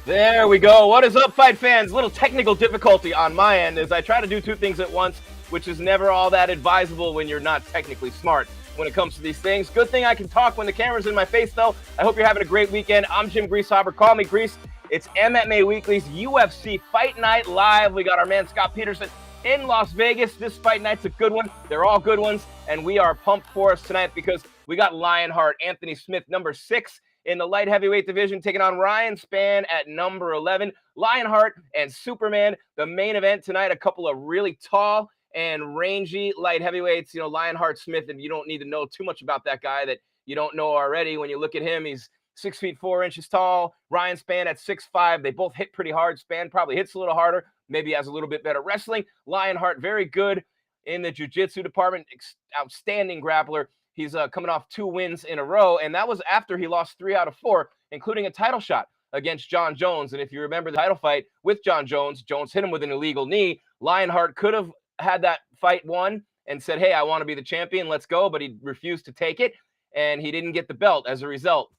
There we go. What is up, fight fans? Little technical difficulty on my end as I try to do two things at once, which is never all that advisable when you're not technically smart when it comes to these things. Good thing I can talk when the camera's in my face, though. I hope you're having a great weekend. I'm Jim Grieshaber. Call me Grease. It's MMA Weekly's UFC Fight Night live. We got our man Scott Peterson in Las Vegas. This fight night's a good one. They're all good ones, and we are pumped for us tonight because we got Lionheart Anthony Smith, number 6 in the light heavyweight division, taking on Ryan Spann at number 11. Lionheart and Superman, the main event tonight. A couple of really tall and rangy light heavyweights. You know, Lionheart Smith, and you don't need to know too much about that guy that you don't know already. When you look at him, he's 6 feet 4 inches tall. Ryan Spann at 6'5". They both hit pretty hard. Spann probably hits a little harder, maybe has a little bit better wrestling. Lionheart, very good in the jiu-jitsu department, outstanding grappler. He's coming off 2 wins in a row, and that was after he lost 3 out of 4, including a title shot against John Jones. And if you remember the title fight with John Jones, Jones hit him with an illegal knee. Lionheart could have had that fight won and said, hey, I want to be the champion, let's go, but he refused to take it, and he didn't get the belt as a result.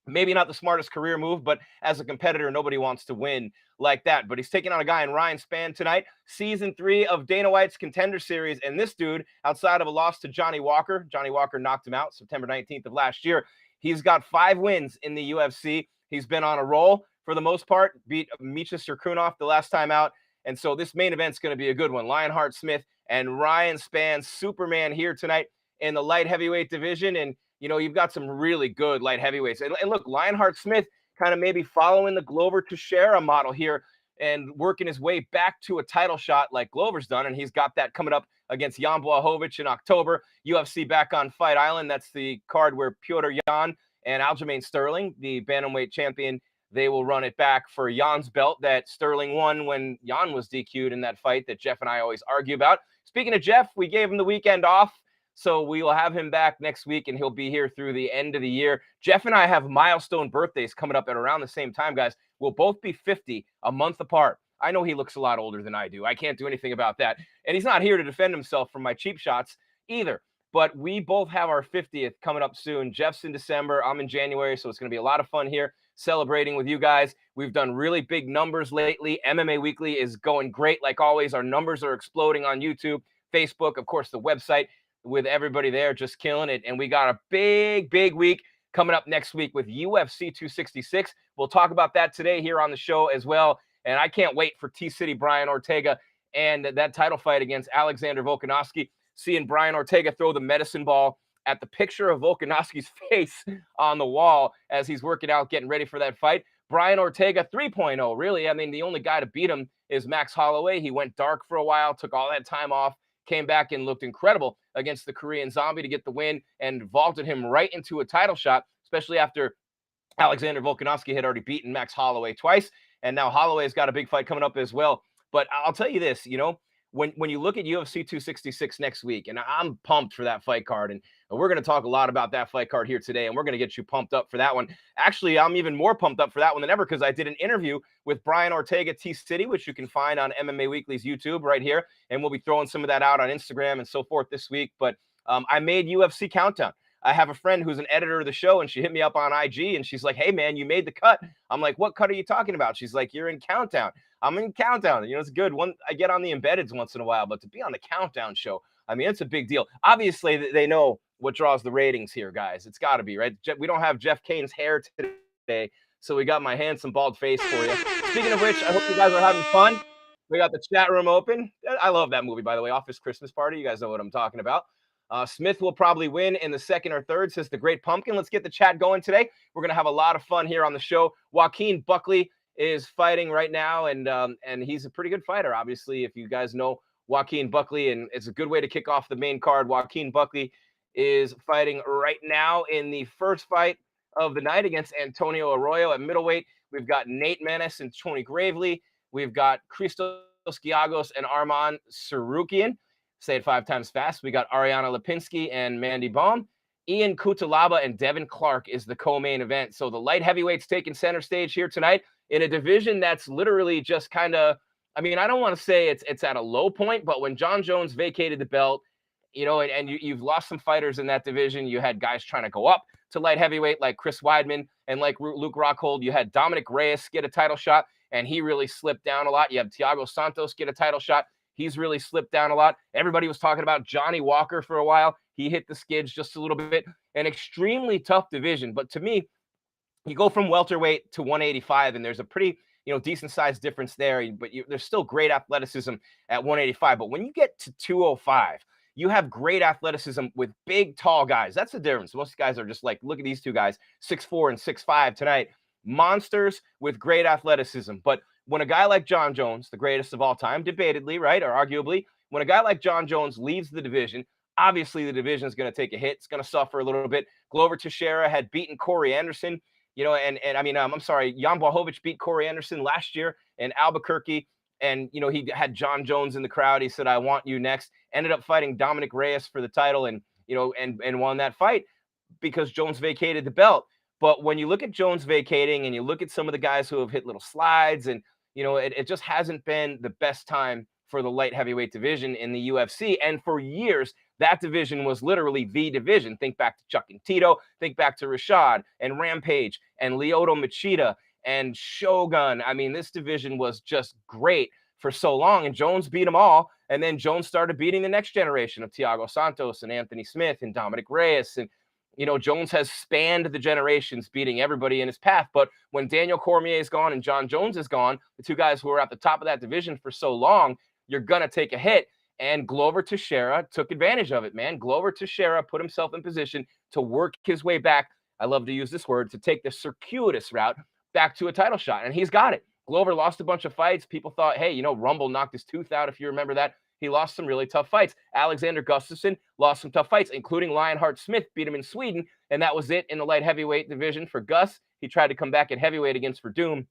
Maybe not the smartest career move, but as a competitor, nobody wants to win like that. But he's taking on a guy in Ryan Spann tonight, season 3 of Dana White's Contender Series. And this dude, outside of a loss to Johnny Walker knocked him out September 19th of last year. He's got 5 wins in the UFC. He's been on a roll for the most part, beat Misha Cirkunov the last time out. And so this main event's going to be a good one. Lionheart Smith and Ryan Spann, Superman, here tonight in the light heavyweight division. And you know, you've got some really good light heavyweights. And look, Lionheart Smith kind of maybe following the Glover Teixeira model here and working his way back to a title shot like Glover's done. And he's got that coming up against Jan Blachowicz in October. UFC back on Fight Island. That's the card where Petr Yan and Aljamain Sterling, the bantamweight champion, they will run it back for Jan's belt that Sterling won when Jan was DQ'd in that fight that Jeff and I always argue about. Speaking of Jeff, we gave him the weekend off. So we will have him back next week, and he'll be here through the end of the year. Jeff and I have milestone birthdays coming up at around the same time, guys. We'll both be 50 a month apart. I know he looks a lot older than I do. I can't do anything about that. And he's not here to defend himself from my cheap shots either. But we both have our 50th coming up soon. Jeff's in December. I'm in January, so it's going to be a lot of fun here celebrating with you guys. We've done really big numbers lately. MMA Weekly is going great. Like always, our numbers are exploding on YouTube, Facebook, of course, the website, with everybody there just killing it. And we got a big week coming up next week with UFC 266. We'll talk about that today here on the show as well. And I can't wait for T-City Brian Ortega and that title fight against Alexander Volkanovski. Seeing Brian Ortega throw the medicine ball at the picture of Volkanovski's face on the wall as he's working out, getting ready for that fight. Brian Ortega 3.0, really. I mean, the only guy to beat him is Max Holloway. He went dark for a while, took all that time off, came back and looked incredible against the Korean Zombie to get the win and vaulted him right into a title shot, especially after Alexander Volkanovski had already beaten Max Holloway twice. And now Holloway's got a big fight coming up as well. But I'll tell you this, you know, when you look at UFC 266 next week, and I'm pumped for that fight card, and we're going to talk a lot about that fight card here today, and we're going to get you pumped up for that one. Actually, I'm even more pumped up for that one than ever because I did an interview with Brian Ortega T-City, which you can find on MMA Weekly's YouTube right here, and we'll be throwing some of that out on Instagram and so forth this week. But I made UFC Countdown. I have a friend who's an editor of the show, and she hit me up on IG, and she's like, hey, man, you made the cut. I'm like, what cut are you talking about? She's like, you're in Countdown. I'm in Countdown. You know, it's good. I get on the embeddeds once in a while, but to be on the Countdown show, I mean, it's a big deal. Obviously, they know what draws the ratings here, guys. It's got to be, right? We don't have Jeff Kane's hair today, so we got my handsome bald face for you. Speaking of which, I hope you guys are having fun. We got the chat room open. I love that movie, by the way, Office Christmas Party. You guys know what I'm talking about. Smith will probably win in the second or third, says the Great Pumpkin. Let's get the chat going today. We're going to have a lot of fun here on the show. Joaquin Buckley is fighting right now, and he's a pretty good fighter, obviously, if you guys know Joaquin Buckley, and it's a good way to kick off the main card. Joaquin Buckley is fighting right now in the first fight of the night against Antonio Arroyo at middleweight. We've got Nate Maness and Tony Gravely. We've got Christos Giagos and Arman Sarukian. Say it 5 times fast. We got Ariane Lipski and Mandy Baum. Ian Cutelaba and Devin Clark is the co-main event. So the light heavyweights taking center stage here tonight in a division that's literally just kind of, I mean, I don't want to say it's at a low point, but when John Jones vacated the belt, you know, and you've lost some fighters in that division. You had guys trying to go up. to light heavyweight like Chris Weidman and like Luke Rockhold. You had Dominic Reyes get a title shot, and he really slipped down a lot. You have Thiago Santos get a title shot. He's really slipped down a lot. Everybody was talking about Johnny Walker for a while. He hit the skids just a little bit. An extremely tough division. But to me, you go from welterweight to 185, and there's a pretty decent sized difference there. But there's still great athleticism at 185. But when you get to 205, you have great athleticism with big, tall guys. That's the difference. Most guys are just like, look at these two guys, 6'4" and 6'5" tonight. Monsters with great athleticism. But when a guy like John Jones, the greatest of all time, debatedly, right, or arguably, when a guy like John Jones leaves the division, obviously the division is going to take a hit. It's going to suffer a little bit. Glover Teixeira had beaten Corey Anderson, I'm sorry, Jan Blachowicz beat Corey Anderson last year in Albuquerque. And, he had John Jones in the crowd. He said, I want you next. Ended up fighting Dominic Reyes for the title and won that fight because Jones vacated the belt. But when you look at Jones vacating and you look at some of the guys who have hit little slides and, it just hasn't been the best time for the light heavyweight division in the UFC. And for years, that division was literally the division. Think back to Chuck and Tito. Think back to Rashad and Rampage and Lyoto Machida and Shogun. I mean, this division was just great for so long, and Jones beat them all. And then Jones started beating the next generation of Thiago Santos and Anthony Smith and Dominic Reyes. And, Jones has spanned the generations, beating everybody in his path. But when Daniel Cormier is gone and John Jones is gone, the two guys who were at the top of that division for so long, you're going to take a hit. And Glover Teixeira took advantage of it, man. Glover Teixeira put himself in position to work his way back. I love to use this word, to take the circuitous route back to a title shot. And he's got it. Glover lost a bunch of fights. People thought, hey, Rumble knocked his tooth out, if you remember that. He lost some really tough fights. Alexander Gustafsson lost some tough fights, including Lionheart Smith beat him in Sweden. And that was it in the light heavyweight division for Gus. He tried to come back at heavyweight against Verdum,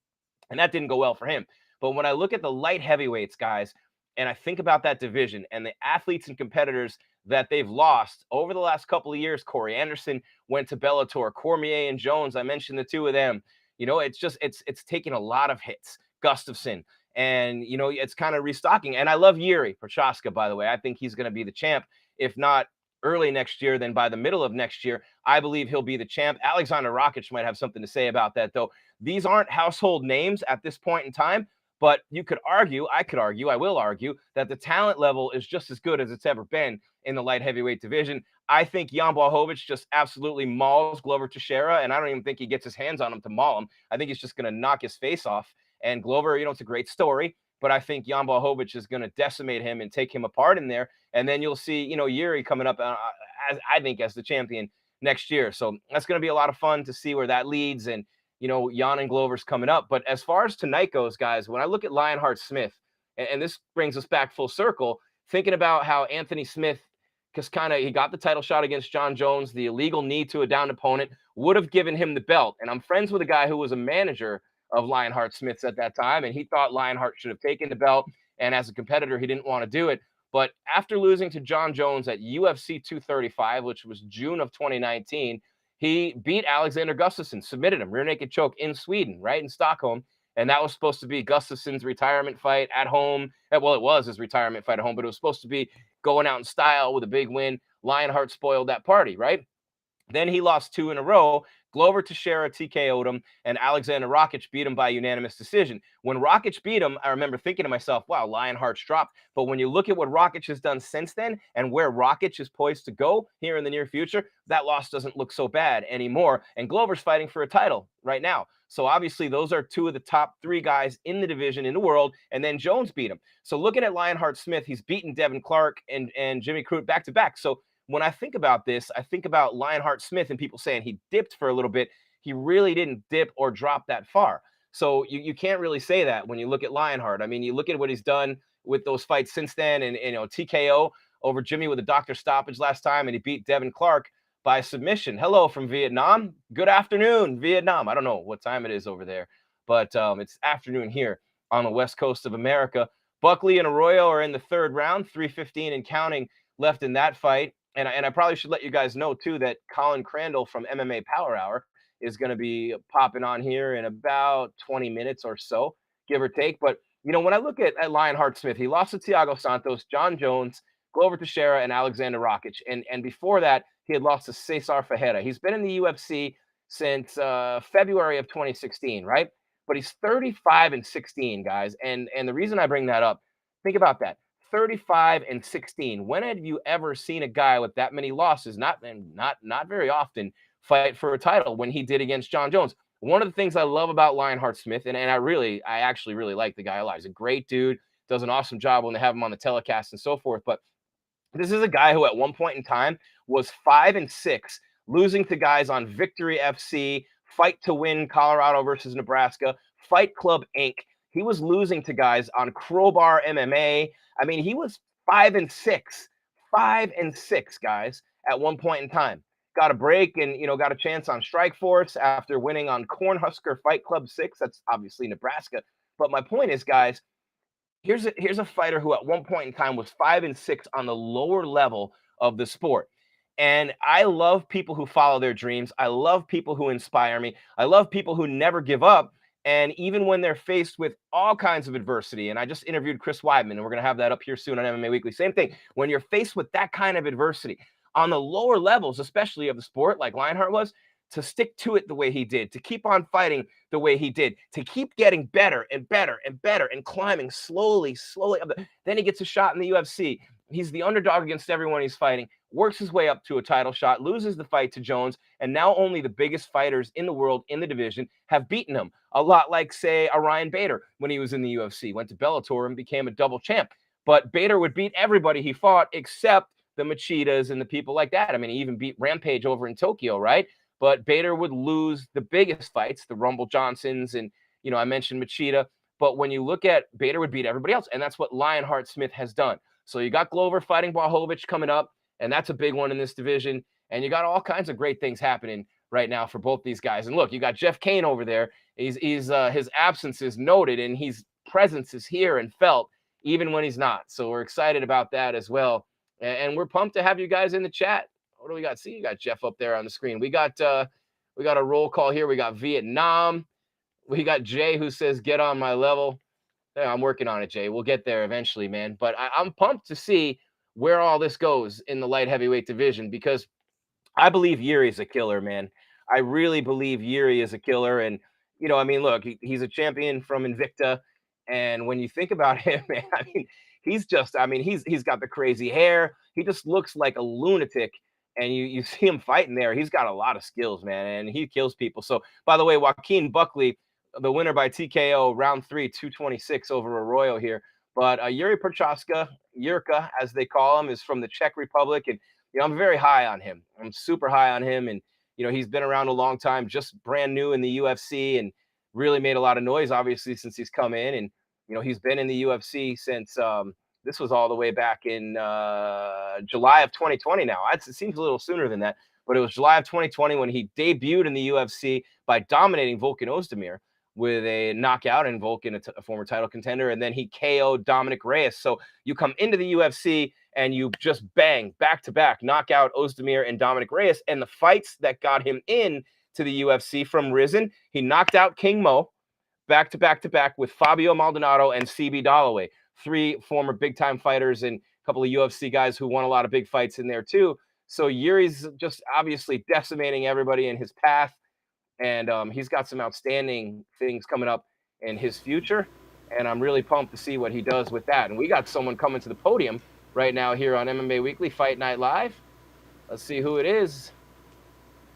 and that didn't go well for him. But when I look at the light heavyweights, guys, and I think about that division and the athletes and competitors that they've lost over the last couple of years, Corey Anderson went to Bellator, Cormier and Jones, I mentioned the two of them. It's taken a lot of hits. Gustafsson. And, it's kind of restocking. And I love Yuri Prochaska, by the way. I think he's going to be the champ. If not early next year, then by the middle of next year, I believe he'll be the champ. Alexander Rakic might have something to say about that, though. These aren't household names at this point in time, but I will argue that the talent level is just as good as it's ever been in the light heavyweight division. I think Jan Blachowicz just absolutely mauls Glover Teixeira, and I don't even think he gets his hands on him to maul him. I think he's just going to knock his face off. And Glover, it's a great story, but I think Jan Blachowicz is going to decimate him and take him apart in there. And then you'll see, Yuri coming up, as the champion next year. So that's going to be a lot of fun to see where that leads. And, Jan and Glover's coming up. But as far as tonight goes, guys, when I look at Lionheart Smith, and this brings us back full circle, thinking about how Anthony Smith, because he got the title shot against John Jones, the illegal knee to a downed opponent, would have given him the belt. And I'm friends with a guy who was a manager of Lionheart Smith's at that time, and he thought Lionheart should have taken the belt, and as a competitor, he didn't want to do it. But after losing to John Jones at UFC 235, which was June of 2019, he beat Alexander Gustafsson, submitted him, rear naked choke in Sweden, right, in Stockholm, and that was supposed to be Gustafsson's retirement fight at home. Well, it was his retirement fight at home, but it was supposed to be going out in style with a big win. Lionheart spoiled that party, right? Then he lost two in a row. Glover Teixeira TKO'd him, and Alexander Rakic beat him by unanimous decision. When Rakic beat him, I remember thinking to myself, wow, Lionheart's dropped. But when you look at what Rakic has done since then and where Rakic is poised to go here in the near future, that loss doesn't look so bad anymore. And Glover's fighting for a title right now. So obviously those are two of the top three guys in the division in the world, and then Jones beat him. So looking at Lionheart Smith, he's beaten Devin Clark and Jimmy Crute back to back. So when I think about this, I think about Lionheart Smith and people saying he dipped for a little bit. He really didn't dip or drop that far. So you can't really say that when you look at Lionheart. I mean, you look at what he's done with those fights since then, and TKO over Jimmy with a doctor stoppage last time, and he beat Devin Clark by submission. Hello from Vietnam. Good afternoon, Vietnam. I don't know what time it is over there, but it's afternoon here on the west coast of America. Buckley and Arroyo are in the third round, 3:15 and counting left in that fight. And I probably should let you guys know, too, that Colin Crandall from MMA Power Hour is going to be popping on here in about 20 minutes or so, give or take. But, when I look at Lionheart Smith, he lost to Thiago Santos, John Jones, Glover Teixeira, and Alexander Rakic. And before that, he had lost to Cesar Ferreira. He's been in the UFC since February of 2016, right? But he's 35-16, guys. And the reason I bring that up, think about that. 35-16. When have you ever seen a guy with that many losses? Not very often fight for a title when he did against John Jones. One of the things I love about Lionheart Smith, and I actually really like the guy a lot. He's a great dude, does an awesome job when they have him on the telecast and so forth. But this is a guy who at one point in time was 5-6, losing to guys on Victory FC, Fight to Win, Colorado versus Nebraska, Fight Club Inc. He was losing to guys on Crowbar MMA. I mean, he was 5-6, 5-6, guys, at one point in time. Got a break and, got a chance on Strikeforce after winning on Cornhusker Fight Club 6. That's obviously Nebraska. But my point is, guys, here's a fighter who at one point in time was 5-6 on the lower level of the sport. And I love people who follow their dreams. I love people who inspire me. I love people who never give up. And even when they're faced with all kinds of adversity, and I just interviewed Chris Weidman, and we're going to have that up here soon on MMA Weekly. Same thing. When you're faced with that kind of adversity on the lower levels, especially of the sport, like Lionheart was, to stick to it the way he did, to keep on fighting the way he did, to keep getting better and better and better and climbing slowly up. Then he gets a shot in the UFC. He's the underdog against everyone he's fighting, works his way up to a title shot, loses the fight to Jones, and now only the biggest fighters in the world in the division have beaten him. A lot like, say, Orion Bader when he was in the UFC, went to Bellator and became a double champ. But Bader would beat everybody he fought except the Machitas and the people like that. I mean, he even beat Rampage over in Tokyo, right? But Bader would lose the biggest fights, the Rumble Johnsons, and, I mentioned Machida. But when you look at Bader would beat everybody else, and that's what Lionheart Smith has done. So you got Glover fighting Blachowicz coming up, and that's a big one in this division. And you got all kinds of great things happening right now for both these guys. And look, you got Jeff Kane over there. He's his absence is noted, and his presence is here and felt even when he's not. So we're excited about that as well. And we're pumped to have you guys in the chat. What do we got? See, you got Jeff up there on the screen. We got a roll call here. We got Vietnam. We got Jay who says, get on my level. Yeah, I'm working on it, Jay. We'll get there eventually, man. But I'm pumped to see where all this goes in the light heavyweight division, because I believe Yuri's a killer, man. I really believe Yuri is a killer. And, look, he's a champion from Invicta. And when you think about him, man, he's got the crazy hair. He just looks like a lunatic. And you see him fighting there. He's got a lot of skills, man, and he kills people. So, by the way, Joaquin Buckley, the winner by TKO, round 3, 226 over Arroyo here. But Yuri Prochazka, Yurka, as they call him, is from the Czech Republic. And, I'm very high on him. I'm super high on him. And, he's been around a long time, just brand new in the UFC, and really made a lot of noise, obviously, since he's come in. And, he's been in the UFC since this was all the way back in July of 2020 now. It seems a little sooner than that, but it was July of 2020 when he debuted in the UFC by dominating Volkan Ozdemir with a knockout, and Volkan, a former title contender, and then he KO'd Dominic Reyes. So you come into the UFC and you just bang, back-to-back, knock out Ozdemir and Dominic Reyes. And the fights that got him in to the UFC from Rizin, he knocked out King Mo, back-to-back with Fabio Maldonado and CB Dollaway. 3 former big-time fighters and a couple of UFC guys who won a lot of big fights in there too. So Yuri's just obviously decimating everybody in his path, and he's got some outstanding things coming up in his future, and I'm really pumped to see what he does with that. And we got someone coming to the podium right now here on MMA Weekly Fight Night Live. Let's see who it is.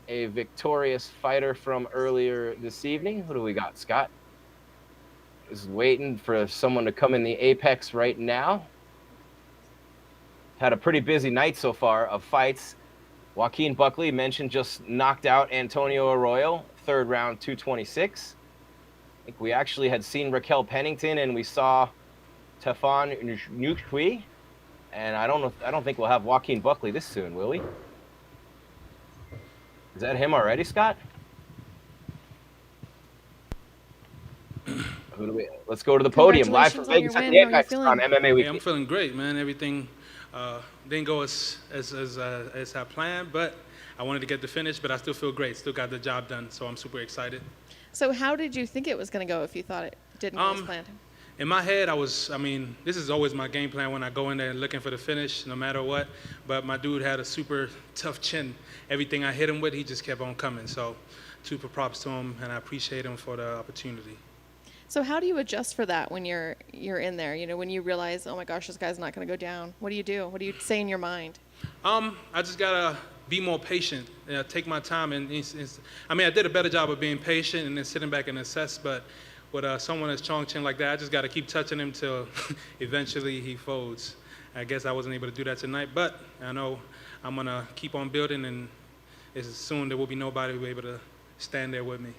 A victorious fighter from earlier this evening. Who do we got, Scott? Is waiting for someone to come in the apex right now. Had a pretty busy night so far of fights. Joaquin Buckley mentioned just knocked out Antonio Arroyo, 3rd round, 226. I think we actually had seen Raquel Pennington, and we saw Tafon Nchukwi. And I don't think we'll have Joaquin Buckley this soon, will we? Is that him already, Scott? Let's go to the podium live from Vegas at the Apex on MMA Weekly. I'm feeling great, man. Everything didn't go as I planned, but I wanted to get the finish, but I still feel great. Still got the job done, so I'm super excited. So how did you think it was going to go if you thought it didn't go as planned? In my head, this is always my game plan when I go in there looking for the finish, no matter what. But my dude had a super tough chin. Everything I hit him with, he just kept on coming. So super props to him, and I appreciate him for the opportunity. So how do you adjust for that when you're in there? You know, when you realize, oh my gosh, this guy's not going to go down. What do you do? What do you say in your mind? I just gotta be more patient. Take my time, and I did a better job of being patient and then sitting back and assess. But with someone that's Chong Chin like that, I just gotta keep touching him till eventually he folds. I guess I wasn't able to do that tonight, but I know I'm gonna keep on building, and soon there will be nobody who will be able to stand there with me.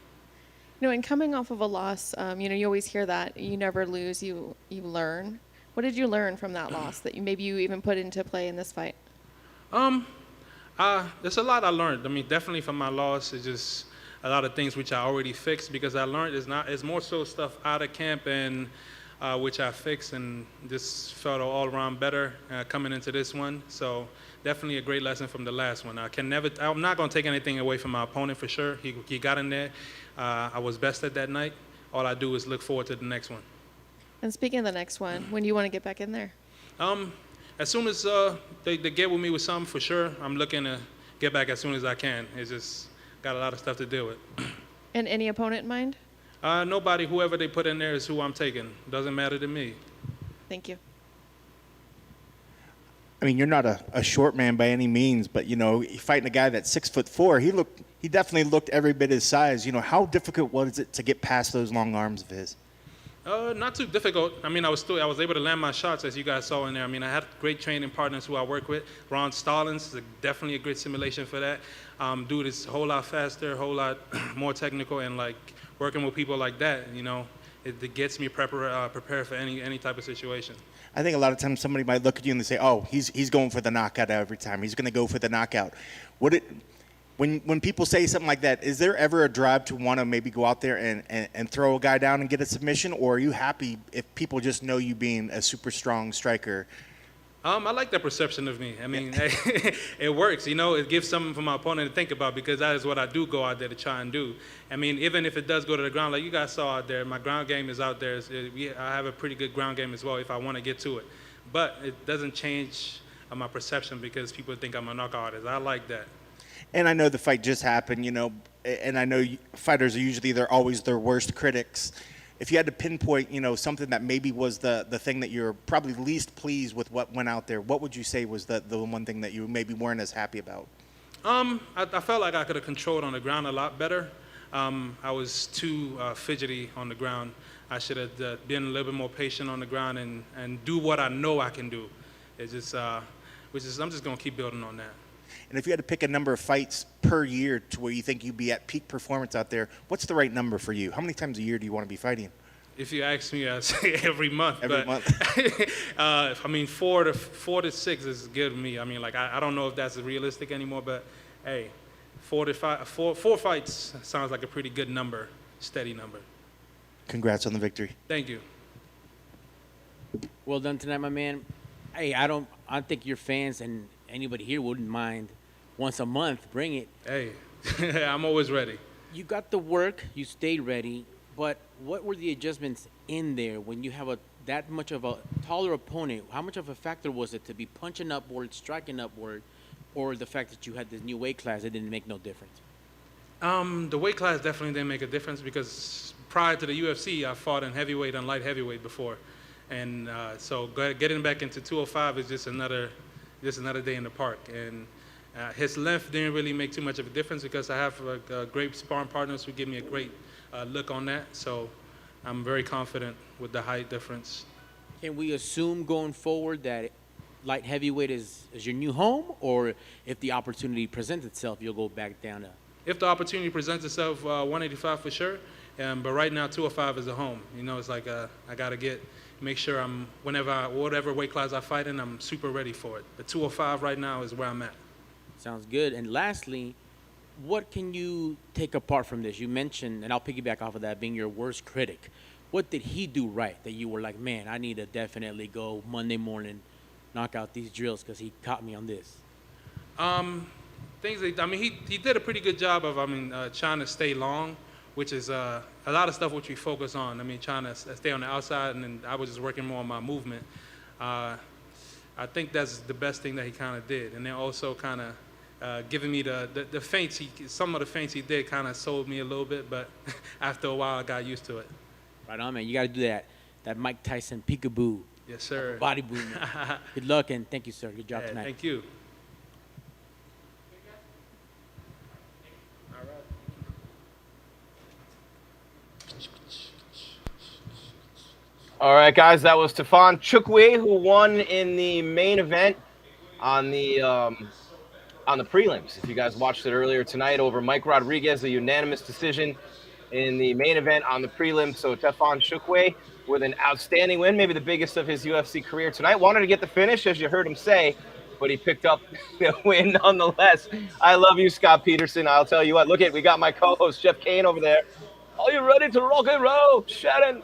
You know, and coming off of a loss, you always hear that you never lose, you learn. What did you learn from that loss that you even put into play in this fight? There's a lot I learned. Definitely from my loss, it's just a lot of things which I already fixed, because I learned it's more so stuff out of camp and which I fixed, and just felt all around better coming into this one. So definitely a great lesson from the last one. I'm not going to take anything away from my opponent for sure. He got in there. I was best at that night. All I do is look forward to the next one. And speaking of the next one, when do you want to get back in there? As soon as they get with me with something, for sure, I'm looking to get back as soon as I can. It's just got a lot of stuff to deal with. And any opponent in mind? Nobody. Whoever they put in there is who I'm taking. Doesn't matter to me. Thank you. You're not a short man by any means, but you're fighting a guy that's 6'4". He definitely looked every bit his size. How difficult was it to get past those long arms of his? Not too difficult. I was able to land my shots, as you guys saw in there. I had great training partners who I work with. Ron Stallings is definitely a great simulation for that. Dude is a whole lot faster, a whole lot more technical, and working with people like that, it gets me prepared for any type of situation. I think a lot of times somebody might look at you and they say, "Oh, he's going for the knockout every time. He's going to go for the knockout." When people say something like that, is there ever a drive to want to maybe go out there and throw a guy down and get a submission, or are you happy if people just know you being a super strong striker? I like that perception of me. It works. It gives something for my opponent to think about, because that is what I do go out there to try and do. Even if it does go to the ground, like you guys saw out there, my ground game is out there. I have a pretty good ground game as well if I want to get to it. But it doesn't change my perception because people think I'm a knockout artist. I like that. And I know the fight just happened, and I know fighters are usually they're always their worst critics. If you had to pinpoint, something that maybe was the thing that you're probably least pleased with what went out there, what would you say was the one thing that you maybe weren't as happy about? I felt like I could have controlled on the ground a lot better. I was too fidgety on the ground. I should have been a little bit more patient on the ground and do what I know I can do. I'm just going to keep building on that. And if you had to pick a number of fights per year to where you think you'd be at peak performance out there, what's the right number for you? How many times a year do you want to be fighting? If you ask me, I'd say every month. Every month. 4 to 6 is good to me. I don't know if that's realistic anymore, but hey, 4 fights sounds like a pretty good number, steady number. Congrats on the victory. Thank you. Well done tonight, my man. Hey, I think your fans and anybody here wouldn't mind once a month. Bring it. Hey, I'm always ready. You got the work. You stayed ready. But what were the adjustments in there when you have that much of a taller opponent? How much of a factor was it to be punching upward, striking upward, or the fact that you had this new weight class that didn't make no difference? The weight class definitely didn't make a difference, because prior to the UFC, I fought in heavyweight and light heavyweight before. And so getting back into 205 is just another day in the park. And his length didn't really make too much of a difference, because I have great sparring partners who give me a great look on that. So I'm very confident with the height difference. Can we assume going forward that light heavyweight is your new home, or if the opportunity presents itself, you'll go back down to? If the opportunity presents itself, 185 for sure. But right now, 205 is a home. It's like I got to make sure whatever weight class I fight in, I'm super ready for it. But 205 right now is where I'm at. Sounds good. And lastly, what can you take apart from this? You mentioned, and I'll piggyback off of that, being your worst critic. What did he do right that you were like, man, I need to definitely go Monday morning, knock out these drills because he caught me on this? He did a pretty good job of trying to stay long which is a lot of stuff which we focus on. I mean, trying to stay on the outside, and then I was just working more on my movement. I think that's the best thing that he kind of did. And then also kind of giving me the feints, some of the feints he did kind of sold me a little bit, but after a while I got used to it. Right on, man. You got to do that Mike Tyson peekaboo. Yes, sir. Body boom. Good luck, and thank you, sir. Good job tonight. Thank you. All right, guys, that was Tafon Nchukwi, who won in the main event on the prelims. If you guys watched it earlier tonight over Mike Rodriguez, a unanimous decision in the main event on the prelims. So Tafon Nchukwi with an outstanding win, maybe the biggest of his UFC career tonight. Wanted to get the finish, as you heard him say, but he picked up the win nonetheless. I love you, Scott Peterson. I'll tell you what. Look at, we got my co-host Jeff Kane over there. Are you ready to rock and roll? Sharon,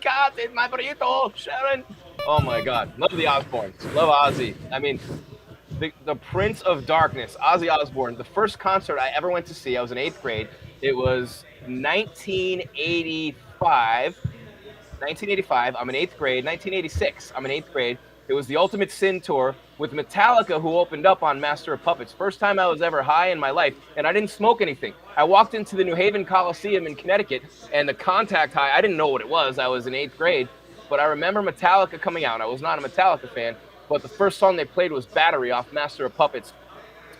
cat in my burrito, Sharon. Oh my God, love the Osbournes, love Ozzy. I mean, the Prince of Darkness, Ozzy Osbourne. The first concert I ever went to see, I was in 8th grade. It was 1985. I'm in 8th grade. 1986. I'm in 8th grade. It was the Ultimate Sin tour with Metallica, who opened up on Master of Puppets. First time I was ever high in my life, and I didn't smoke anything. I walked into the New Haven Coliseum in Connecticut, and the contact high, I didn't know what it was. I was in 8th grade, but I remember Metallica coming out. I was not a Metallica fan, but the first song they played was Battery off Master of Puppets.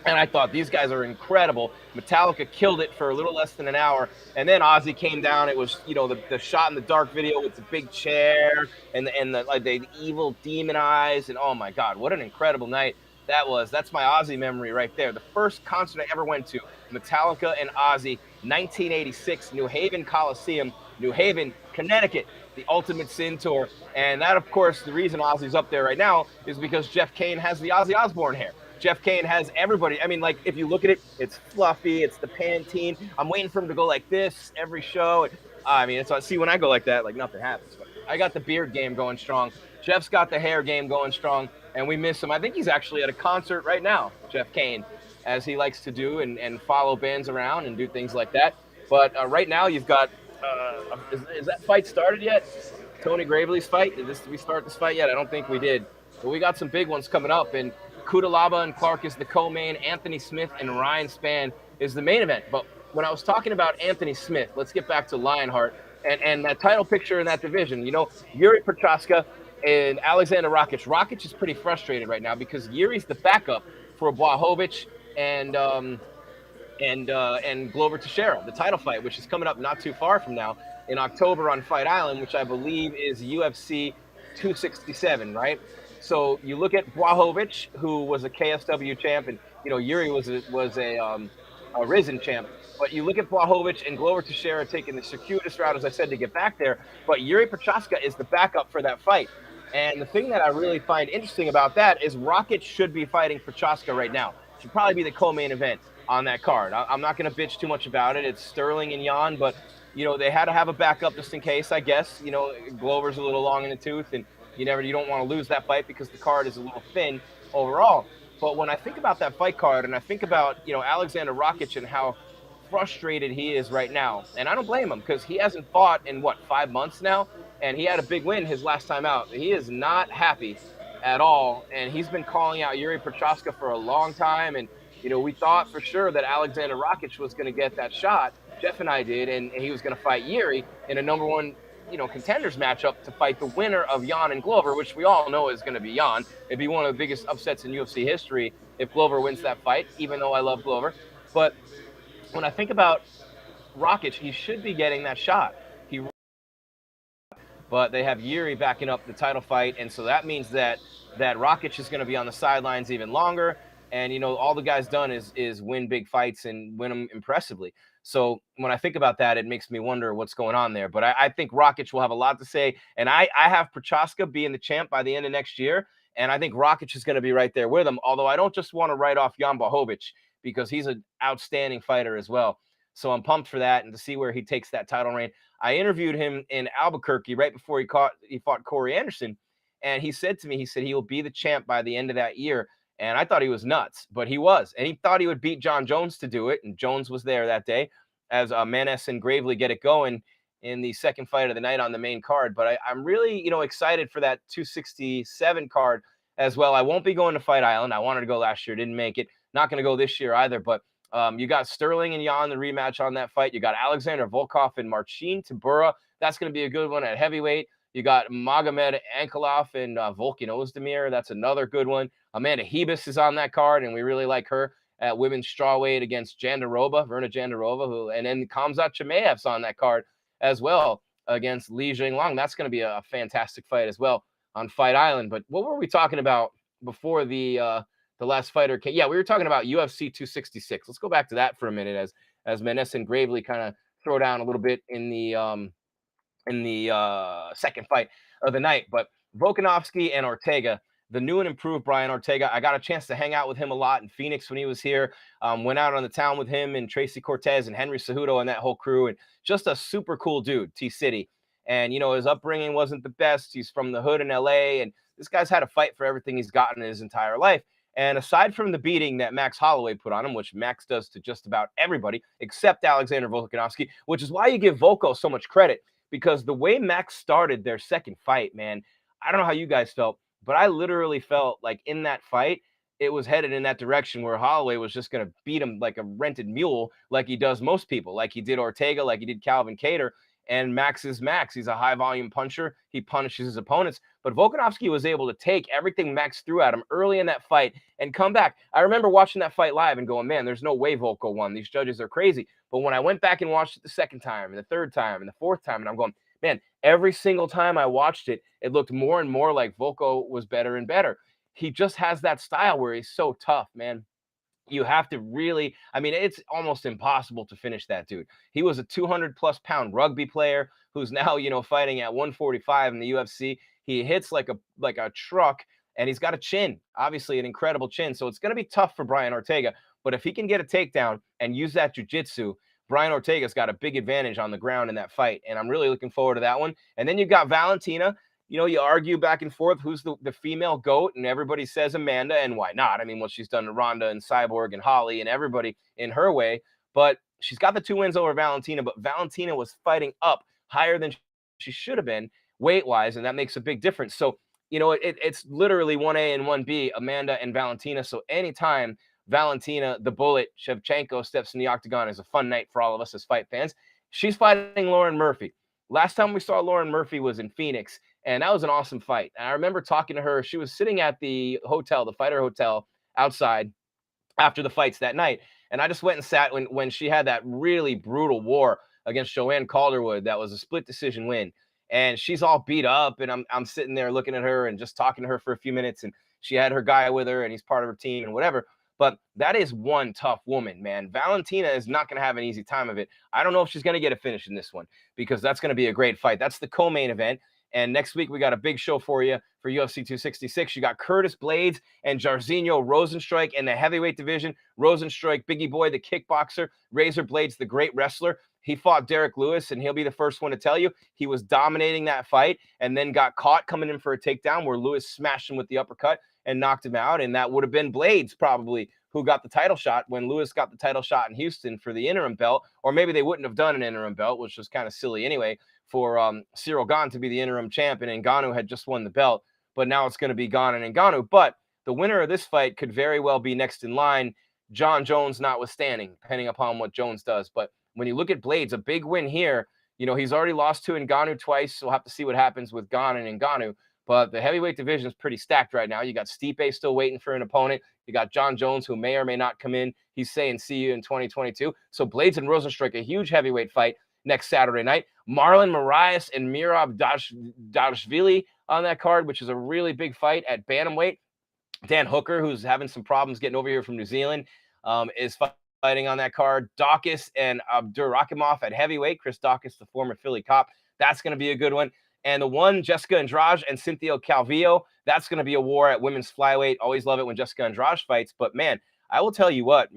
And I thought, these guys are incredible. Metallica killed it for a little less than an hour. And then Ozzy came down. It was, you know, the shot in the dark video with the big chair and the evil demon eyes. And oh my God, what an incredible night that was. That's my Ozzy memory right there. The first concert I ever went to, Metallica and Ozzy, 1986, New Haven Coliseum, New Haven, Connecticut, the Ultimate Sin tour. And that, of course, the reason Ozzy's up there right now is because Jeff Kane has the Ozzy Osbourne hair. Jeff Kane has everybody. I mean, like, if you look at it, it's fluffy. It's the Pantene. I'm waiting for him to go like this every show. I mean, see, when I go like that, like, nothing happens. But I got the beard game going strong. Jeff's got the hair game going strong, and we miss him. I think he's actually at a concert right now, Jeff Kane, as he likes to do and follow bands around and do things like that. But right now you've got is that fight started yet? Tony Gravely's fight? Did we start this fight yet? I don't think we did. But we got some big ones coming up, and Cutelaba and Clark is the co-main. Anthony Smith and Ryan Spann is the main event. But when I was talking about Anthony Smith, let's get back to Lionheart and that title picture in that division. You know, Yuri Prochazka and Alexander Rakic. Rakic is pretty frustrated right now because Yuri's the backup for Blachowicz and Glover Teixeira, the title fight, which is coming up not too far from now in October on Fight Island, which I believe is UFC 267, right? So you look at Blachowicz, who was a KSW champ, and you know Yuri was a Risen champ. But you look at Blachowicz and Glover Teixeira taking the circuitous route, as I said, to get back there. But Yuri Prochazka is the backup for that fight. And the thing that I really find interesting about that is Rakic should be fighting Prochazka right now. Should probably be the co-main event on that card. I'm not going to bitch too much about it. It's Sterling and Jan, but you know they had to have a backup just in case, I guess. You know, Glover's a little long in the tooth, and you don't want to lose that fight because the card is a little thin overall. But when I think about that fight card and I think about, you know, Alexander Rakic and how frustrated he is right now, and I don't blame him because he hasn't fought in 5 months now, and he had a big win his last time out. He is not happy at all, and he's been calling out Yuri Prochazka for a long time, and you know, we thought for sure that Alexander Rakic was going to get that shot. Jeff and I did, and he was going to fight Yuri in a number one, you know, contenders matchup to fight the winner of Jan and Glover, which we all know is going to be Jan. It'd be one of the biggest upsets in UFC history if Glover wins that fight, even though I love Glover. But when I think about Rakic, he should be getting that shot. But they have Yuri backing up the title fight, and so that means that Rakic is going to be on the sidelines even longer. And, you know, all the guy's done is win big fights and win them impressively. So when I think about that, it makes me wonder what's going on there. But I think Rakic will have a lot to say. And I have Prochazka being the champ by the end of next year. And I think Rakic is going to be right there with him. Although I don't just want to write off Jan Blachowicz because he's an outstanding fighter as well. So I'm pumped for that and to see where he takes that title reign. I interviewed him in Albuquerque right before he fought Corey Anderson. And he said to me, he will be the champ by the end of that year. And I thought he was nuts, but he was. And he thought he would beat John Jones to do it. And Jones was there that day. as Manes and Gravely get it going in the second fight of the night on the main card. But I'm really, excited for that 267 card as well. I won't be going to Fight Island. I wanted to go last year, didn't make it. Not going to go this year either. But you got Sterling and Jan, the rematch on that fight. You got Alexander Volkov and Marcin Tybura. That's going to be a good one at heavyweight. You got Magomed Ankalaev and Volkan Ozdemir. That's another good one. Amanda Hebus is on that card, and we really like her at women's strawweight against Verna Jandarova, and then Khamzat Chimaev's on that card as well against Li Jinglong. That's going to be a fantastic fight as well on Fight Island. But what were we talking about before the last fighter came? Yeah, we were talking about UFC 266. Let's go back to that for a minute as Manes and Gravely kind of throw down a little bit in the second fight of the night. But Volkanovski and Ortega, the new and improved Brian Ortega, I got a chance to hang out with him a lot in Phoenix when he was here. Went out on the town with him and Tracy Cortez and Henry Cejudo and that whole crew, and just a super cool dude, T-City. And, his upbringing wasn't the best. He's from the hood in LA, and this guy's had a fight for everything he's gotten in his entire life. And aside from the beating that Max Holloway put on him, which Max does to just about everybody except Alexander Volkanovski, which is why you give Volko so much credit, because the way Max started their second fight, man, I don't know how you guys felt, but I literally felt like in that fight, it was headed in that direction where Holloway was just going to beat him like a rented mule, like he does most people, like he did Ortega, like he did Calvin Kattar. And Max is Max. He's a high volume puncher. He punishes his opponents. But Volkanovski was able to take everything Max threw at him early in that fight and come back. I remember watching that fight live and going, man, there's no way Volko won. These judges are crazy. But when I went back and watched it the second time and the third time and the fourth time, and I'm going, man, every single time I watched it, it looked more and more like Volko was better and better. He just has that style where he's so tough, man. You have to really, it's almost impossible to finish that dude. He was a 200+ pound rugby player who's now, fighting at 145 in the UFC. He hits like a truck, and he's got a chin, obviously an incredible chin. So it's going to be tough for Brian Ortega. But if he can get a takedown and use that jiu-jitsu, Brian Ortega's got a big advantage on the ground in that fight. And I'm really looking forward to that one. And then you've got Valentina. You argue back and forth who's the female GOAT, and everybody says Amanda, and why not? What she's done to Ronda and Cyborg and Holly and everybody in her way. But she's got the 2 wins over Valentina, but Valentina was fighting up higher than she should have been weight-wise, and that makes a big difference. So, it's literally 1A and 1B, Amanda and Valentina. So anytime Valentina, the Bullet, Shevchenko steps in the octagon is a fun night for all of us as fight fans. She's fighting Lauren Murphy. Last time we saw Lauren Murphy was in Phoenix, and that was an awesome fight. And I remember talking to her. She was sitting at the hotel, the Fighter Hotel, outside after the fights that night. And I just went and sat when she had that really brutal war against Joanne Calderwood. That was a split decision win. And she's all beat up, and I'm sitting there looking at her and just talking to her for a few minutes. And she had her guy with her, and he's part of her team and whatever. But that is one tough woman, man. Valentina is not going to have an easy time of it. I don't know if she's going to get a finish in this one, because that's going to be a great fight. That's the co-main event. And next week, we got a big show for you for UFC 266. You got Curtis Blades and Jairzinho Rozenstruik in the heavyweight division. Rozenstruik, Biggie Boy, the kickboxer. Razor Blades, the great wrestler. He fought Derrick Lewis, and he'll be the first one to tell you he was dominating that fight and then got caught coming in for a takedown where Lewis smashed him with the uppercut and knocked him out. And that would have been Blades probably who got the title shot when Lewis got the title shot in Houston for the interim belt. Or maybe they wouldn't have done an interim belt, which was kind of silly anyway, for Ciryl Gane to be the interim champ, and Ngannou had just won the belt. But now it's going to be Gane and Ngannou. But the winner of this fight could very well be next in line, John Jones notwithstanding, depending upon what Jones does. But when you look at Blades, a big win here. He's already lost to Ngannou twice. So we'll have to see what happens with Gane and Ngannou. But the heavyweight division is pretty stacked right now. You got Stipe still waiting for an opponent. You got John Jones, who may or may not come in. He's saying see you in 2022. So Blades and Rozenstruik, a huge heavyweight fight next Saturday night. Marlon Moraes and Merab Dashvili on that card, which is a really big fight at bantamweight. Dan Hooker, who's having some problems getting over here from New Zealand, is fighting on that card. Dawkins and Abdurakhimov at heavyweight. Chris Dawkins, the former Philly cop. That's going to be a good one. And the one, Jessica Andrade and Cynthia Calvillo, that's going to be a war at women's flyweight. Always love it when Jessica Andrade fights. But, man, I will tell you what.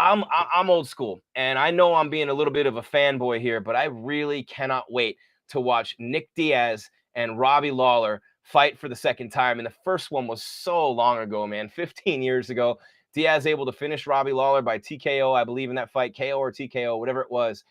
I'm old school, and I know I'm being a little bit of a fanboy here, but I really cannot wait to watch Nick Diaz and Robbie Lawler fight for the second time. And the first one was so long ago, man, 15 years ago. Diaz able to finish Robbie Lawler by TKO, I believe, in that fight, KO or TKO, whatever it was.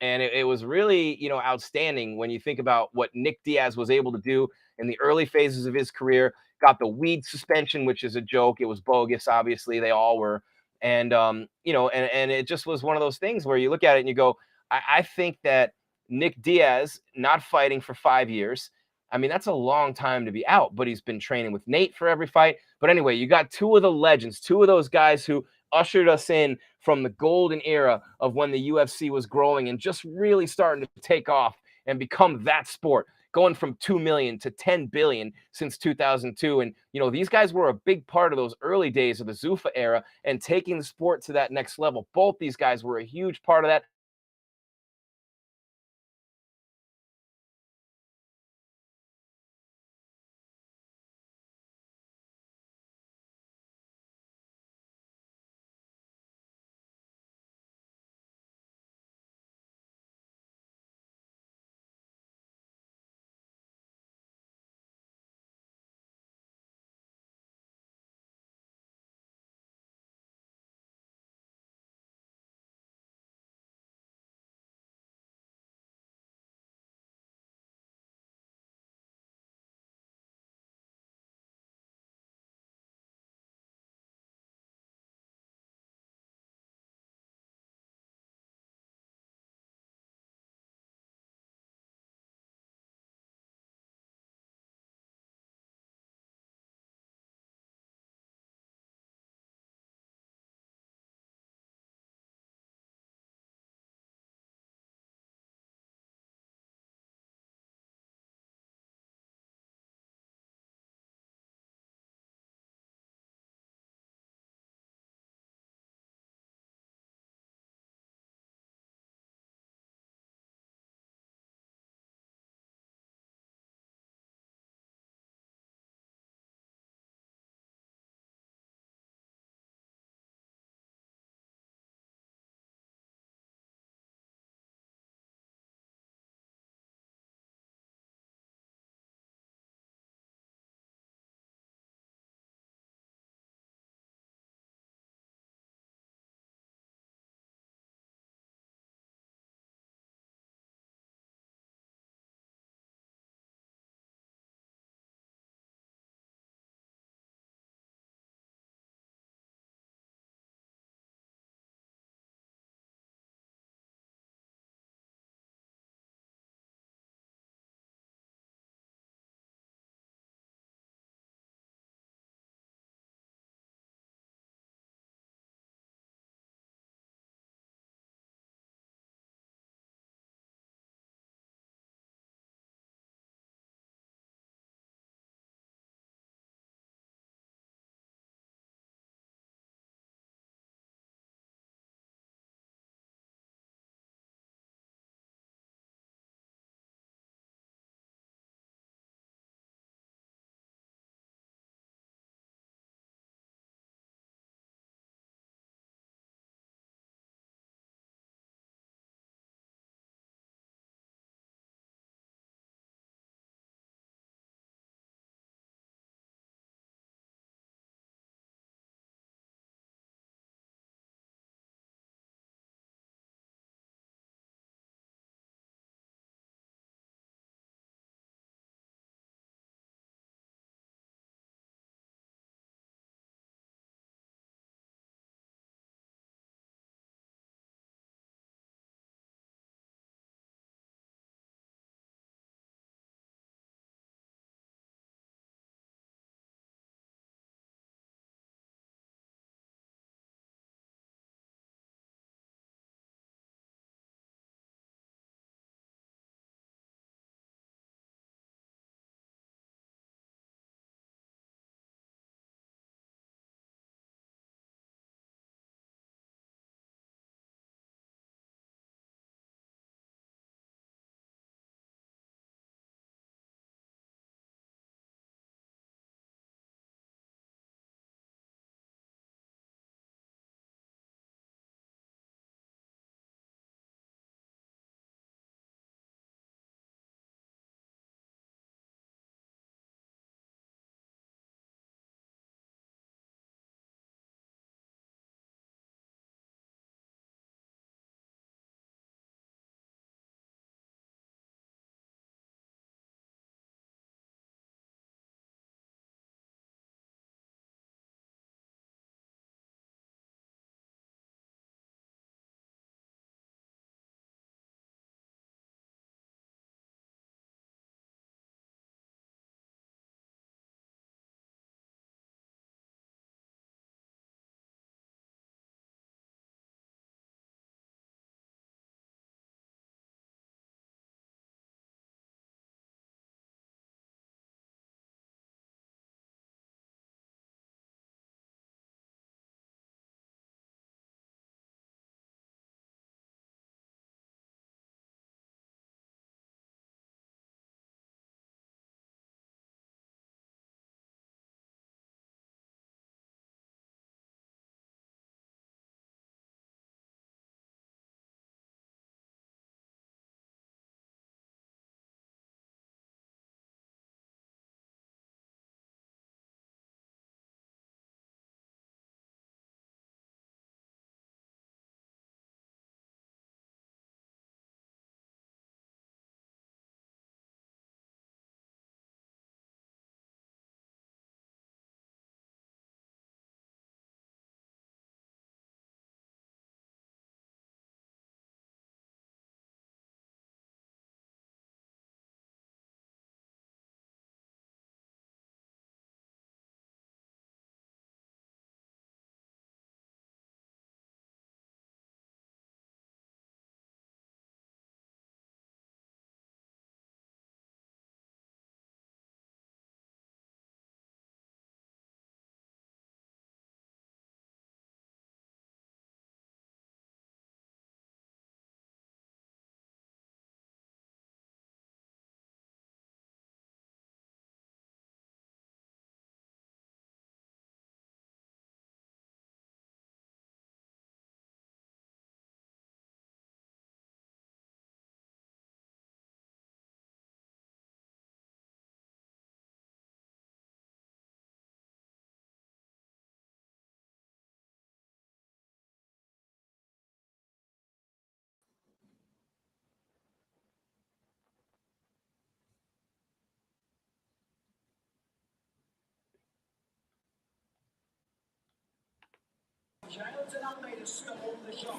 And it was really, outstanding when you think about what Nick Diaz was able to do in the early phases of his career. Got the weed suspension, which is a joke. It was bogus, obviously. They all were. And, and it just was one of those things where you look at it and you go, I think that Nick Diaz not fighting for 5 years, I mean, that's a long time to be out, but he's been training with Nate for every fight. But anyway, you got two of the legends, two of those guys who ushered us in from the golden era of when the UFC was growing and just really starting to take off and become that sport, going from 2 million to 10 billion since 2002. And, these guys were a big part of those early days of the Zuffa era and taking the sport to that next level. Both these guys were a huge part of that.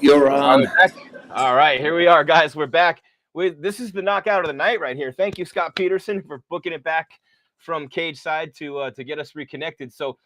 You're on. All right, here we are, guys. We're back. This is the knockout of the night right here. Thank you, Scott Peterson, for booking it back from cage side to get us reconnected. So,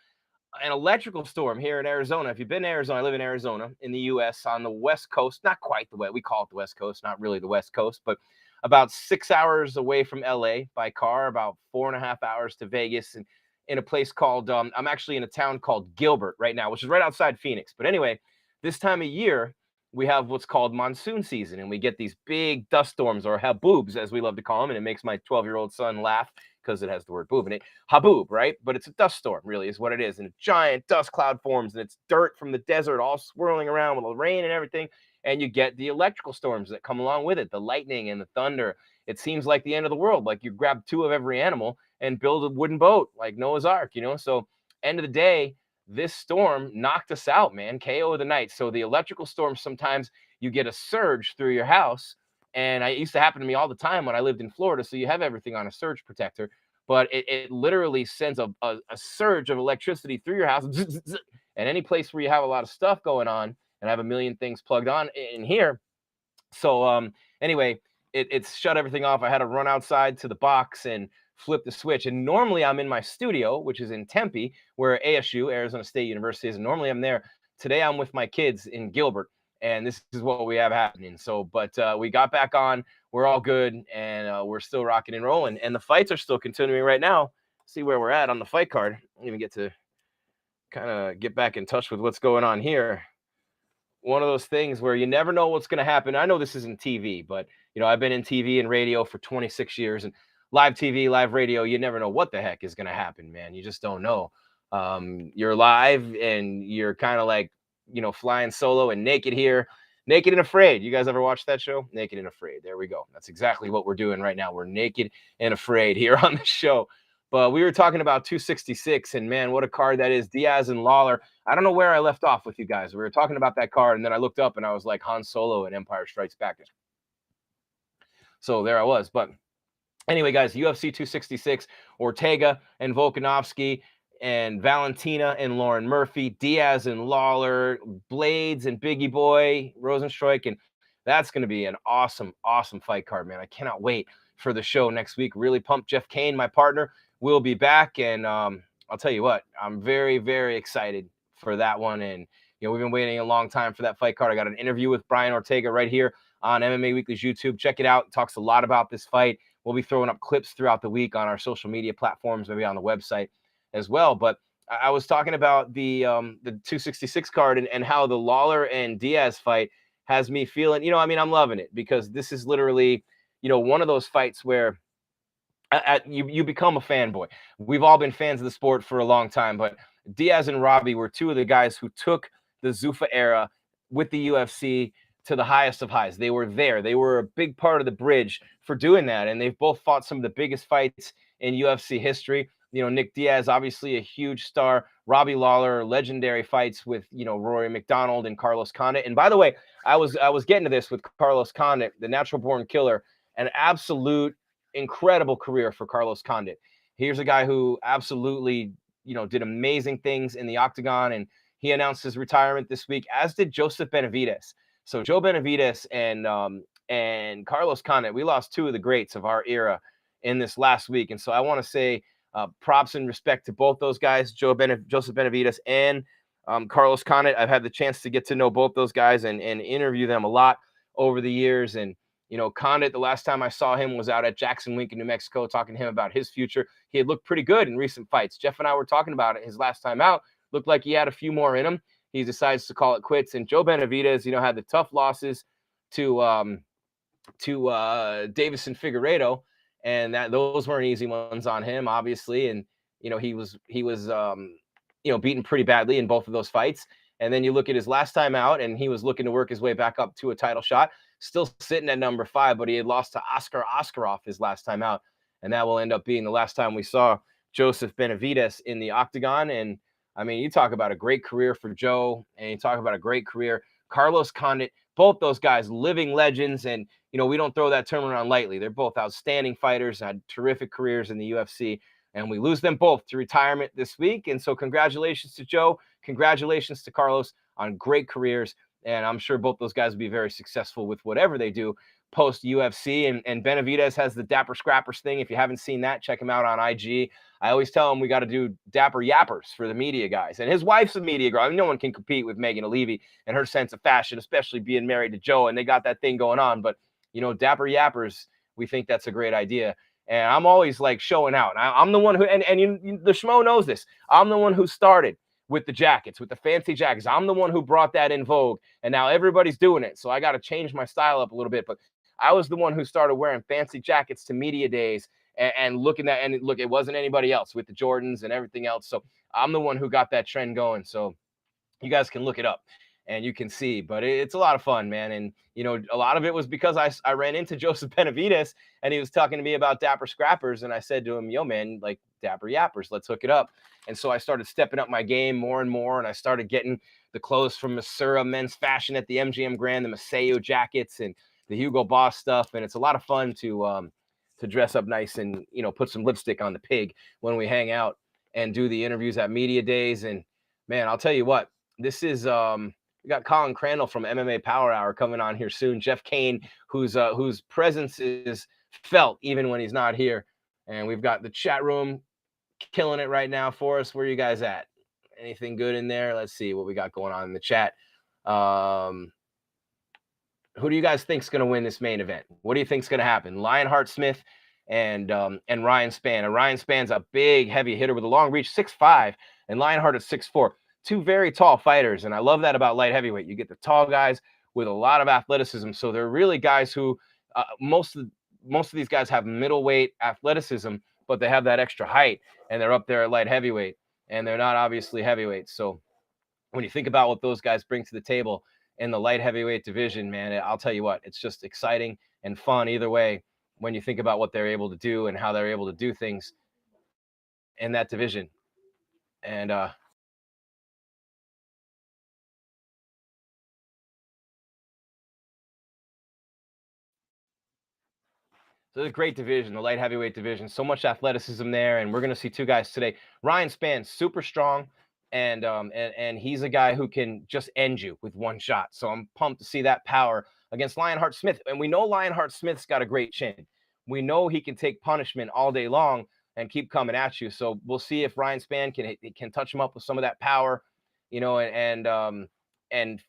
an electrical storm here in Arizona. If you've been to Arizona, I live in Arizona in the U.S. on the West Coast. Not quite the way we call it the West Coast, not really the West Coast, but about 6 hours away from L.A. by car, about 4.5 hours to Vegas, and in a place called I'm actually in a town called Gilbert right now, which is right outside Phoenix. But anyway, this time of year we have what's called monsoon season, and we get these big dust storms, or haboobs as we love to call them, and it makes my 12-year-old son laugh because it has the word boob in it. Haboob, right? But it's a dust storm, really, is what it is. And a giant dust cloud forms, and it's dirt from the desert all swirling around with the rain and everything. And you get the electrical storms that come along with it, the lightning and the thunder. It seems like the end of the world. Like you grab 2 of every animal and build a wooden boat, like Noah's Ark, you know? So end of the day, this storm knocked us out, man. KO of the night. So the electrical storms, sometimes you get a surge through your house. And it used to happen to me all the time when I lived in Florida. So you have everything on a surge protector, but it literally sends a surge of electricity through your house. And any place where you have a lot of stuff going on, and I have a million things plugged on in here. So anyway, it shut everything off. I had to run outside to the box and flip the switch. And normally I'm in my studio, which is in Tempe, where ASU, Arizona State University, is. And normally I'm there. Today I'm with my kids in Gilbert, and this is what we have happening. So, but we got back on. We're all good, and we're still rocking and rolling. And the fights are still continuing right now. See where we're at on the fight card. I didn't even get to kind of get back in touch with what's going on here. One of those things where you never know what's going to happen. I know this isn't TV, but you know, I've been in TV and radio for 26 years, and live TV, live radio, you never know what the heck is going to happen, man. You just don't know. You're live and you're kind of like, you know, flying solo and naked here. Naked and Afraid. You guys ever watch that show? Naked and Afraid. There we go. That's exactly what we're doing right now. We're naked and afraid here on the show. But we were talking about 266, and man, what a card that is. Diaz and Lawler. I don't know where I left off with you guys. We were talking about that card, and then I looked up and I was like Han Solo and Empire Strikes Back. So there I was. But anyway, guys, UFC 266, Ortega and Volkanovski, and Valentina and Lauren Murphy, Diaz and Lawler, Blades and Biggie Boy, Rosenstruik, and that's going to be an awesome, awesome fight card, man. I cannot wait for the show next week. Really pumped. Jeff Kane, my partner, will be back, and I'll tell you what, I'm very, very excited for that one. And you know, we've been waiting a long time for that fight card. I got an interview with Brian Ortega right here on MMA Weekly's YouTube. Check it out. It talks a lot about this fight. We'll be throwing up clips throughout the week on our social media platforms, maybe on the website as well. But I was talking about the 266 card and how the Lawler and Diaz fight has me feeling, you know, I mean, I'm loving it because this is literally, you know, one of those fights where you become a fanboy. We've all been fans of the sport for a long time, but Diaz and Robbie were 2 of the guys who took the Zuffa era with the UFC to the highest of highs. They were there. They were a big part of the bridge for doing that. And they've both fought some of the biggest fights in UFC history. You know, Nick Diaz, obviously a huge star. Robbie Lawler, legendary fights with, you know, Rory McDonald and Carlos Condit. And by the way, I was getting to this with Carlos Condit, the natural born killer, an absolute incredible career for Carlos Condit. Here's a guy who absolutely, you know, did amazing things in the octagon, and he announced his retirement this week, as did Joseph Benavidez. So Joe Benavidez and Carlos Condit, we lost 2 of the greats of our era in this last week. And so I want to say props and respect to both those guys, Joseph Benavidez and Carlos Condit. I've had the chance to get to know both those guys and interview them a lot over the years. And, you know, Condit, the last time I saw him was out at Jackson Wink in New Mexico, talking to him about his future. He had looked pretty good in recent fights. Jeff and I were talking about it his last time out. Looked like he had a few more in him. He decides to call it quits. And Joe Benavidez, you know, had the tough losses to Davison Figueiredo, and those weren't easy ones on him, obviously. And you know, he was you know, beaten pretty badly in both of those fights. And then you look at his last time out, and he was looking to work his way back up to a title shot, still sitting at number 5, but he had lost to Oscar Oskarov his last time out, and that will end up being the last time we saw Joseph Benavidez in the octagon. And I mean, you talk about a great career for Joe, and you talk about a great career. Carlos Condit, both those guys, living legends. And, you know, we don't throw that term around lightly. They're both outstanding fighters, had terrific careers in the UFC. And we lose them both to retirement this week. And so congratulations to Joe. Congratulations to Carlos on great careers. And I'm sure both those guys will be very successful with whatever they do post UFC. And Benavidez has the Dapper Scrappers thing. If you haven't seen that, check him out on IG. I always tell him we got to do Dapper Yappers for the media guys. And his wife's a media girl. I mean, no one can compete with Megan Levy and her sense of fashion, especially being married to Joe. And they got that thing going on. But, Dapper Yappers, we think that's a great idea. And I'm always like showing out. I'm the one who, the Schmo knows this. I'm the one who started with the jackets, with the fancy jackets. I'm the one who brought that in vogue. And now everybody's doing it. So I got to change my style up a little bit. But I was the one who started wearing fancy jackets to media days and looking at, and look, it wasn't anybody else with the Jordans and everything else. So I'm the one who got that trend going. So you guys can look it up and you can see, but it's a lot of fun, man. And, a lot of it was because I ran into Joseph Benavidez and he was talking to me about Dapper Scrappers. And I said to him, yo, man, like Dapper Yappers, let's hook it up. And so I started stepping up my game more and more. And I started getting the clothes from Masura Men's Fashion at the MGM Grand, the Maseo jackets and the Hugo Boss stuff. And it's a lot of fun to dress up nice and, put some lipstick on the pig when we hang out and do the interviews at media days. And man, I'll tell you what, this is, we got Colin Crandall from MMA Power Hour coming on here soon. Jeff Kane, whose presence is felt even when he's not here. And we've got the chat room killing it right now for us. Where are you guys at? Anything good in there? Let's see what we got going on in the chat. Who do you guys think is going to win this main event? What do you think is going to happen? Lionheart Smith and Ryan Spann. And Ryan Spann's a big, heavy hitter with a long reach, 6'5", and Lionheart is 6'4". Two very tall fighters, and I love that about light heavyweight. You get the tall guys with a lot of athleticism. So they're really guys who most of these guys have middleweight athleticism, but they have that extra height, and they're up there at light heavyweight, and they're not obviously heavyweight. So when you think about what those guys bring to the table in the light heavyweight division, man, I'll tell you what, it's just exciting and fun either way when you think about what they're able to do and how they're able to do things in that division. And so it's a great division, the light heavyweight division. So much athleticism there, and we're going to see two guys today. Ryan Spann, super strong, and he's a guy who can just end you with one shot. So I'm pumped to see that power against Lionheart Smith. And we know Lionheart Smith's got a great chin. We know he can take punishment all day long and keep coming at you. So we'll see if Ryan Spann can touch him up with some of that power, and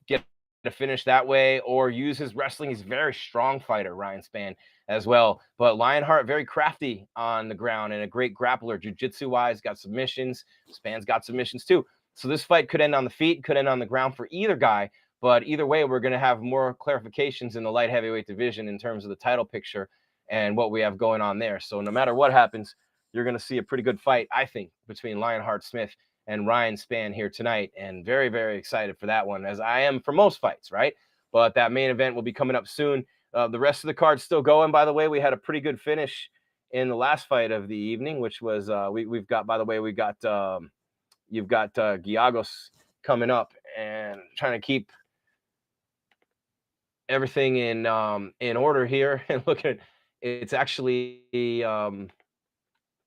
get to finish that way, or use his wrestling. He's a very strong fighter, Ryan Spann, as well. But Lionheart, very crafty on the ground and a great grappler. Jiu-jitsu wise, got submissions. Spann's got submissions too. So this fight could end on the feet, could end on the ground for either guy. But either way, we're going to have more clarifications in the light heavyweight division in terms of the title picture and what we have going on there. So no matter what happens, you're going to see a pretty good fight, I think, between Lionheart Smith and Ryan Spann here tonight. And very, very excited for that one, as I am for most fights, right? But that main event will be coming up soon. The rest of the card's still going. By the way, we had a pretty good finish in the last fight of the evening, which was you've got Giagos coming up, and trying to keep everything in order here. And look at it's actually we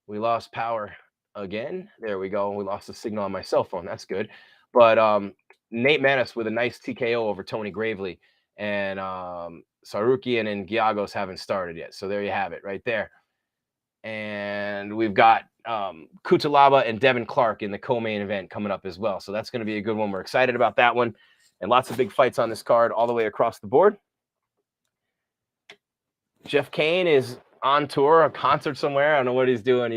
lost power again. There we go. We lost the signal on my cell phone. That's good. But Nate Manis with a nice TKO over Tony Gravely, and Sarukian and Giagos haven't started yet. So there you have it right there. And we've got Cutelaba and Devin Clark in the co-main event coming up as well. So that's going to be a good one. We're excited about that one. And lots of big fights on this card all the way across the board. Jeff Kane is on tour, a concert somewhere. I don't know what he's doing.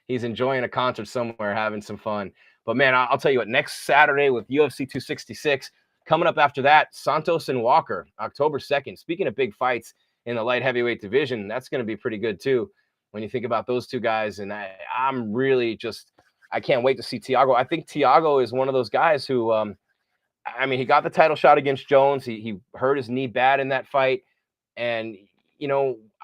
He's enjoying a concert somewhere, having some fun. But, man, I'll tell you what, next Saturday with UFC 266, coming up after that, Santos and Walker, October 2nd. Speaking of big fights in the light heavyweight division, that's going to be pretty good too when you think about those two guys. And I'm really I can't wait to see Thiago. I think Thiago is one of those guys who, he got the title shot against Jones. He hurt his knee bad in that fight. And,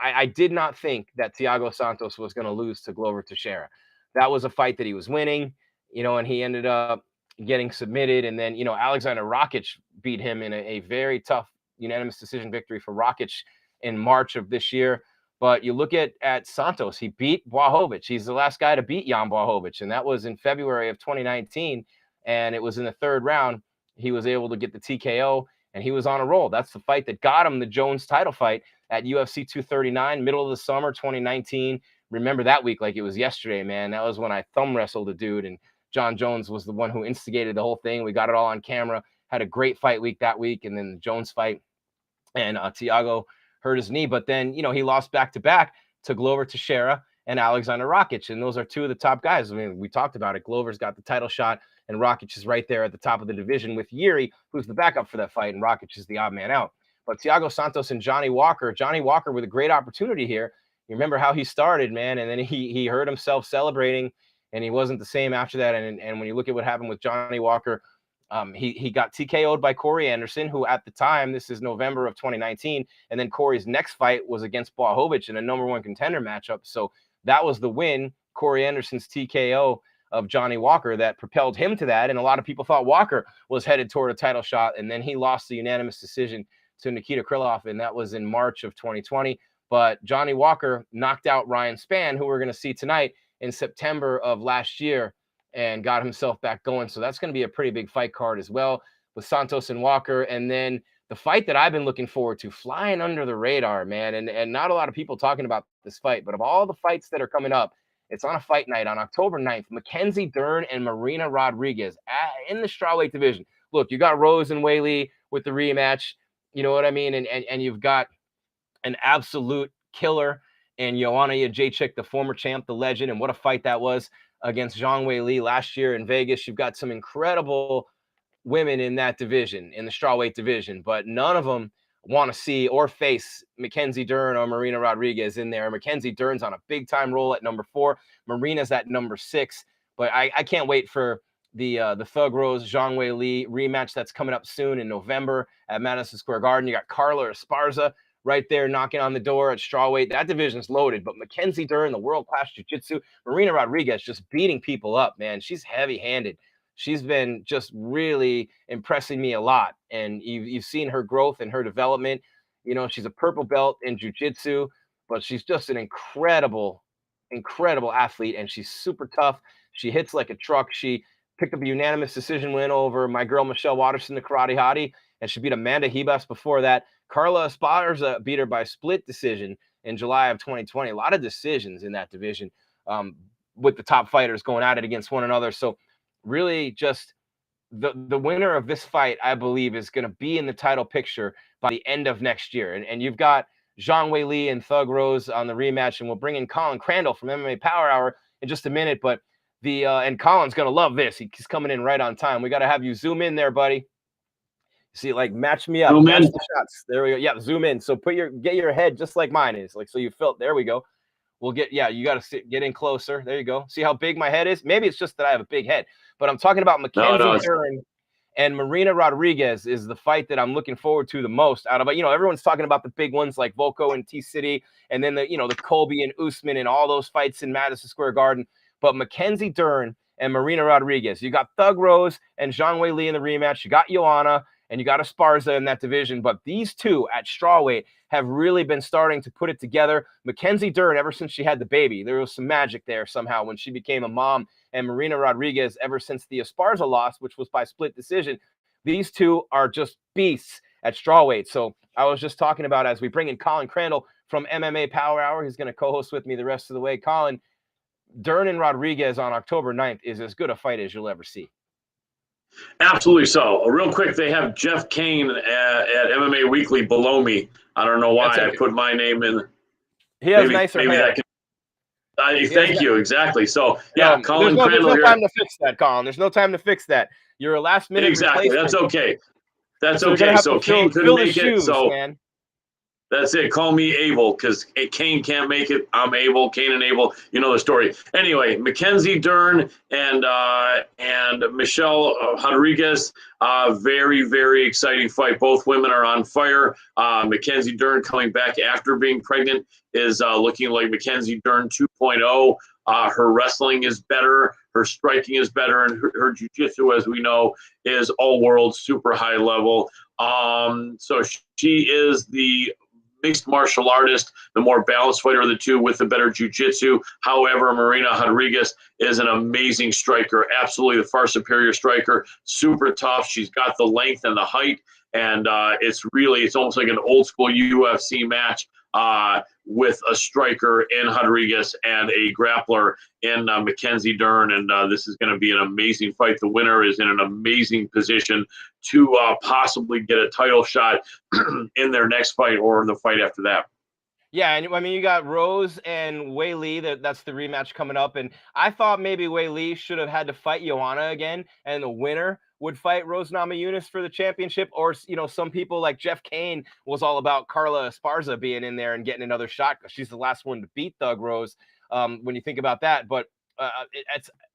I did not think that Thiago Santos was going to lose to Glover Teixeira. That was a fight that he was winning, and he ended up getting submitted. And then, Alexander Rakic beat him in a very tough unanimous decision victory for Rakic in March of this year. But you look at Santos, he beat Błachowicz. He's the last guy to beat Jan Błachowicz, and that was in February of 2019. And it was in the third round. He was able to get the TKO, and he was on a roll. That's the fight that got him the Jones title fight at UFC 239, middle of the summer 2019. Remember that week like it was yesterday, man. That was when I thumb wrestled a dude, and John Jones was the one who instigated the whole thing. We got it all on camera. Had a great fight week that week, and then the Jones fight. And Thiago hurt his knee, but then, he lost back-to-back to Glover Teixeira and Alexander Rakic, and those are two of the top guys. I mean, we talked about it. Glover's got the title shot, and Rakic is right there at the top of the division with Yuri, who's the backup for that fight, and Rakic is the odd man out. But Thiago Santos and Johnny Walker with a great opportunity here. You remember how he started, man, and then he hurt himself celebrating, and he wasn't the same after that. And when you look at what happened with Johnny Walker, he got TKO'd by Corey Anderson, who at the time, this is November of 2019, and then Corey's next fight was against Błachowicz in a number one contender matchup. So that was the win, Corey Anderson's TKO of Johnny Walker, that propelled him to that. And a lot of people thought Walker was headed toward a title shot, and then he lost the unanimous decision to Nikita Krylov, and that was in March of 2020. But Johnny Walker knocked out Ryan Spann, who we're going to see tonight, in September of last year, and got himself back going. So that's going to be a pretty big fight card as well with Santos and Walker. And then the fight that I've been looking forward to, flying under the radar, man, and not a lot of people talking about this fight, but of all the fights that are coming up, it's on a fight night on October 9th, Mackenzie Dern and Marina Rodriguez in the strawweight division. Look, you got Rose and Weili with the rematch, you know what I mean? And you've got an absolute killer and Joanna Jędrzejczyk, the former champ, the legend, and what a fight that was against Zhang Weili last year in Vegas. You've got some incredible women in that division, in the strawweight division, but none of them want to see or face Mackenzie Dern or Marina Rodriguez in there. Mackenzie Dern's on a big-time roll at number 4. Marina's at number 6. But I can't wait for the Thug Rose Zhang Weili rematch that's coming up soon in November at Madison Square Garden. You got Carla Esparza right there knocking on the door at strawweight. That division's loaded, but Mackenzie Dern, the world-class jiu-jitsu, Marina Rodriguez just beating people up, man. She's heavy-handed. She's been just really impressing me a lot, and you've seen her growth and her development. She's a purple belt in jiu-jitsu, but she's just an incredible athlete, and she's super tough. She hits like a truck. She picked up a unanimous decision win over my girl Michelle Watterson, the Karate Hottie, and she beat Amanda Hebus before that. Carla Esparza beat her by split decision in July of 2020. A lot of decisions in that division with the top fighters going at it against one another. So really just the winner of this fight, I believe, is going to be in the title picture by the end of next year. And you've got Zhang Weili and Thug Rose on the rematch, and we'll bring in Colin Crandall from MMA Power Hour in just a minute. But and Colin's going to love this. He's coming in right on time. We got to have you zoom in there, buddy. See, like, match me up. Match the shots. There we go. Yeah, zoom in. So get your head just like mine is. Like, so you felt. There we go. We'll you got to get in closer. There you go. See how big my head is? Maybe it's just that I have a big head. But I'm talking about Mackenzie Dern and Marina Rodriguez is the fight that I'm looking forward to the most out of it. Everyone's talking about the big ones like Volko and T-City, and then the Colby and Usman and all those fights in Madison Square Garden. But Mackenzie Dern and Marina Rodriguez. You got Thug Rose and Zhang Weili in the rematch. You got Joanna and you got Esparza in that division. But these two at strawweight have really been starting to put it together. Mackenzie Dern, ever since she had the baby, there was some magic there somehow when she became a mom. And Marina Rodriguez, ever since the Esparza loss, which was by split decision, these two are just beasts at strawweight. So I was just talking about, as we bring in Colin Crandall from MMA Power Hour, he's going to co-host with me the rest of the way. Colin, Dern and Rodriguez on October 9th is as good a fight as you'll ever see. Absolutely so. Real quick, they have Jeff Kane at MMA Weekly below me. I don't know why I put my name in. He has nicer hair. Thank you. Exactly. So, yeah, Colin Crandall here. There's no time to fix that, Colin. There's no time to fix that. You're a last-minute replacement. That's okay. That's okay. So Kane couldn't make it. So man. That's it. Call me Abel because Kane can't make it. I'm Abel. Kane and Abel. You know the story. Anyway, Mackenzie Dern and Michelle Rodriguez. Very, very exciting fight. Both women are on fire. Mackenzie Dern coming back after being pregnant is looking like Mackenzie Dern 2.0. Her wrestling is better. Her striking is better. And her jiu-jitsu, as we know, is all world, super high level. So she is the mixed martial artist, the more balanced fighter of the two with the better jiu-jitsu. However, Marina Rodriguez is an amazing striker, absolutely the far superior striker, super tough. She's got the length and the height, and it's almost like an old school UFC match with a striker in Rodriguez and a grappler in Mackenzie Dern, and this is going to be an amazing fight. The winner is in an amazing position to possibly get a title shot in their next fight or the fight after that. Yeah, and I mean, you got Rose and Wei Li. That's the rematch coming up. And I thought maybe Wei Li should have had to fight Joanna again, and the winner would fight Rose Namajunas for the championship. Or, some people like Jeff Kane was all about Carla Esparza being in there and getting another shot because she's the last one to beat Thug Rose when you think about that. But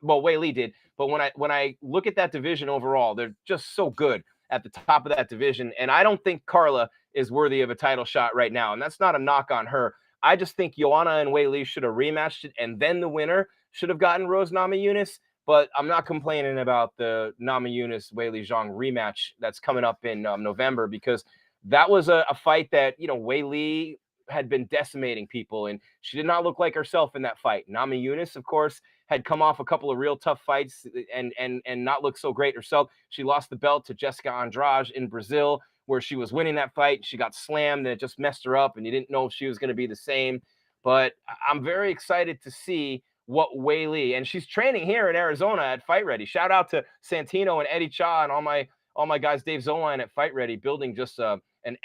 Wei Li did. But when I look at that division overall, they're just so good at the top of that division. And I don't think Carla is worthy of a title shot right now. And that's not a knock on her. I just think Joanna and Wei Li should have rematched it, and then the winner should have gotten Rose Namajunas. But I'm not complaining about the Namajunas-Wei Li Zhang rematch that's coming up in November, because that was a fight that, Wei Li had been decimating people, and she did not look like herself in that fight. Namajunas, of course, had come off a couple of real tough fights and not look so great herself. She lost the belt to Jessica Andrade in Brazil, where she was winning that fight. She got slammed, and it just messed her up, and you didn't know if she was going to be the same. But I'm very excited to see what Wei Li, and she's training here in Arizona at Fight Ready. Shout out to Santino and Eddie Cha and all my guys, Dave Zoline at Fight Ready, building just an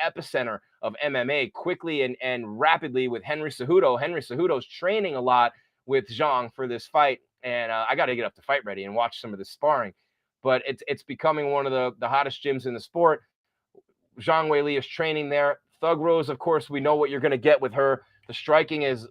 epicenter of MMA quickly and rapidly with Henry Cejudo. Henry Cejudo's training a lot with Zhang for this fight, and I got to get up to Fight Ready and watch some of this sparring. But it's becoming one of the hottest gyms in the sport. Zhang Wei Li is training there. Thug Rose, of course, we know what you're going to get with her. The striking is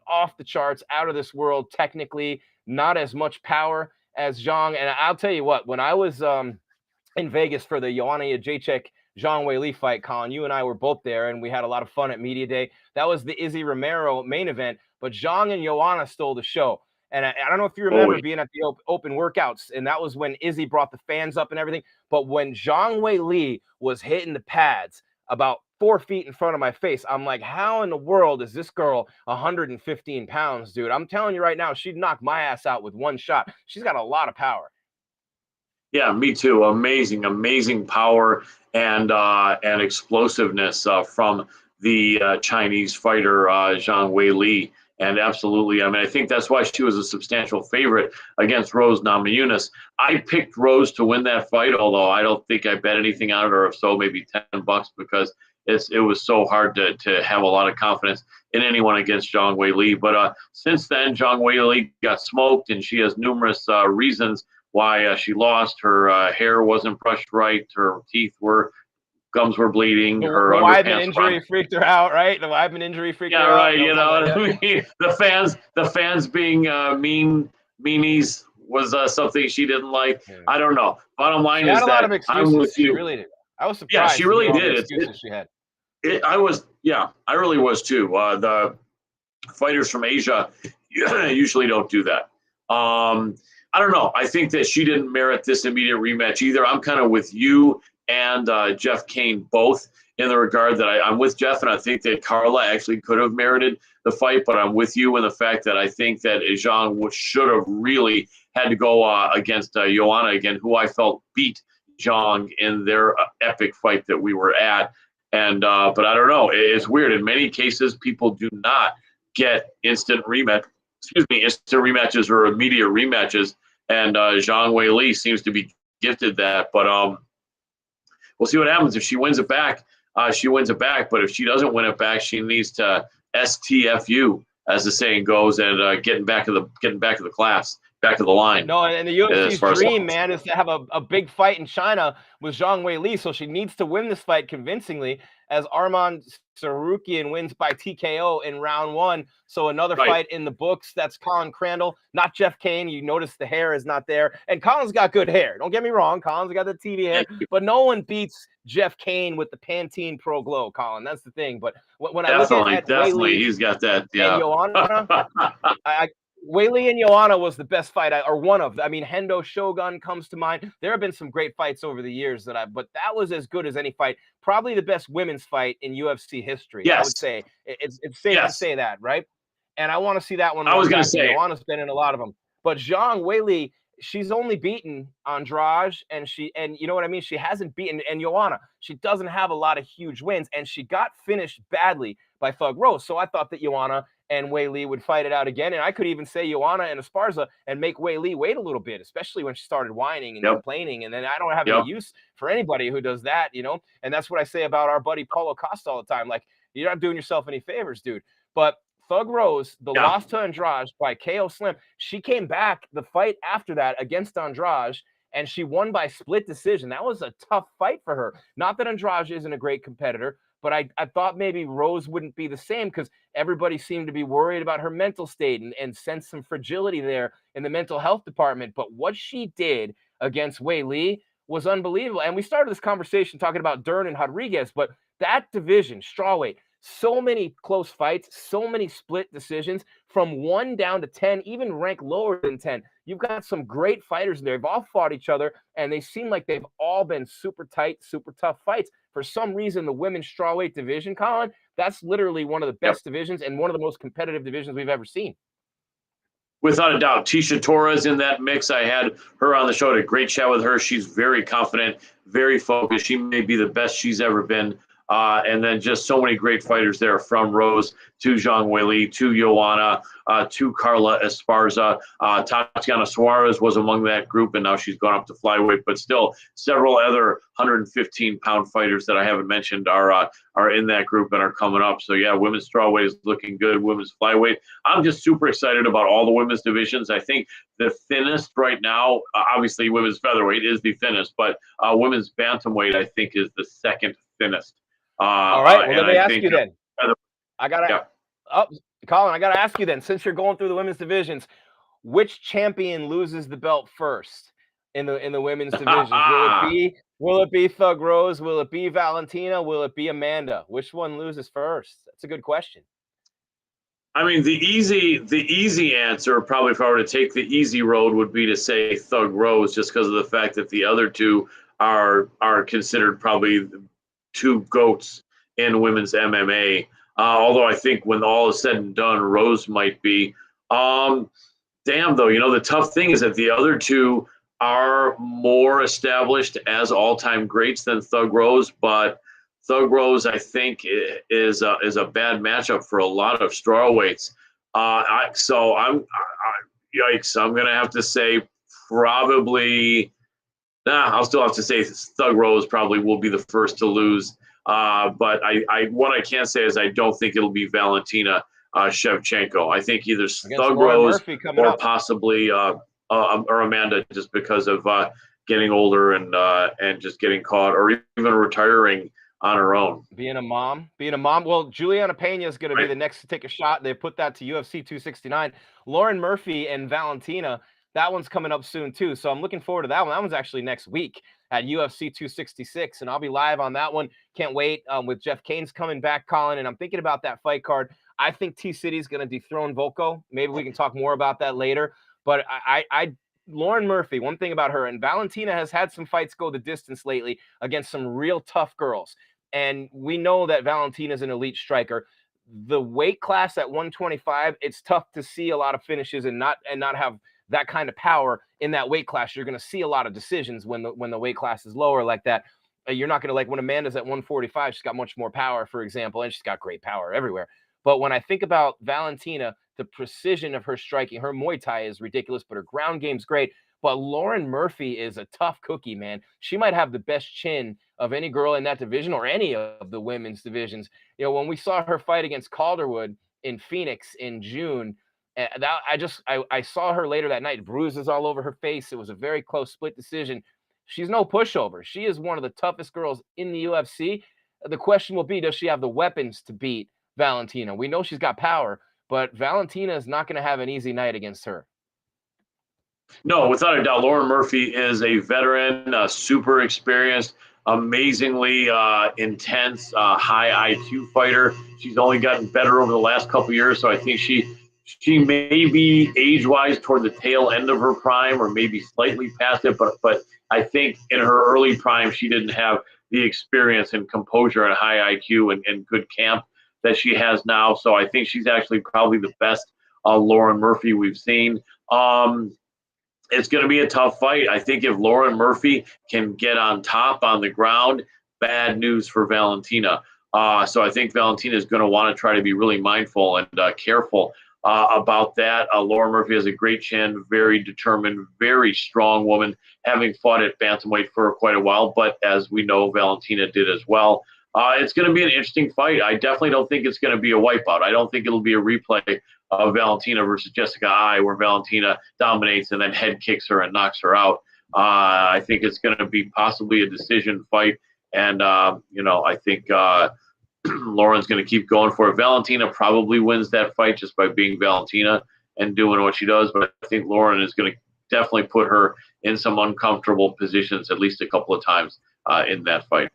off the charts, out of this world, technically, not as much power as Zhang. And I'll tell you what, when I was in Vegas for the Joanna Jacek Zhang Wei Li fight, Colin, you and I were both there, and we had a lot of fun at Media Day. That was the Izzy Romero main event, but Zhang and Joanna stole the show. And I don't know if you remember being at the open workouts, and that was when Izzy brought the fans up and everything. But when Zhang Wei Li was hitting the pads about 4 feet in front of my face, I'm like, how in the world is this girl 115 pounds, dude? I'm telling you right now, she'd knock my ass out with one shot. She's got a lot of power. Yeah, me too. Amazing power and explosiveness from the Chinese fighter Zhang Wei Li. And absolutely, I mean, I think that's why she was a substantial favorite against Rose Namajunas. I picked Rose to win that fight, although I don't think I bet anything on it, or if so, maybe $10, because it was so hard to have a lot of confidence in anyone against Zhang Wei Li. But since then, Zhang Wei Li got smoked, and she has numerous reasons why she lost. Her hair wasn't brushed right. Her gums were bleeding. Her Weidman injury freaked her out, right? The Weidman injury freaked her out. Yeah, right. You know what I mean? The fans being meanies was something she didn't like. Yeah. I don't know. Bottom line is that I'm with you. She really did. I was surprised. Yeah, she really did. Excuses she had. I really was too. The fighters from Asia usually don't do that. I don't know. I think that she didn't merit this immediate rematch either. I'm kind of with you and Jeff Kane both, in the regard that I'm with Jeff, and I think that Carla actually could have merited the fight, but I'm with you in the fact that I think that Zhang should have really had to go against Joanna again, who I felt beat Zhang in their epic fight that we were at. And but I don't know. It's weird. In many cases, people do not get instant rematches or immediate rematches, and Zhang Wei Li seems to be gifted that. But we'll see what happens. If she wins it back, she wins it back. But if she doesn't win it back, she needs to STFU, as the saying goes, and getting back of the class, back of the line. No, and the UFC's dream, man, is to have a big fight in China with Zhang Wei Li. So she needs to win this fight convincingly, as Arman Tsarukyan wins by TKO in round 1. So another fight in the books. That's Colin Crandall, not Jeff Kane. You notice the hair is not there. And Colin's got good hair. Don't get me wrong. Colin's got the TV hair. But no one beats Jeff Kane with the Pantene Pro Glow, Colin. That's the thing. But when I look at Wei Li, he's got that. Yeah. And Joanna, Weili and Joanna was the best fight, or one of. I mean, Hendo Shogun comes to mind. There have been some great fights over the years but that was as good as any fight. Probably the best women's fight in UFC history. Yes. I would say it's safe to say that, right? And I want to see that one. I was going to say Joanna's been in a lot of them, but Zhang Weili, she's only beaten Andrade, and you know what I mean? She hasn't beaten, and Joanna, she doesn't have a lot of huge wins, and she got finished badly by Thug Rose. So I thought that Joanna and Weili would fight it out again. And I could even say Joanna and Esparza and make Weili wait a little bit, especially when she started whining and complaining. And then I don't have any use for anybody who does that, you know? And that's what I say about our buddy Paulo Costa all the time. Like, you're not doing yourself any favors, dude. But Thug Rose, the loss to Andrade by KO Slim, she came back the fight after that against Andrade, and she won by split decision. That was a tough fight for her. Not that Andrade isn't a great competitor, but I thought maybe Rose wouldn't be the same because everybody seemed to be worried about her mental state and sense some fragility there in the mental health department. But what she did against Weili was unbelievable. And we started this conversation talking about Dern and Rodriguez, but that division, strawweight, so many close fights, so many split decisions from 1 down to 10, even ranked lower than 10. You've got some great fighters in there. They've all fought each other, and they seem like they've all been super tight, super tough fights. For some reason, the women's strawweight division, Colin, that's literally one of the best divisions and one of the most competitive divisions we've ever seen. Without a doubt. Tecia Torres in that mix. I had her on the show. I had a great chat with her. She's very confident, very focused. She may be the best she's ever been. And then just so many great fighters there, from Rose to Zhang Weili to Joanna to Carla Esparza. Tatiana Suarez was among that group, and now she's gone up to flyweight. But still, several other 115-pound fighters that I haven't mentioned are in that group and are coming up. So, yeah, women's strawweight is looking good. Women's flyweight. I'm just super excited about all the women's divisions. I think the thinnest right now, obviously women's featherweight is the thinnest, but women's bantamweight, I think, is the second thinnest. All right, well, let me ask you then. Colin, I gotta ask you then, since you're going through the women's divisions, which champion loses the belt first in the women's divisions? Will it be Thug Rose? Will it be Valentina? Will it be Amanda? Which one loses first? That's a good question. I mean, the easy answer, probably if I were to take the easy road, would be to say Thug Rose, just because of the fact that the other two are considered probably two GOATs in women's MMA. Although I think when all is said and done, Rose might be. Damn, though, the tough thing is that the other two are more established as all-time greats than Thug Rose, but Thug Rose, I think, is a bad matchup for a lot of strawweights. Yikes, I'm going to have to say probably – I'll still have to say Thug Rose probably will be the first to lose. But what I can say is I don't think it'll be Valentina Shevchenko. I think either Thug Rose or possibly or Amanda, just because of getting older and just getting caught, or even retiring on her own. Being a mom. Well, Juliana Pena is going to be the next to take a shot. They put that to UFC 269. Lauren Murphy and Valentina, that one's coming up soon too. So I'm looking forward to that one. That one's actually next week at UFC 266, and I'll be live on that one. Can't wait. With Jeff Kane's coming back, Colin, and I'm thinking about that fight card. I think T-City's going to dethrone Volko. Maybe we can talk more about that later. But Lauren Murphy, one thing about her, and Valentina has had some fights go the distance lately against some real tough girls. And we know that Valentina's an elite striker. The weight class at 125, it's tough to see a lot of finishes and not have that kind of power in that weight class. You're going to see a lot of decisions when the weight class is lower like that. You're not going to, like when Amanda's at 145, she's got much more power, for example, and she's got great power everywhere. But when I think about Valentina, the precision of her striking, her Muay Thai is ridiculous, but her ground game's great. But Lauren Murphy is a tough cookie, man. She might have the best chin of any girl in that division or any of the women's divisions. When we saw her fight against Calderwood in Phoenix in June, I saw her later that night, bruises all over her face. It was a very close split decision. She's no pushover. She is one of the toughest girls in the UFC. The question will be, does she have the weapons to beat Valentina? We know she's got power, but Valentina is not going to have an easy night against her. No, without a doubt, Lauren Murphy is a veteran, super experienced, amazingly intense, high IQ fighter. She's only gotten better over the last couple of years, so I think she She may be age-wise toward the tail end of her prime, or maybe slightly past it, but I think in her early prime she didn't have the experience and composure and high IQ and good camp that she has now. So I think she's actually probably the best Lauren Murphy we've seen. It's going to be a tough fight. I think if Lauren Murphy can get on top on the ground, bad news for Valentina. So I think Valentina is going to want to try to be really mindful and careful about that. Lauren Murphy has a great chin, very determined, very strong woman, having fought at bantamweight for quite a while. But as we know, Valentina did as well. It's going to be an interesting fight. I definitely don't think it's going to be a wipeout. I don't think it'll be a replay of Valentina versus Jessica Eye, where Valentina dominates and then head kicks her and knocks her out. I think it's going to be possibly a decision fight. And, I think Lauren's going to keep going for it. Valentina probably wins that fight just by being Valentina and doing what she does. But I think Lauren is going to definitely put her in some uncomfortable positions at least a couple of times in that fight.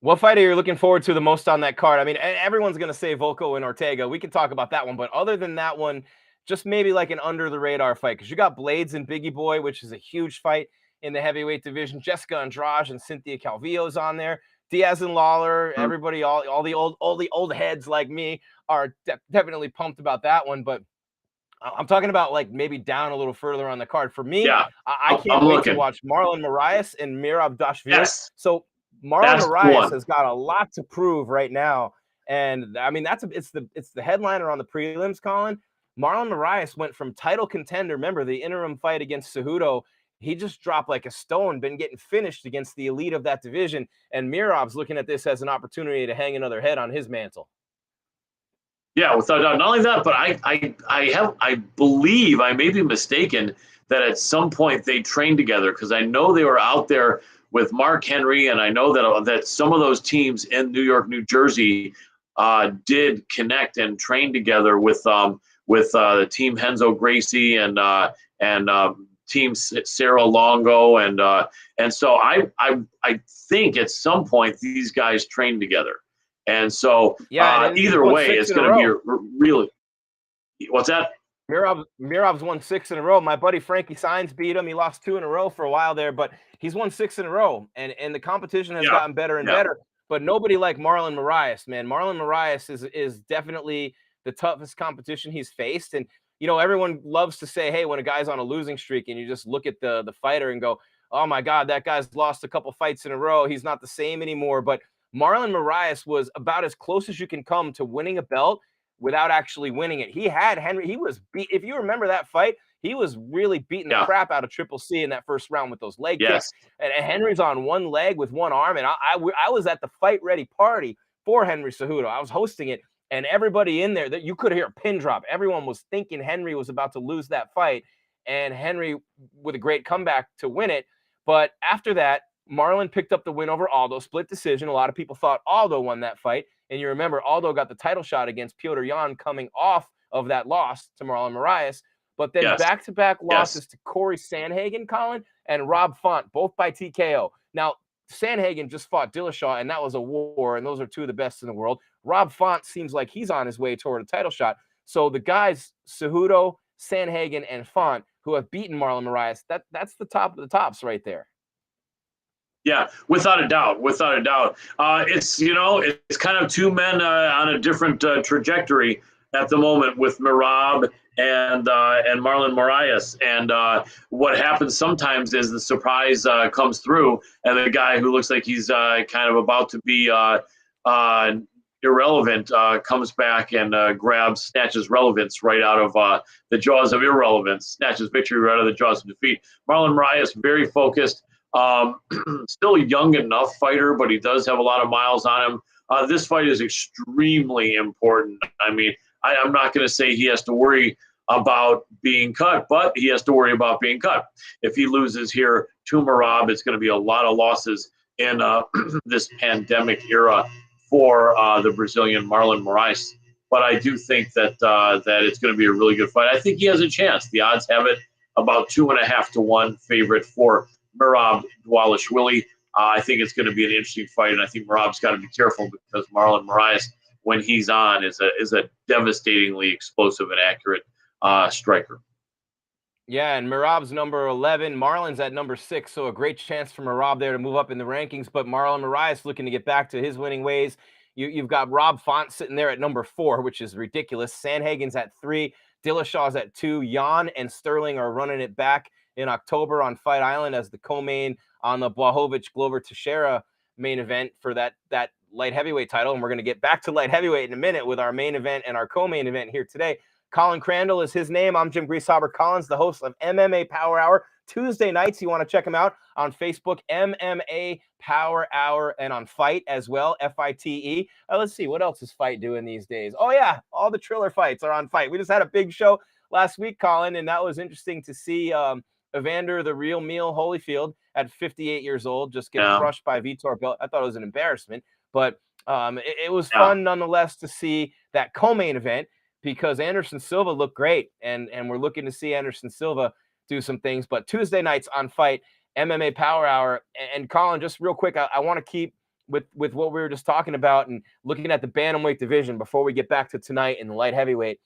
What fight are you looking forward to the most on that card? I mean, everyone's going to say Volko and Ortega. We can talk about that one. But other than that one, just maybe like an under-the-radar fight. Because you got Blades and Biggie Boy, which is a huge fight in the heavyweight division. Jessica Andrade and Cynthia Calvillo's on there. Diaz and Lawler, everybody, all the old heads like me are definitely pumped about that one. But I'm talking about like maybe down a little further on the card. For me, I can't wait to watch Marlon Moraes and Merab Dashvili. Yes. So Marlon Moraes has got a lot to prove right now. And I mean, it's the headliner on the prelims, Colin. Marlon Moraes went from title contender. Remember the interim fight against Cejudo. He just dropped like a stone, been getting finished against the elite of that division. And Mirab's looking at this as an opportunity to hang another head on his mantle. Yeah, without doubt. Not only that, but I believe, I may be mistaken, that at some point they trained together, because I know they were out there with Mark Henry, and I know that some of those teams in New York, New Jersey did connect and train together with the team Henzo Gracie and team Sarah Longo, and so I think at some point these guys trained together, and so either way it's going to be really. What's that? Mirab's won 6 in a row. My buddy Frankie Saenz beat him. He lost 2 in a row for a while there, but he's won 6 in a row, and the competition has gotten better and better. But nobody like Marlon Moraes, man. Marlon Moraes is definitely the toughest competition he's faced, and everyone loves to say, hey, when a guy's on a losing streak and you just look at the fighter and go, oh my God, that guy's lost a couple fights in a row. He's not the same anymore. But Marlon Moraes was about as close as you can come to winning a belt without actually winning it. He had Henry. He was beat. If you remember that fight, he was really beating the crap out of Triple C in that first round with those leg kicks. And Henry's on one leg with one arm. And I was at the fight ready party for Henry Cejudo. I was hosting it. And everybody in there, that you could hear a pin drop. Everyone was thinking Henry was about to lose that fight, and Henry with a great comeback to win it. But after that, Marlon picked up the win over Aldo, split decision. A lot of people thought Aldo won that fight. And you remember Aldo got the title shot against Petr Yan coming off of that loss to Marlon Moraes. But then back-to-back losses to Corey Sandhagen, Colin, and Rob Font, both by TKO. Now, Sandhagen just fought Dillashaw, and that was a war, and those are two of the best in the world. Rob Font seems like he's on his way toward a title shot. So the guys, Cejudo, Sandhagen, and Font, who have beaten Marlon Moraes, that's the top of the tops right there. Yeah, without a doubt. It's kind of two men on a different trajectory at the moment with Merab and Marlon Moraes. And what happens sometimes is the surprise comes through, and the guy who looks like he's kind of about to be irrelevant comes back and snatches relevance right out of the jaws of irrelevance, snatches victory right out of the jaws of defeat. Marlon Moraes, very focused, still a young enough fighter, but he does have a lot of miles on him. This fight is extremely important. I mean, I'm not going to say he has to worry about being cut, but he has to worry about being cut. If he loses here to Merab, it's going to be a lot of losses in this pandemic era for the Brazilian Marlon Moraes. But I do think that it's going to be a really good fight. I think he has a chance. The odds have it about 2.5 to 1 favorite for Merab Dvalishvili. I think it's going to be an interesting fight, and I think Merab's got to be careful because Marlon Moraes when he's on is a devastatingly explosive and accurate striker. Yeah, and Merab's number 11. Marlon's at number 6, so a great chance for Merab there to move up in the rankings. But Marlon Moraes looking to get back to his winning ways. You've got Rob Font sitting there at number 4, which is ridiculous. Sandhagen's at 3. Dillashaw's at 2. Jan and Sterling are running it back in October on Fight Island as the co-main on the Blachowicz-Glover Teixeira main event for that light heavyweight title. And we're going to get back to light heavyweight in a minute with our main event and our co-main event here today. Colin Crandall is his name. I'm Jim Grieshaber Collins, the host of MMA Power Hour. Tuesday nights, you want to check him out on Facebook, MMA Power Hour, and on Fight as well, F-I-T-E. Let's see, what else is Fight doing these days? Oh, yeah, all the Triller fights are on Fight. We just had a big show last week, Colin, and that was interesting to see Evander, the real Meal Holyfield, at 58 years old, just get crushed by Vitor Belfort. I thought it was an embarrassment, but it was fun nonetheless to see that co-main event, because Anderson Silva looked great, and we're looking to see Anderson Silva do some things. But Tuesday nights on Fight, MMA Power Hour. And Colin, just real quick, I want to keep with what we were just talking about and looking at the bantamweight division before we get back to tonight in the light heavyweight.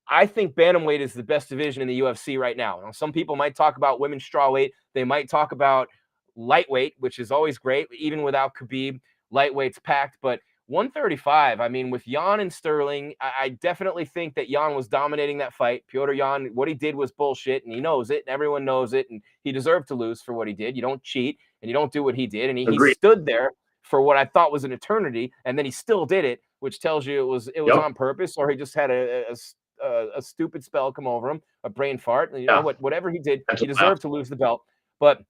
I think bantamweight is the best division in the UFC right now. Now, some people might talk about women's strawweight. They might talk about lightweight, which is always great. Even without Khabib, lightweight's packed. But 135, I mean, with Jan and Sterling, I definitely think that Jan was dominating that fight. Petr Yan, what he did was bullshit, and he knows it, and everyone knows it, and he deserved to lose for what he did. You don't cheat, and you don't do what he did, and he stood there for what I thought was an eternity, and then he still did it, which tells you it was on purpose, or he just had a stupid spell come over him, a brain fart, and you know what? Whatever he did, he deserved to lose the belt. But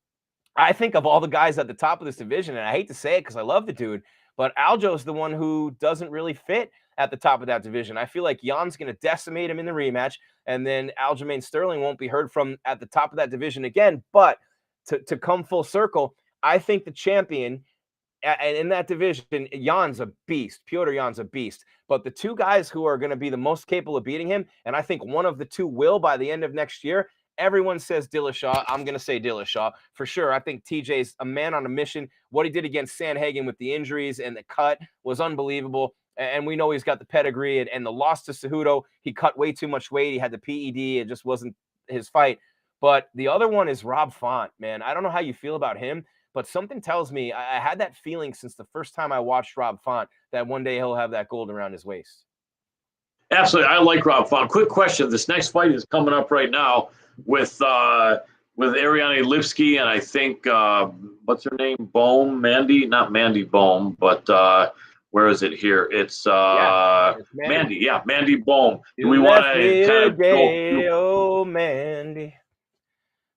I think of all the guys at the top of this division, and I hate to say it because I love the dude, but Aljo's the one who doesn't really fit at the top of that division. I feel like Jan's going to decimate him in the rematch, and then Aljamain Sterling won't be heard from at the top of that division again. But to come full circle, I think the champion in that division, Jan's a beast. Petr Yan's a beast. But the two guys who are going to be the most capable of beating him, and I think one of the two will by the end of next year, everyone says Dillashaw. I'm going to say Dillashaw for sure. I think TJ's a man on a mission. What he did against Sandhagen with the injuries and the cut was unbelievable. And we know he's got the pedigree. And the loss to Cejudo, he cut way too much weight. He had the PED. It just wasn't his fight. But the other one is Rob Font, man. I don't know how you feel about him, but something tells me, I had that feeling since the first time I watched Rob Font that one day he'll have that gold around his waist. Absolutely. I like Rob Font. Quick question. This next fight is coming up right now with Ariane Lipski and I think what's her name? Mandy, not Mandy Bohm, but where is it here? It's Mandy. Yeah, Mandy Bohm. Do we want to kind of go? Mandy.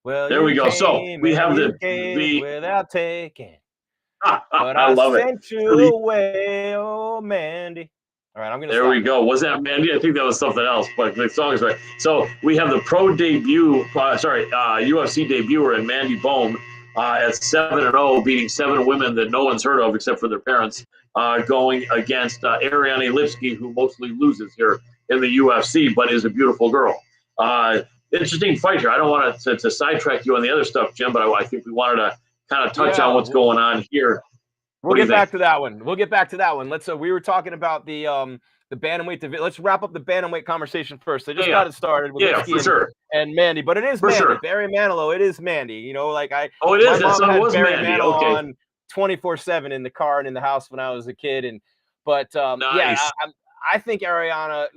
Well, there we go. So we have the without taking. But I love it. Sent you away, oh Mandy. All right, I'm gonna. There we go. Was that Mandy? I think that was something else, but the song is right. So we have the pro debut, UFC debuter and Mandy Bohm at 7-0, beating 7 women that no one's heard of except for their parents, going against Ariane Lipski, who mostly loses here in the UFC, but is a beautiful girl. Interesting fight here. I don't want to sidetrack you on the other stuff, Jim, but I think we wanted to kind of touch on what's going on here. We'll get back to that one. Let's. We were talking about the bantamweight division. Let's wrap up the bantamweight conversation first. They just got it started with Lipski and Mandy, but it is Mandy. Sure. Barry Manilow. It is Mandy. You know, like it is. My mom had Barry Manilow on 24/7 in the car and in the house when I was a kid. Nice. I think Ariane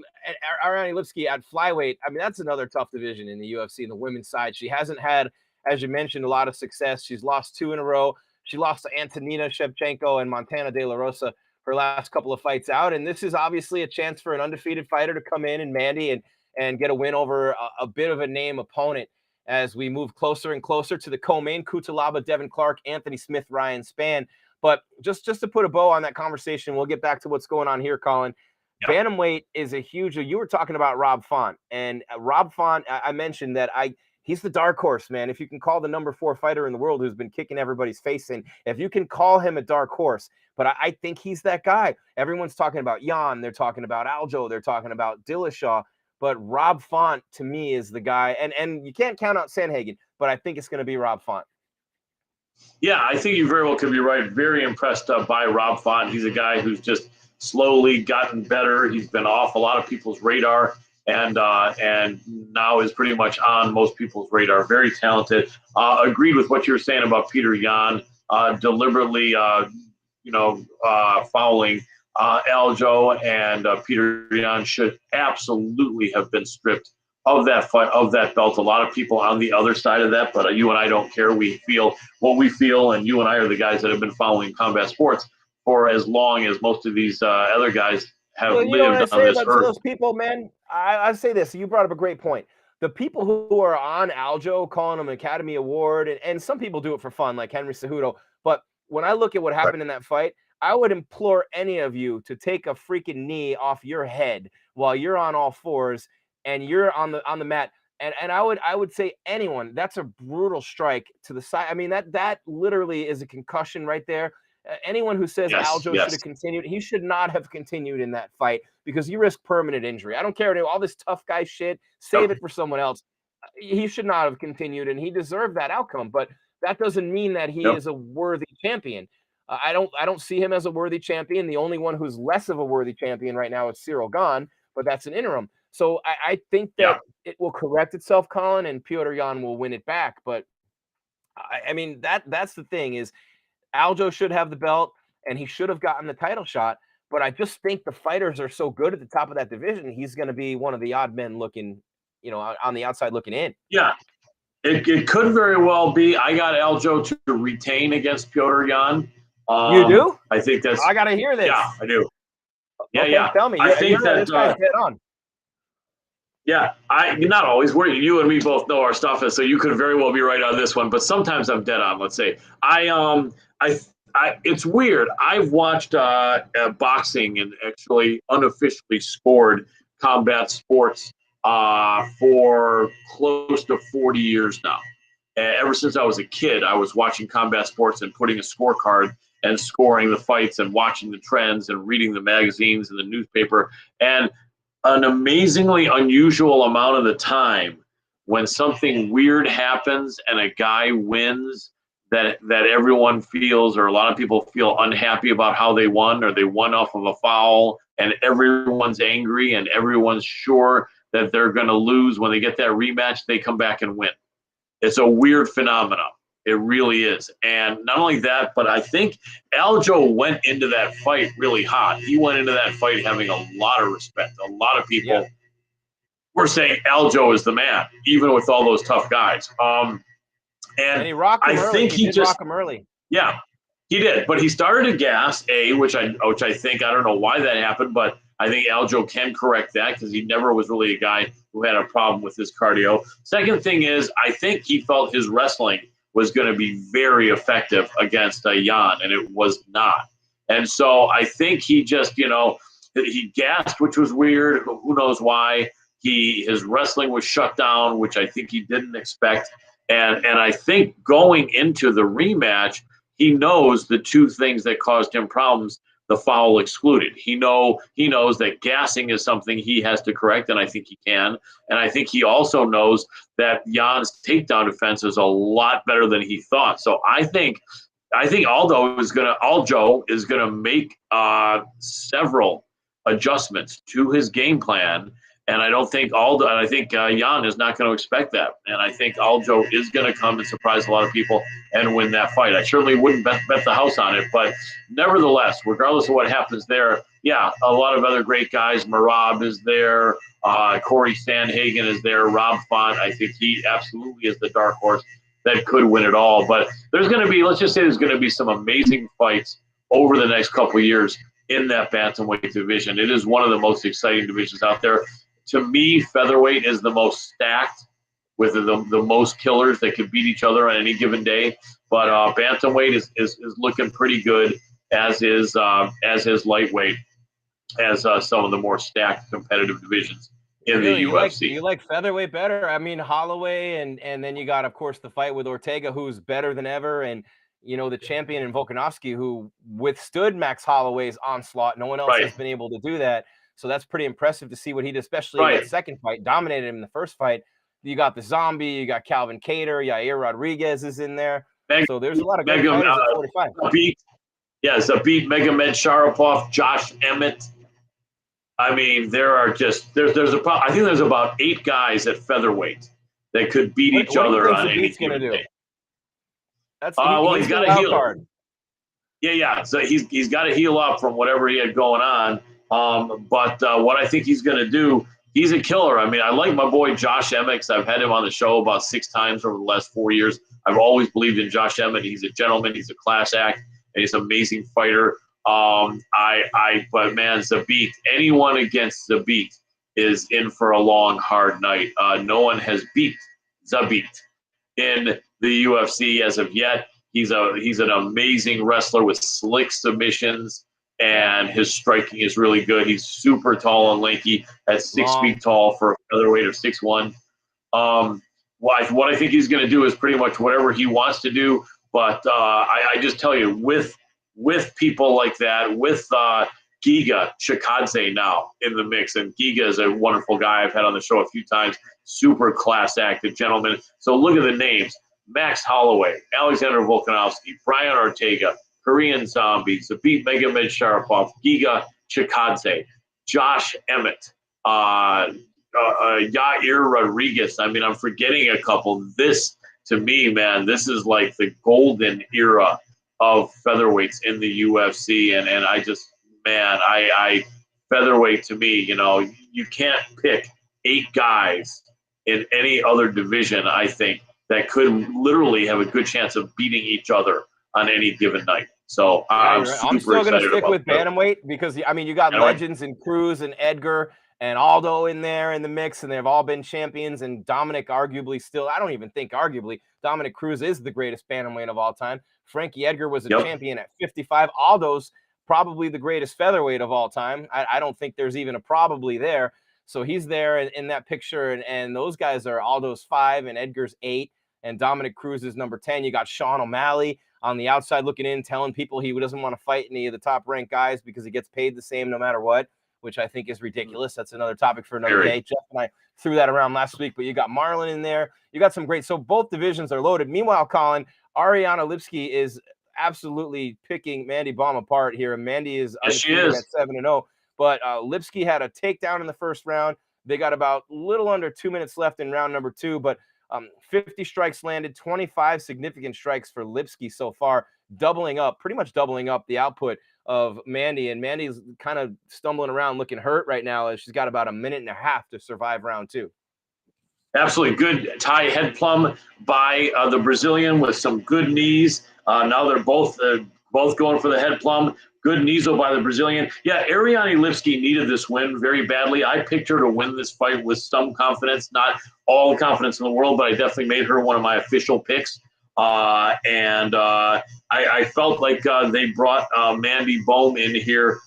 Lipski at flyweight. I mean, that's another tough division in the UFC in the women's side. She hasn't had, as you mentioned, a lot of success. She's lost 2 in a row. She lost to Antonina Shevchenko and Montana De La Rosa her last couple of fights out. And this is obviously a chance for an undefeated fighter to come in and Mandy and get a win over a bit of a name opponent as we move closer and closer to the co-main, Cutelaba, Devin Clark, Anthony Smith, Ryan Spann. But just to put a bow on that conversation, we'll get back to what's going on here, Colin. Yep. Bantamweight is a huge – you were talking about Rob Font. And Rob Font, I mentioned that he's the dark horse, man. If you can call the number 4 fighter in the world who's been kicking everybody's face in, if you can call him a dark horse, but I think he's that guy. Everyone's talking about Jan. They're talking about Aljo. They're talking about Dillashaw. But Rob Font, to me, is the guy. And you can't count out Sandhagen, but I think it's going to be Rob Font. Yeah, I think you very well could be right. Very impressed by Rob Font. He's a guy who's just slowly gotten better. He's been off a lot of people's radar, and now is pretty much on most people's radar. Very talented. Agreed with what you were saying about Peter Yan deliberately, fouling Aljo, and Peter Yan should absolutely have been stripped of that fight, of that belt. A lot of people on the other side of that, but you and I don't care. We feel what we feel, and you and I are the guys that have been following combat sports for as long as most of these other guys have lived what I on say this about earth. those people, man? I say this. You brought up a great point. The people who are on Aljo, calling him an Academy Award, and some people do it for fun, like Henry Cejudo. But when I look at what happened in that fight, I would implore any of you to take a freaking knee off your head while you're on all fours and you're on the mat. And I would say anyone, that's a brutal strike to the side. I mean, that literally is a concussion right there. Anyone who says Aljo should have continued, he should not have continued in that fight because you risk permanent injury. I don't care all this tough guy shit. Save it for someone else. He should not have continued, and he deserved that outcome. But that doesn't mean that he is a worthy champion. I don't see him as a worthy champion. The only one who's less of a worthy champion right now is Ciryl Gane, but that's an interim. So I think that it will correct itself, Colin, and Petr Yan will win it back. But I mean, that's the thing is Aljo should have the belt and he should have gotten the title shot. But I just think the fighters are so good at the top of that division. He's going to be one of the odd men looking, on the outside looking in. Yeah, it could very well be. I got Aljo to retain against Petr Yan. You do? I think that's. I got to hear this. Yeah, I do. Yeah, okay, tell me. I think that this guy's dead on. Yeah, not always. You and me both know our stuff, and so you could very well be right on this one. But sometimes I'm dead on. Let's say it's weird. I've watched boxing and actually unofficially scored combat sports for close to 40 years now. Ever since I was a kid, I was watching combat sports and putting a scorecard and scoring the fights and watching the trends and reading the magazines and the newspaper. And an amazingly unusual amount of the time when something weird happens and a guy wins that everyone feels, or a lot of people feel unhappy about how they won, or they won off of a foul, and everyone's angry and everyone's sure that they're going to lose. When they get that rematch, they come back and win. It's a weird phenomenon. It really is. And not only that, but I think Aljo went into that fight really hot. He went into that fight having a lot of respect. A lot of people were saying Aljo is the man, even with all those tough guys. And he rocked him early. Think he did just rock him early. Yeah, he did. But he started to gas, which I think, I don't know why that happened, but I think Aljo can correct that because he never was really a guy who had a problem with his cardio. Second thing is, I think he felt his wrestling was going to be very effective against Yan, and it was not. And so I think he just, he gassed, which was weird. Who knows why? His wrestling was shut down, which I think he didn't expect. And I think going into the rematch, he knows the two things that caused him problems, the foul excluded. He knows that gassing is something he has to correct, and I think he can. And I think he also knows that Jan's takedown defense is a lot better than he thought. So I think Aljo is gonna make several adjustments to his game plan. And I don't think Yan is not going to expect that. And I think Aljo is going to come and surprise a lot of people and win that fight. I certainly wouldn't bet the house on it. But nevertheless, regardless of what happens there, a lot of other great guys. Merab is there. Corey Sandhagen is there. Rob Font, I think he absolutely is the dark horse that could win it all. But there's going to be some amazing fights over the next couple of years in that bantamweight division. It is one of the most exciting divisions out there. To me, featherweight is the most stacked, with the most killers that could beat each other on any given day. But bantamweight is looking pretty good, as is lightweight, as some of the more stacked competitive divisions in the UFC. You like featherweight better? I mean, Holloway, and then you got, of course, the fight with Ortega, who's better than ever, and the champion in Volkanovski, who withstood Max Holloway's onslaught. No one else has been able to do that. So that's pretty impressive to see what he did, especially in that second fight. Dominated him in the first fight. You got the Zombie, you got Calvin Kattar, Yair Rodriguez is in there. So there's a lot of good fighters at 45. Yeah, Zabit Magomed Sharapov, Josh Emmett. I mean, there are just I think there's about 8 guys at featherweight that could beat each other on any given day. He's got to heal. Yeah. So he's got to heal up from whatever he had going on. But what I think he's going to do, he's a killer. I mean, I like my boy Josh Emmett. I've had him on the show about 6 times over the last 4 years. I've always believed in Josh Emmett. He's a gentleman. He's a class act, and he's an amazing fighter. But man, Zabit, anyone against Zabit is in for a long, hard night. No one has beat Zabit in the UFC as of yet. He's an amazing wrestler with slick submissions, and his striking is really good. He's super tall and lanky, at 6 feet tall for a featherweight of 6'1". What I think he's going to do is pretty much whatever he wants to do. But I just tell you, with people like that, with Giga Chikadze now in the mix, and Giga is a wonderful guy I've had on the show a few times, super class act, a gentleman. So look at the names: Max Holloway, Alexander Volkanovski, Brian Ortega, Korean Zombie, Zabit Magomed Sharapov, Giga Chikadze, Josh Emmett, Yair Rodriguez. I mean, I'm forgetting a couple. This, to me, man, this is like the golden era of featherweights in the UFC, and I just, man, I featherweight, to me, you can't pick 8 guys in any other division, I think, that could literally have a good chance of beating each other on any given night. So I'm still going to stick with bantamweight because, I mean, you got legends in Cruz and Edgar and Aldo in there in the mix, and they've all been champions. And Dominic, arguably, still, I don't even think arguably, Dominic Cruz is the greatest bantamweight of all time. Frankie Edgar was a champion at 55. Aldo's probably the greatest featherweight of all time. I don't think there's even a probably there. So he's there in that picture, and those guys are Aldo's 5 and Edgar's 8, and Dominic Cruz is number 10. You got Sean O'Malley on the outside looking in, telling people he doesn't want to fight any of the top-ranked guys because he gets paid the same no matter what, which I think is ridiculous. That's another topic for another day. Jeff and I threw that around last week, but you got Marlon in there. You got some great – so both divisions are loaded. Meanwhile, Colin, Ariane Lipski is absolutely picking Mandy Baum apart here, and Mandy is at 7-0. But Lipski had a takedown in the first round. They got about a little under 2 minutes left in round number 2, but 50 strikes landed, 25 significant strikes for Lipski so far, pretty much doubling up the output of Mandy. And Mandy's kind of stumbling around looking hurt right now as she's got about a minute and a half to survive round 2. Absolutely good Thai head plum by the Brazilian with some good knees. Now they're both going for the head plum. Good knees by the Brazilian. Yeah, Ariane Lipski needed this win very badly. I picked her to win this fight with some confidence, not all the confidence in the world, but I definitely made her one of my official picks. I felt like they brought Mandy Baum in here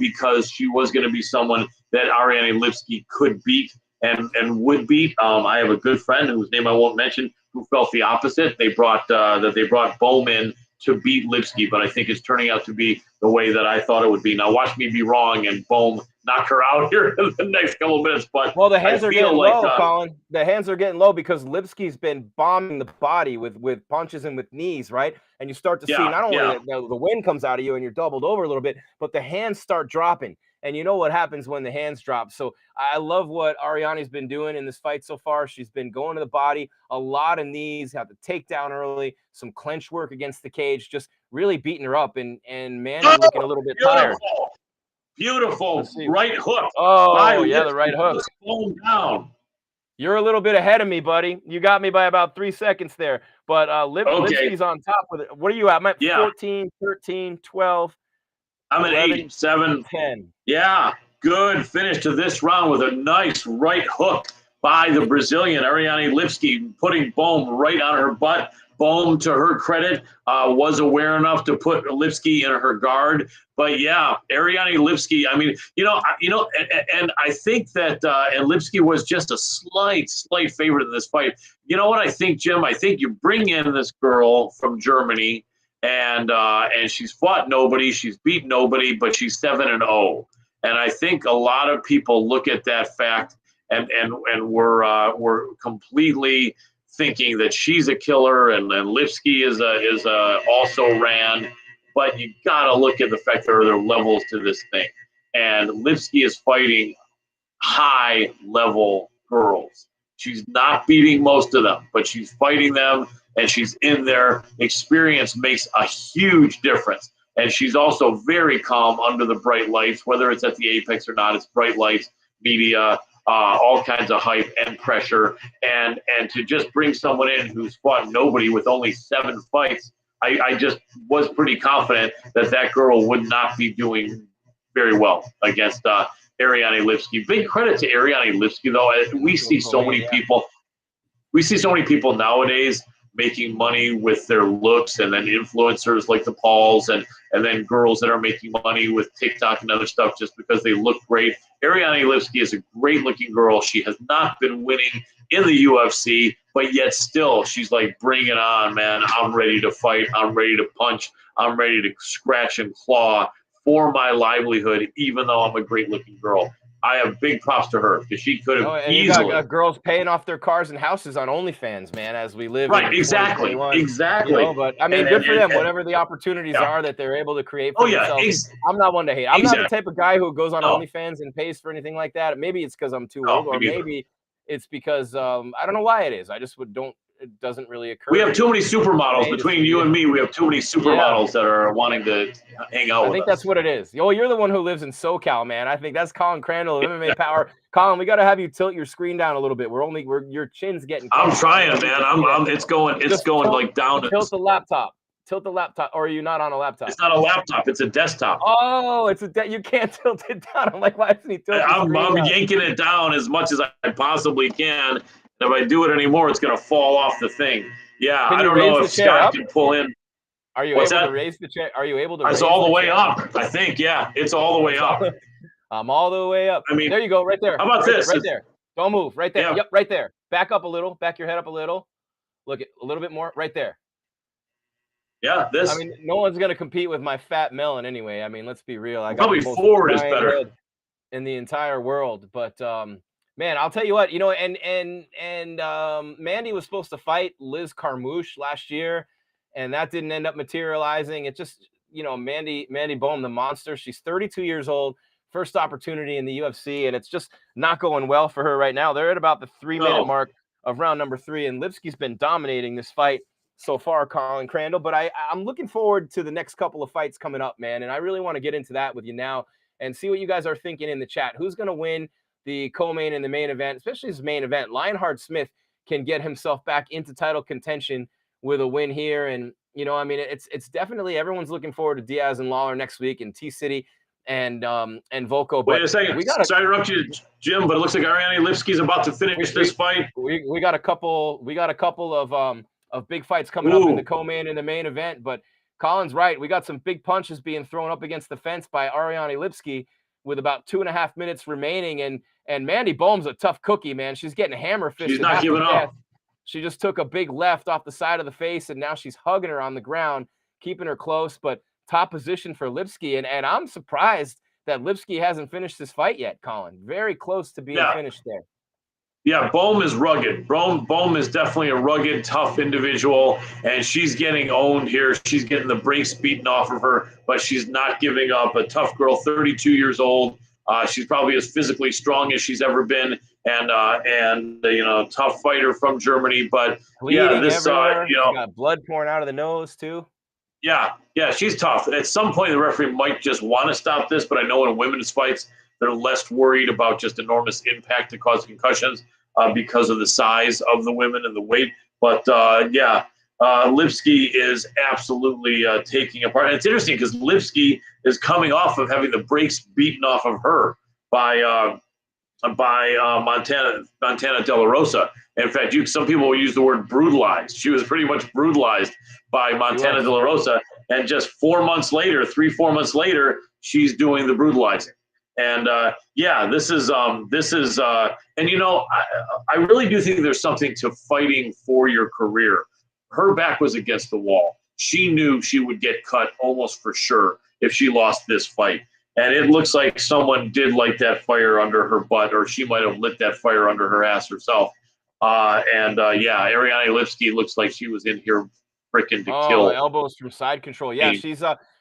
because she was going to be someone that Ariane Lipski could beat and would beat. I have a good friend whose name I won't mention who felt the opposite. They brought Baum in to beat Lipski, but I think it's turning out to be the way that I thought it would be. Now watch me be wrong and Baum knock her out here in the next couple of minutes. But the hands are getting low, Colin. The hands are getting low because Lipski's been bombing the body with punches and with knees, right? And you start to see not only the wind comes out of you and you're doubled over a little bit, but the hands start dropping. And you know what happens when the hands drop. So I love what Ariane's been doing in this fight so far. She's been going to the body, a lot of knees, had the takedown early, some clench work against the cage, just really beating her up. And Mandy looking a little bit tired. Beautiful right hook. Oh, yeah, the right hook. Down. You're a little bit ahead of me, buddy. You got me by about 3 seconds there. But Lipski's on top with it. What are you at? I'm at 14, 13, 12. I'm at 8, 7, 10. Yeah, good finish to this round with a nice right hook by the Brazilian, Ariane Lipski, putting Baum right on her butt. Baum, to her credit, was aware enough to put Lipski in her guard. But yeah, Ariane Lipski, I mean, and I think that and Lipski was just a slight favorite in this fight. You know what I think, Jim? I think you bring in this girl from Germany, and she's fought nobody, she's beat nobody, but she's 7-0. And I think a lot of people look at that fact and we're completely thinking that she's a killer and Lipski is also ran. but you got to look at the fact there are levels to this thing. And Lipski is fighting high-level girls. She's not beating most of them, but she's fighting them, and she's in there. Experience makes a huge difference. And she's also very calm under the bright lights, whether it's at the Apex or not. It's bright lights, media, all kinds of hype and pressure. And to just bring someone in who's fought nobody with only 7 fights, I just was pretty confident that girl would not be doing very well against Ariane Lipski. Big credit to Ariane Lipski, though. We see so many people. We see so many people nowadays making money with their looks, and then influencers like the Pauls, and then girls that are making money with TikTok and other stuff just because they look great. Ariane Lipski is a great-looking girl. She has not been winning in the UFC, but yet still she's like, bring it on, man. I'm ready to fight. I'm ready to punch. I'm ready to scratch and claw for my livelihood, even though I'm a great-looking girl. I have big props to her because she could have easily. You got girls paying off their cars and houses on OnlyFans, man, as we live. Right, exactly. You know, but I mean, good for them. Whatever the opportunities are that they're able to create for themselves. I'm not one to hate. I'm not the type of guy who goes on OnlyFans and pays for anything like that. Maybe it's because I'm too old, or maybe it's because I don't know why it is. I just don't. It doesn't really occur. We have too many supermodels between you and me. We have too many supermodels that are wanting to hang out with us. I think that's what it is. You're the one who lives in SoCal, man. I think that's Colin Crandall, MMA Power. Colin, we got to have you tilt your screen down a little bit. Your chin's getting. I'm trying, man. It's going like down. Tilt the laptop. Tilt the laptop. Or are you not on a laptop? It's not a laptop. It's a desktop. Oh, you can't tilt it down. I'm like, why isn't he tilting? I'm yanking it down as much as I possibly can. If I do it anymore, it's going to fall off the thing. Yeah, I don't know if Scott can pull in. Are you able to raise the chair? Are you able to? It's all the way up. I think. Yeah, it's all the way up. I'm all the way up. I mean, there you go, right there. How about this? Right there. Don't move. Right there. Yeah. Yep, right there. Back up a little. Back your head up a little. Look at a little bit more. Right there. Yeah, this. I mean, no one's going to compete with my fat melon anyway. I mean, let's be real. I got probably forward is better in the entire world, but man, I'll tell you what, and Mandy was supposed to fight Liz Carmouche last year, and that didn't end up materializing. It just, Mandy Bohm, the monster, she's 32 years old, first opportunity in the UFC, and it's just not going well for her right now. They're at about the 3-minute mark of round number 3, and Lipski's been dominating this fight so far, Colin Crandall, but I'm looking forward to the next couple of fights coming up, man, and I really want to get into that with you now and see what you guys are thinking in the chat. Who's going to win the co-main and the main event, especially his main event? Lionheart Smith can get himself back into title contention with a win here. And, I mean, it's definitely, everyone's looking forward to Diaz and Lawler next week in T-City and Volko. Wait a second. Sorry to interrupt you, Jim, but it looks like Ariane Lipski's about to finish this fight. We got a couple of big fights coming up in the co-main and the main event, but Colin's right. We got some big punches being thrown up against the fence by Ariane Lipski with about 2.5 minutes remaining. And Mandy Bohm's a tough cookie, man. She's getting hammer fisted. She's not giving up. She just took a big left off the side of the face, and now she's hugging her on the ground, keeping her close, but top position for Lipski. And I'm surprised that Lipski hasn't finished this fight yet, Colin. Very close to being finished there. Yeah, Bohm is rugged. Bohm is definitely a rugged, tough individual, and she's getting owned here. She's getting the brakes beaten off of her, but she's not giving up. A tough girl, 32 years old. She's probably as physically strong as she's ever been, and tough fighter from Germany. But got blood pouring out of the nose too. Yeah, she's tough. At some point, the referee might just want to stop this, but I know in women's fights, they're less worried about just enormous impact to cause concussions because of the size of the women and the weight. But Lipski is absolutely taking apart. And it's interesting because Lipski is coming off of having the brakes beaten off of her by Montana De La Rosa. In fact, some people will use the word brutalized. She was pretty much brutalized by Montana De La Rosa. And just 4 months later, 3-4 months later, she's doing the brutalizing. And this is I really do think there's something to fighting for your career. Her back was against the wall. She knew she would get cut almost for sure if she lost this fight. And it looks like someone did light that fire under her butt, or she might have lit that fire under her ass herself. Ariane Lipski looks like she was in here freaking to kill. Elbows from side control. Yeah,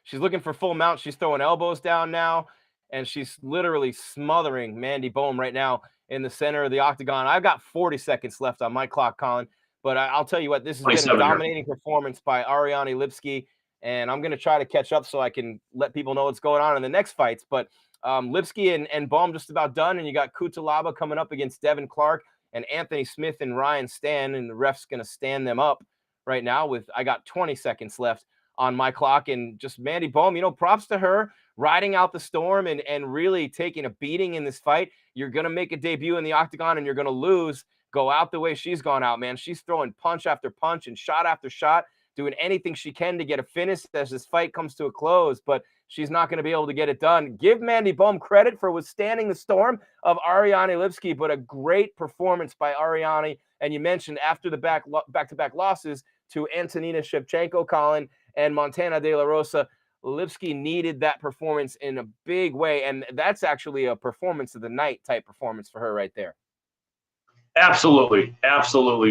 She's looking for full mount. She's throwing elbows down now, and she's literally smothering Mandy Bohm right now in the center of the octagon. I've got 40 seconds left on my clock, Colin, but I'll tell you what, this has been a dominating performance by Ariane Lipski, and I'm going to try to catch up so I can let people know what's going on in the next fights. But Lipski and Bohm just about done, and you got Cutelaba coming up against Devin Clark and Anthony Smith and Ryan Spann, and the ref's going to stand them up right now with, I got 20 seconds left on my clock. And just Mandy Bohm, props to her riding out the storm and really taking a beating in this fight. You're going to make a debut in the octagon and you're going to lose. Go out the way she's gone out, man. She's throwing punch after punch and shot after shot, doing anything she can to get a finish as this fight comes to a close, but she's not going to be able to get it done. Give Mandy Bohm credit for withstanding the storm of Ariane Lipski, but a great performance by Ariane. And you mentioned after the back-to-back losses to Antonina Shevchenko, Colin, and Montana De La Rosa, Lipski needed that performance in a big way, and that's actually a performance of the night type performance for her right there. Absolutely.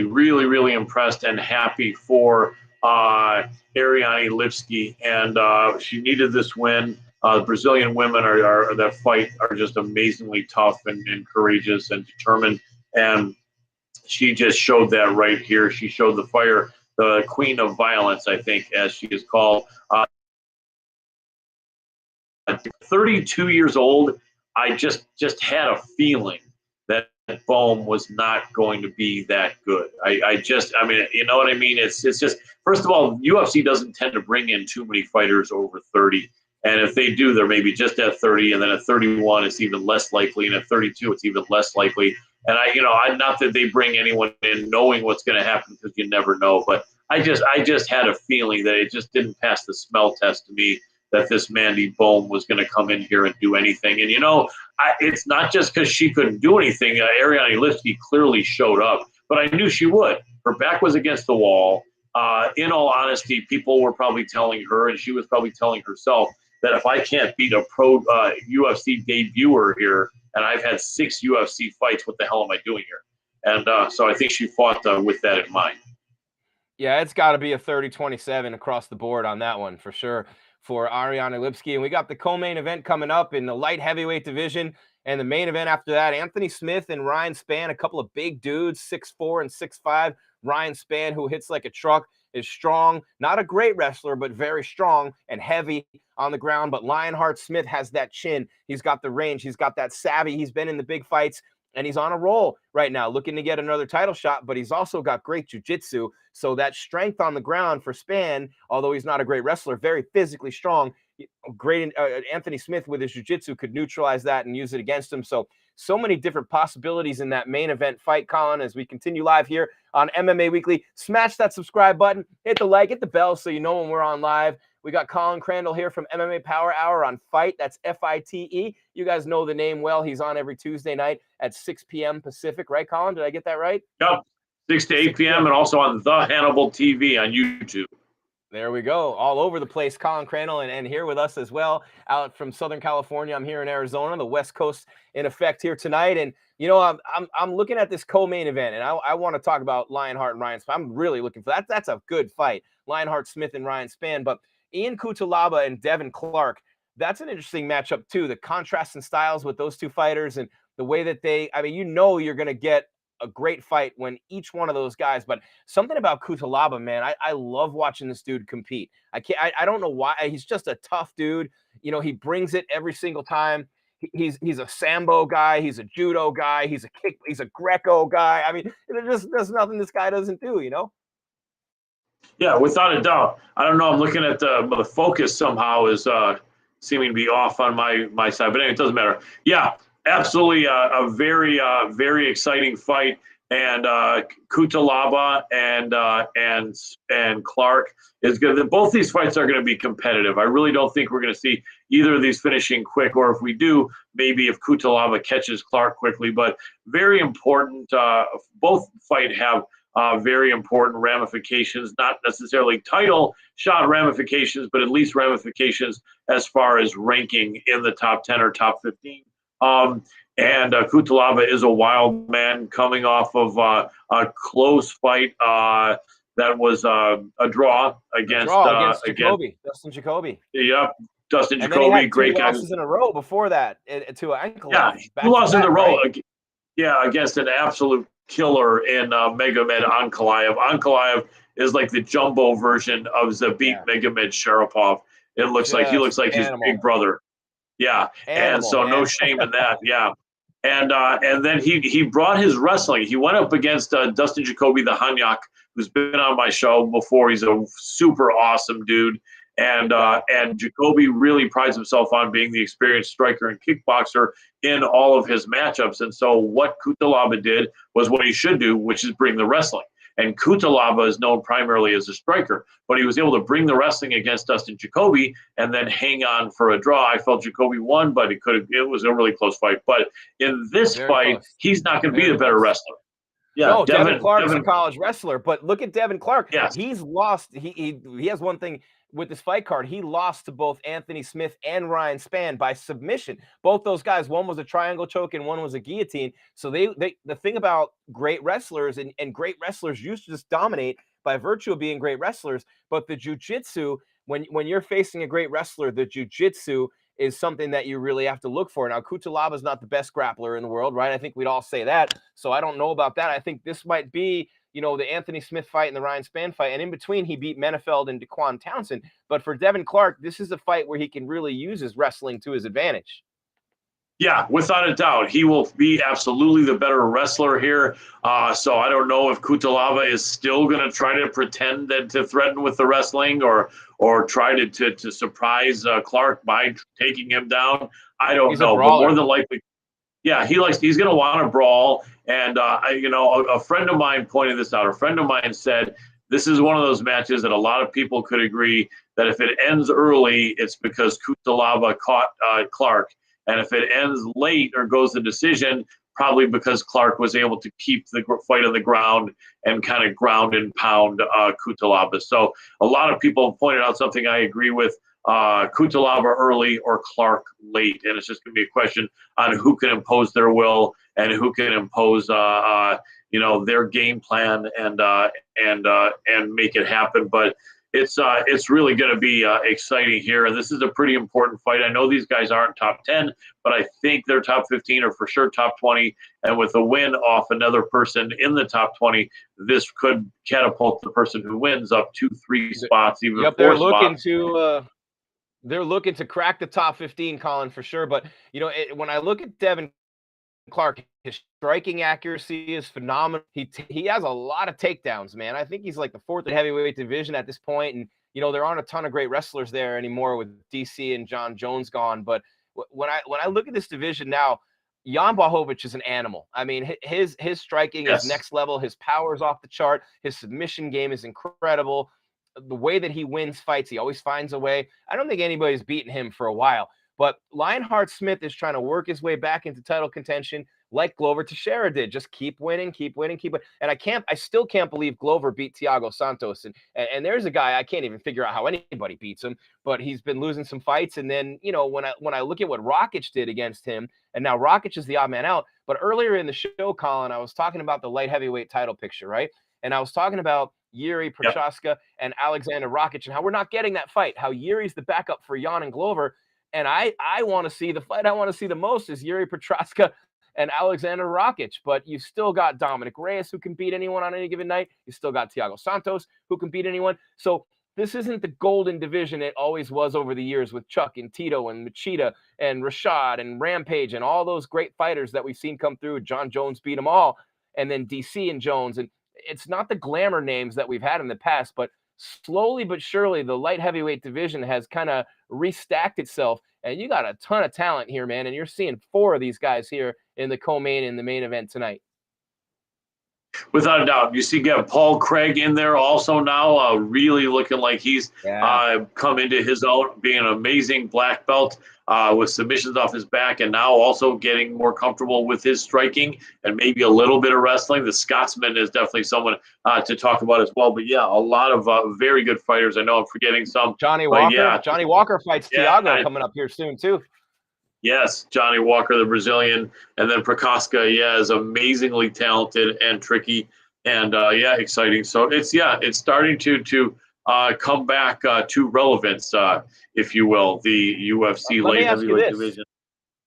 Really, really impressed and happy for Ariane Lipski, and she needed this win. Brazilian women are that fight are just amazingly tough and courageous and determined, and she just showed that right here. She showed the fire, the queen of violence, I think, as she is called. 32 years old, I just had a feeling that Bohm was not going to be that good. I mean, you know what I mean? It's just, first of all, UFC doesn't tend to bring in too many fighters over 30. And if they do, they're maybe just at 30, and then at 31, it's even less likely, and at 32, it's even less likely. And I'm not that they bring anyone in knowing what's going to happen, because you never know. But I just had a feeling that it just didn't pass the smell test to me that this Mandy Bohm was going to come in here and do anything. And it's not just because she couldn't do anything. Ariane Lipski clearly showed up, but I knew she would. Her back was against the wall. In all honesty, people were probably telling her, and she was probably telling herself, that if I can't beat a pro UFC debuter here, and I've had 6 UFC fights, what the hell am I doing here? And so I think she fought with that in mind. Yeah, it's got to be a 30-27 across the board on that one for sure for Ariane Lipski. And we got the co-main event coming up in the light heavyweight division. And the main event after that, Anthony Smith and Ryan Spann, a couple of big dudes, 6'4" and 6'5". Ryan Spann, who hits like a truck, is strong. Not a great wrestler, but very strong and heavy on the ground. But Lionheart Smith has that chin. He's got the range. He's got that savvy. He's been in the big fights, and he's on a roll right now, looking to get another title shot, but he's also got great jiu-jitsu. So that strength on the ground for Spann, although he's not a great wrestler, very physically strong, great. Anthony Smith with his jiu-jitsu could neutralize that and use it against him. So many different possibilities in that main event fight, Colin, as we continue live here on MMA Weekly. Smash that subscribe button, hit the like, hit the bell so you know when we're on live. We got Colin Crandall here from MMA Power Hour on Fight. That's FITE. You guys know the name well. He's on every Tuesday night at 6 p.m. Pacific, right, Colin? Did I get that right? Yep, 6 to 8 p.m. and also on The Hannibal TV on YouTube. There we go. All over the place, Colin Crandall, and here with us as well, out from Southern California. I'm here in Arizona, the West Coast in effect here tonight. And, I'm looking at this co-main event, and I want to talk about Lionheart and Ryan Spann. I'm really looking for that. That's a good fight, Lionheart Smith and Ryan Spann. But Ian Cutelaba and Devin Clark, that's an interesting matchup too. The contrast in styles with those two fighters and the way that you're going to get a great fight when each one of those guys, but something about Cutelaba, man, I love watching this dude compete. I don't know why. He's just a tough dude. He brings it every single time. He's a Sambo guy. He's a judo guy. He's a Greco guy. I mean, there's nothing this guy doesn't do, Yeah, without a doubt. I don't know. I'm looking at the focus somehow is seeming to be off on my side, but anyway, it doesn't matter. Yeah, absolutely a very, very exciting fight. And Cutelaba and Clark is good. Both these fights are going to be competitive. I really don't think we're going to see either of these finishing quick, or if we do, maybe if Cutelaba catches Clark quickly. But very important. Both fight have very important ramifications, not necessarily title shot ramifications, but at least ramifications as far as ranking in the top 10 or top 15. And Cutelaba is a wild man coming off of a close fight that that was a draw against Jacoby, Dustin Jacoby. Yep, Dustin And Jacoby, then he had great two guy. losses in a row before that to Ankalaev. Yeah, 2 losses in a row. Right? Yeah, against an absolute killer in Megamed Ankalaev. Ankalaev is like the jumbo version of Zabit Megamed Sharapov. He looks like his big brother. Yeah, and so no shame in that. Yeah, and then he brought his wrestling. He went up against Dustin Jacoby, the Hanyak, who's been on my show before. He's a super awesome dude. And Jacoby really prides himself on being the experienced striker and kickboxer in all of his matchups. And so what Cutelaba did was what he should do, which is bring the wrestling. And Cutelaba is known primarily as a striker, but he was able to bring the wrestling against Dustin Jacoby and then hang on for a draw. I felt Jacoby won, but it was a really close fight. But in this fight, he's not going to be the better wrestler. Yeah, no, Devin Clark's a college wrestler, but look at Devin Clark. Yes. He's lost. He has one thing with this fight card. He lost to both Anthony Smith and Ryan Spann by submission. Both those guys, one was a triangle choke and one was a guillotine. So the thing about great wrestlers and great wrestlers used to just dominate by virtue of being great wrestlers. But the jiu-jitsu, when you're facing a great wrestler, the jiu-jitsu is something that you really have to look for. Now, Cutelaba is not the best grappler in the world, right? I think we'd all say that. So I don't know about that. I think this might be, the Anthony Smith fight and the Ryan Spann fight. And in between, he beat Menefeld and Daquan Townsend. But for Devin Clark, this is a fight where he can really use his wrestling to his advantage. Yeah, without a doubt. He will be absolutely the better wrestler here. So I don't know if Cutelaba is still going to try to pretend to threaten with the wrestling or try to surprise Clark by taking him down. I don't know. But more than likely, yeah, he's going to want to brawl. And, a friend of mine pointed this out. A friend of mine said, this is one of those matches that a lot of people could agree that if it ends early, it's because Cutelaba caught Clark. And if it ends late or goes to decision, probably because Clark was able to keep the fight on the ground and kind of ground and pound Cutelaba. So a lot of people pointed out something I agree with, Cutelaba early or Clark late. And it's just going to be a question on who can impose their will and who can impose, their game plan and make it happen. But it's really going to be exciting here. And this is a pretty important fight. I know these guys aren't top 10, but I think they're top 15 or for sure top 20. And with a win off another person in the top 20, this could catapult the person who wins up 2-3 spots, even 4 spots. They're looking to crack the top 15, Colin, for sure. But, when I look at Devin Clark, his striking accuracy is phenomenal. He has a lot of takedowns, man. I think he's like the 4th in heavyweight division at this point. And, there aren't a ton of great wrestlers there anymore with DC and John Jones gone. But when I look at this division now, Jan Blachowicz is an animal. I mean, his striking is next level. His power is off the chart. His submission game is incredible. The way that he wins fights, he always finds a way. I don't think anybody's beaten him for a while. But Lionheart Smith is trying to work his way back into title contention like Glover Teixeira did. Just keep winning. And I still can't believe Glover beat Thiago Santos. And there's a guy I can't even figure out how anybody beats him, but he's been losing some fights. And then, when I look at what Rakic did against him, and now Rakic is the odd man out. But earlier in the show, Colin, I was talking about the light heavyweight title picture, right? And I was talking about Yuri Prochaska and Alexander Rakic and how we're not getting that fight, how Yuri's the backup for Jan and Glover. And I want to see the fight I want to see the most is Yuri Prochaska and Alexander Rakic. But you've still got Dominic Reyes, who can beat anyone on any given night. You still got Thiago Santos, who can beat anyone. So this isn't the golden division it always was over the years with Chuck and Tito and Machida and Rashad and Rampage and all those great fighters that we've seen come through. John Jones beat them all. And then DC and Jones. And it's not the glamour names that we've had in the past, but slowly but surely the light heavyweight division has kind of restacked itself, and you got a ton of talent here, man. And you're seeing 4 of these guys here in the co-main in the main event tonight. Without a doubt. You see Paul Craig in there also now, really looking like he's come into his own, being an amazing black belt with submissions off his back, and now also getting more comfortable with his striking and maybe a little bit of wrestling. The Scotsman is definitely someone to talk about as well. But, yeah, a lot of very good fighters. I know I'm forgetting some. Johnny Walker. Yeah. Johnny Walker fights Thiago coming up here soon, too. Yes, Johnny Walker, the Brazilian, and then Prochaska, is amazingly talented and tricky. And yeah, exciting. So it's starting to come back to relevance, if you will, the UFC Let me light ask you heavyweight this. division.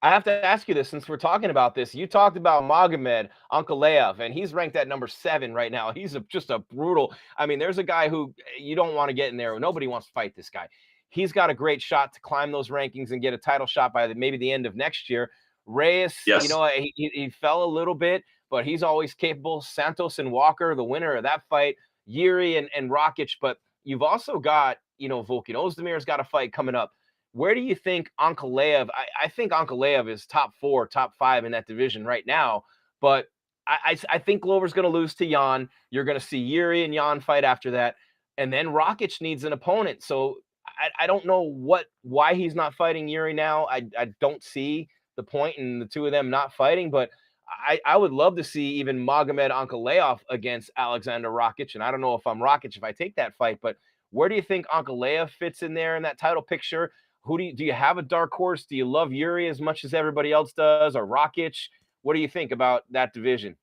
I have to ask you this since we're talking about this. You talked about Magomed Ankalaev, and he's ranked at number 7 right now. He's just a brutal. I mean, there's a guy who you don't want to get in there. Nobody wants to fight this guy. He's got a great shot to climb those rankings and get a title shot by maybe the end of next year. Reyes, Yes. you know, he fell a little bit, but he's always capable. Santos and Walker, the winner of that fight. Yuri and Rakic, but you've also got, you know, Volkan Ozdemir's got a fight coming up. Where do you think Ankalaev? I think Ankalaev is top 4, top 5 in that division right now. But I think Glover's going to lose to Jan. You're going to see Yuri and Jan fight after that, and then Rakic needs an opponent. So I don't know why he's not fighting Yuri now. I don't see the point in the two of them not fighting. But I would love to see even Magomed Ankalaev against Alexander Rakic. And I don't know if I'm Rakic if I take that fight, but where do you think Ankalaev fits in there in that title picture? Who do you have a dark horse? Do you love Yuri as much as everybody else does, or Rakic? What do you think about that division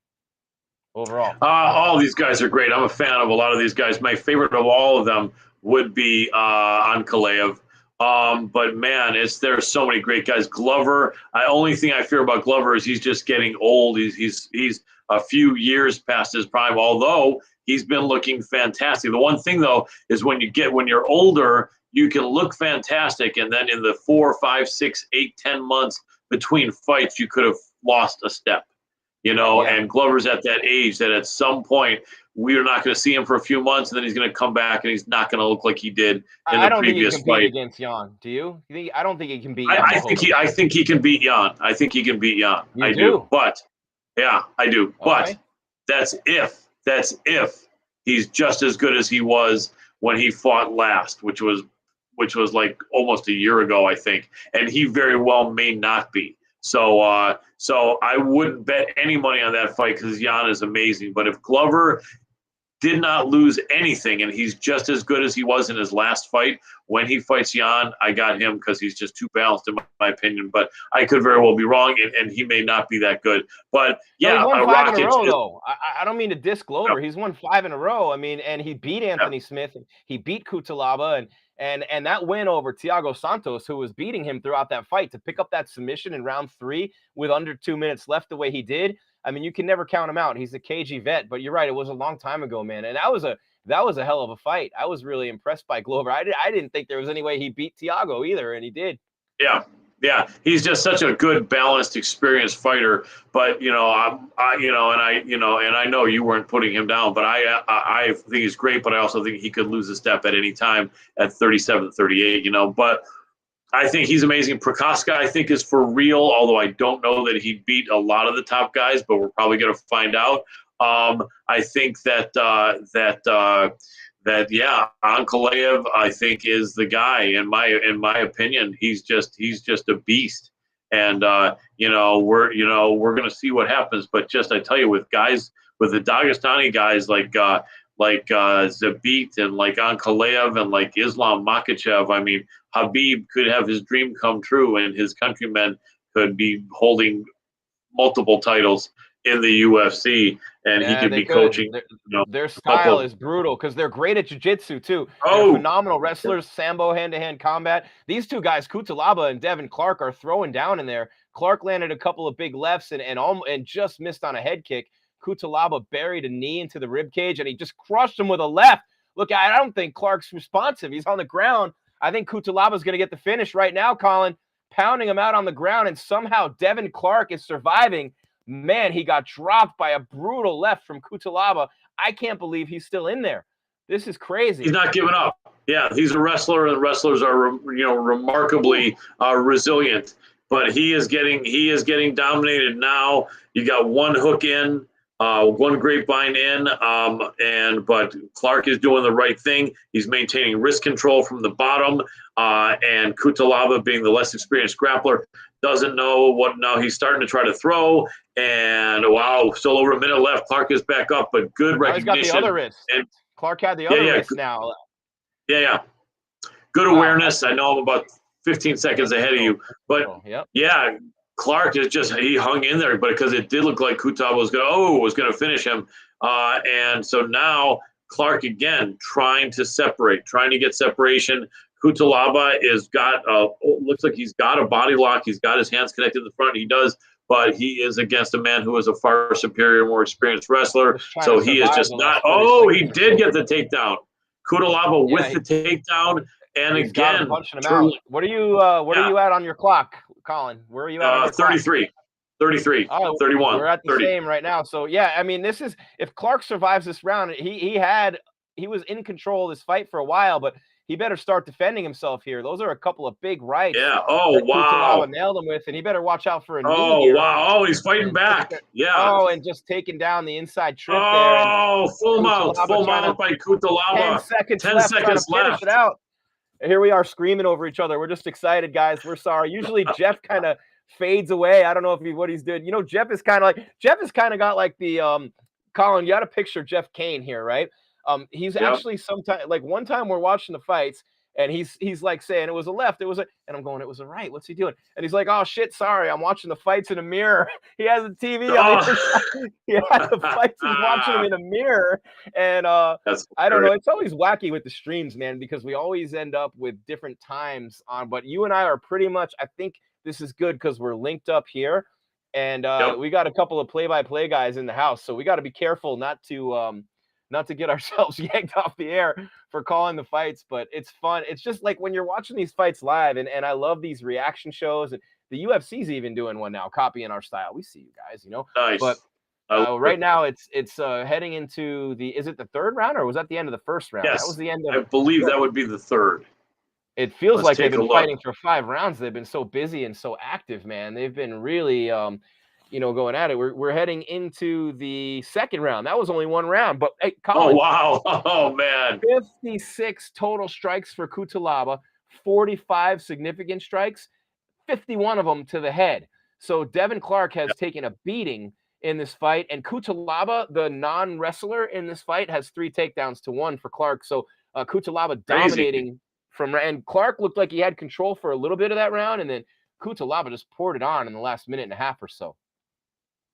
overall? All these guys are great. I'm a fan of a lot of these guys. My favorite of all of them would be Ankalaev. But man, there's so many great guys. Glover. Only thing I fear about Glover is he's just getting old. He's a few years past his prime. Although he's been looking fantastic. The one thing though is when you're older, you can look fantastic, and then in the 4, 5, 6, 8, 10 months between fights, you could have lost a step. You know, Yeah. And Glover's at that age that at some point we're not going to see him for a few months, and then he's going to come back and he's not going to look like he did in the previous fight. I don't think he can compete fight. against Jan. Do you? I don't think he can beat. I think he can beat Jan. I think he can beat Jan. I do. But yeah, I do. Okay. But that's if he's just as good as he was when he fought last, which was like almost a year ago, I think, and he very well may not be. So I wouldn't bet any money on that fight because Jan is amazing. But if Glover did not lose anything and he's just as good as he was in his last fight, when he fights Jan, I got him because he's just too balanced in my opinion. But I could very well be wrong, and he may not be that good. But yeah, he's won 5 in a row, is, though. I don't mean to diss Glover. He's won 5 in a row. I mean, and he beat Anthony Smith. He beat Cutelaba, and that win over Thiago Santos, who was beating him throughout that fight, to pick up that submission in round 3 with under 2 minutes left the way he did. I mean, you can never count him out. He's a cagey vet, but you're right. It was a long time ago, man. And that was a hell of a fight. I was really impressed by Glover. I didn't think there was any way he beat Thiago either, and he did. Yeah. He's just such a good, balanced, experienced fighter. But and I know you weren't putting him down, but I think he's great. But I also think he could lose a step at any time at 37, 38. But I think he's amazing. Prokaska, I think, is for real, although I don't know that he beat a lot of the top guys, but we're probably going to find out. I think that Ankalaev, I think, is the guy. In my opinion, he's just a beast. And we're going to see what happens. But just I tell you, with the Dagestani guys like Zabit and like Ankalaev and like Islam Makhachev, I mean, Habib could have his dream come true, and his countrymen could be holding multiple titles in the UFC, and he could be coaching. Their style is brutal because they're great at jiu-jitsu too. Oh, they're phenomenal wrestlers, sambo, hand-to-hand combat. These two guys, Cutelaba and Devin Clark, are throwing down in there. Clark landed a couple of big lefts and just missed on a head kick. Cutelaba buried a knee into the rib cage, and he just crushed him with a left. Look, I don't think Clark's responsive. He's on the ground. I think Cutelaba's going to get the finish right now, Colin, pounding him out on the ground, and somehow Devin Clark is surviving. Man, he got dropped by a brutal left from Cutelaba. I can't believe he's still in there. This is crazy. He's not giving up. Yeah, he's a wrestler, and wrestlers are remarkably resilient. But he is getting dominated now. You got one hook in, one grapevine in, but Clark is doing the right thing. He's maintaining wrist control from the bottom, and Cutelaba, being the less experienced grappler, doesn't know what. Now he's starting to try to throw, and wow, still over a minute left. Clark is back up, but good recognition. He's got the other wrist. And Clark had the other wrist now. Yeah. Good awareness. I know I'm about 15 seconds ahead of you, but yeah, Clark is he hung in there, but because it did look like Cutelaba was going to finish him. And so now Clark again trying to get separation. Cutelaba looks like he's got a body lock. He's got his hands connected in the front. He does, but he is against a man who is a far superior, more experienced wrestler. So he is just not. Oh, he did get the takedown. Cutelaba with the takedown, and he's again, punching him out. What are you at on your clock, Colin? Where are you at on your 33. Clock? 33, 31. We're at the 30. same right now. So yeah, I mean, this is if Clark survives this round, he was in control of this fight for a while, but he better start defending himself here. Those are a couple of big rights. Yeah. Oh wow. Nailed him with, and he better watch out for a knee. Oh here. wow. Oh, he's fighting back. Yeah. Oh, and just taking down the inside trip there. Oh, full mount by Cutelaba. 10 seconds 10 left. seconds left. It out. Here we are screaming over each other. We're just excited, guys. We're sorry. Usually Jeff kind of fades away. I don't know what he's doing. You know, Jeff has kind of got like the Colin, you got to picture Jeff Kane here, right? He's actually sometimes like one time we're watching the fights and he's like saying it was a left, and I'm going, it was a right. What's he doing? And he's like, oh shit, sorry, I'm watching the fights in a mirror. He has a TV on. He has the fights. He's watching them in a mirror, and I don't know. It's always wacky with the streams, man, because we always end up with different times on. But you and I are pretty much. I think this is good because we're linked up here, and we got a couple of play-by-play guys in the house, so we got to be careful not to get ourselves yanked off the air for calling the fights, but it's fun. It's just like when you're watching these fights live, and I love these reaction shows, and the UFC's even doing one now, copying our style. We see you guys, you know. Nice. But right now it's heading into is it the third round, or was that the end of the first round? Yes, that was the end of. I believe that would be the third. It feels like they've been fighting for 5 rounds. They've been so busy and so active, man. They've been really going at it. We're heading into the second round. That was only 1 round, but hey, Colin, oh wow, oh man, 56 total strikes for Cutelaba, 45 significant strikes, 51 of them to the head. So Devin Clark has taken a beating in this fight, and Cutelaba, the non-wrestler in this fight, has 3 takedowns to 1 for Clark. So Cutelaba dominating and Clark looked like he had control for a little bit of that round, and then Cutelaba just poured it on in the last minute and a half or so.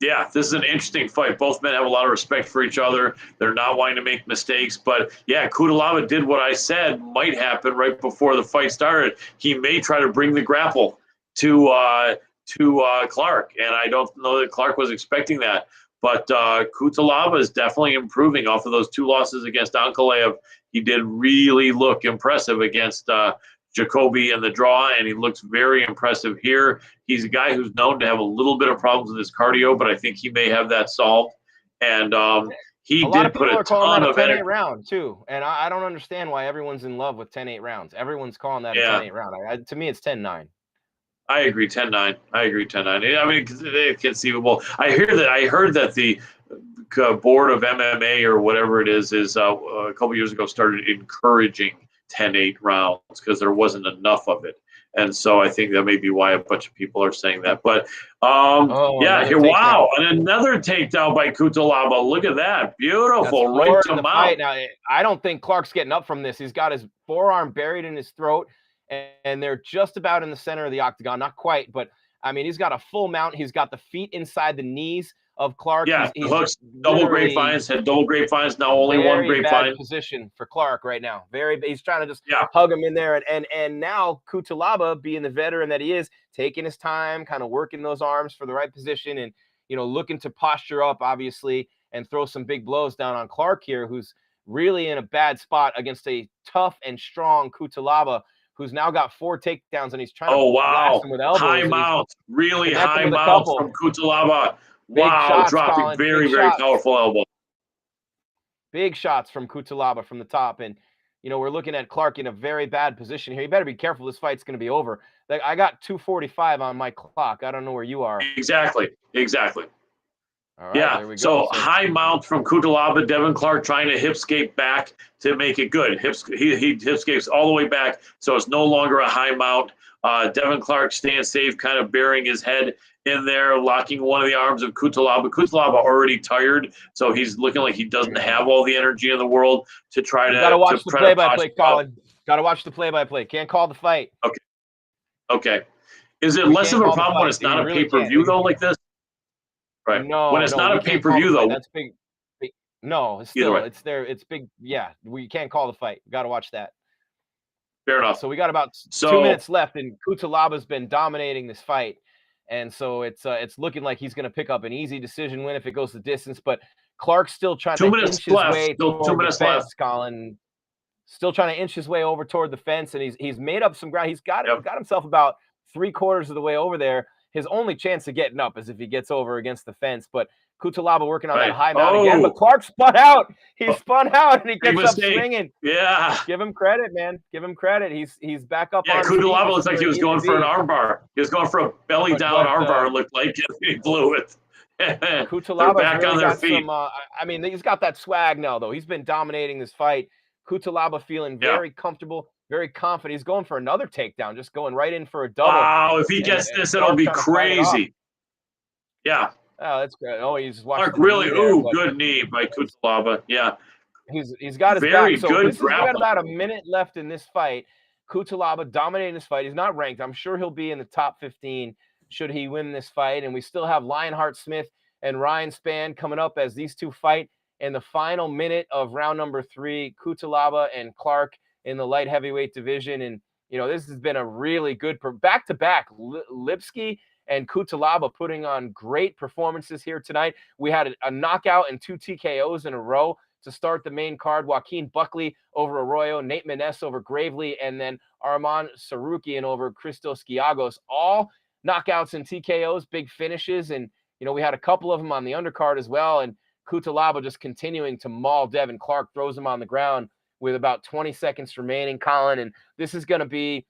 Yeah, this is an interesting fight. Both men have a lot of respect for each other. They're not wanting to make mistakes. But, yeah, Cutelaba did what I said might happen right before the fight started. He may try to bring the grapple to Clark, and I don't know that Clark was expecting that. But Cutelaba is definitely improving off of those 2 losses against Ankalaev. He did really look impressive against Jacoby in the draw, and he looks very impressive here. He's a guy who's known to have a little bit of problems with his cardio, but I think he may have that solved. And he did put a ton of 10-8 round too, and I don't understand why everyone's in love with 10-8 rounds. Everyone's calling that a 10-8 round. To me, it's 10-9. I agree, 10-9. I mean, it's conceivable. I heard that the board of MMA or whatever it is a couple years ago started encouraging 10-8 rounds because there wasn't enough of it. And so I think that may be why a bunch of people are saying that. But wow, and another takedown by Cutelaba. Look at that, beautiful, right to mount. Now I don't think Clark's getting up from this. He's got his forearm buried in his throat, and they're just about in the center of the octagon. Not quite, but I mean, he's got a full mount. He's got the feet inside the knees of Clark. Yeah, he's hooks, double grapevines, had double grapevines, now only one grapevine. Position for Clark right now. He's trying to just hug him in there. And now Cutelaba, being the veteran that he is, taking his time, kind of working those arms for the right position and, looking to posture up, obviously, and throw some big blows down on Clark here, who's really in a bad spot against a tough and strong Cutelaba, who's now got 4 takedowns, and he's trying to blast him with elbows. High mount, really high mount from Cutelaba. Wow, dropping very powerful elbow. Big shots from Cutelaba from the top. And, we're looking at Clark in a very bad position here. You better be careful. This fight's going to be over. Like, I got 2:45 on my clock. I don't know where you are. Exactly. All right, there we go. So high mount from Cutelaba. Devin Clark trying to hip-scape back to make it good. He hip-scapes all the way back, so it's no longer a high mount. Devin Clark staying safe, kind of burying his head in there, locking one of the arms of Cutelaba. Cutelaba already tired, so he's looking like he doesn't have all the energy in the world to try to. Got to watch the play-by-play, Colin. Got to watch the play-by-play. Can't call the fight. Okay. Is it less of a problem when it's not a pay-per-view though, like this? Right. No. When it's not a pay-per-view though. That's big. No, it's Either still way. it's there. It's big. Yeah, we can't call the fight. Got to watch that. Fair enough. So we got about 2 minutes left, and Cutelaba's been dominating this fight, and so it's looking like he's going to pick up an easy decision win if it goes the distance. But Clark's still trying 2 to minutes inch his left. way Still 2 toward the minutes fence, left. Colin. Still trying to inch his way over toward the fence, and he's made up some ground. He's got himself about 3/4 of the way over there. His only chance of getting up is if he gets over against the fence. But Cutelaba working on that high mount again. But Clark spun out. He spun out, and he gets up swinging. Yeah. Give him credit, man. Give him credit. He's back up. Yeah, Cutelaba looks like he was going for an armbar. He was going for a belly down armbar. It looked like he blew it. Cutelaba back really on their got feet. some. I mean, he's got that swag now, though. He's been dominating this fight. Cutelaba feeling very comfortable, very confident. He's going for another takedown, just going right in for a double. Wow, if he gets this, it'll be crazy. Yeah. Oh, that's great. Oh, he's watching. Mark really, good knee by Cutelaba. Yeah. He's got his very back. So good we've grappling. got about a minute left in this fight. Cutelaba dominating this fight. He's not ranked. I'm sure he'll be in the top 15 should he win this fight. And we still have Lionheart Smith and Ryan Spann coming up as these two fight in the final minute of round number 3. Cutelaba and Clark in the light heavyweight division. And, this has been a really good back-to-back. Lipski and Cutelaba putting on great performances here tonight. We had a knockout and 2 TKOs in a row to start the main card. Joaquin Buckley over Arroyo, Nate Maness over Gravely, and then Arman Sarukian over Christos Giagos. All knockouts and TKOs, big finishes. And, we had a couple of them on the undercard as well. And Cutelaba just continuing to maul Devin. Clark throws him on the ground with about 20 seconds remaining, Colin. And this is going to be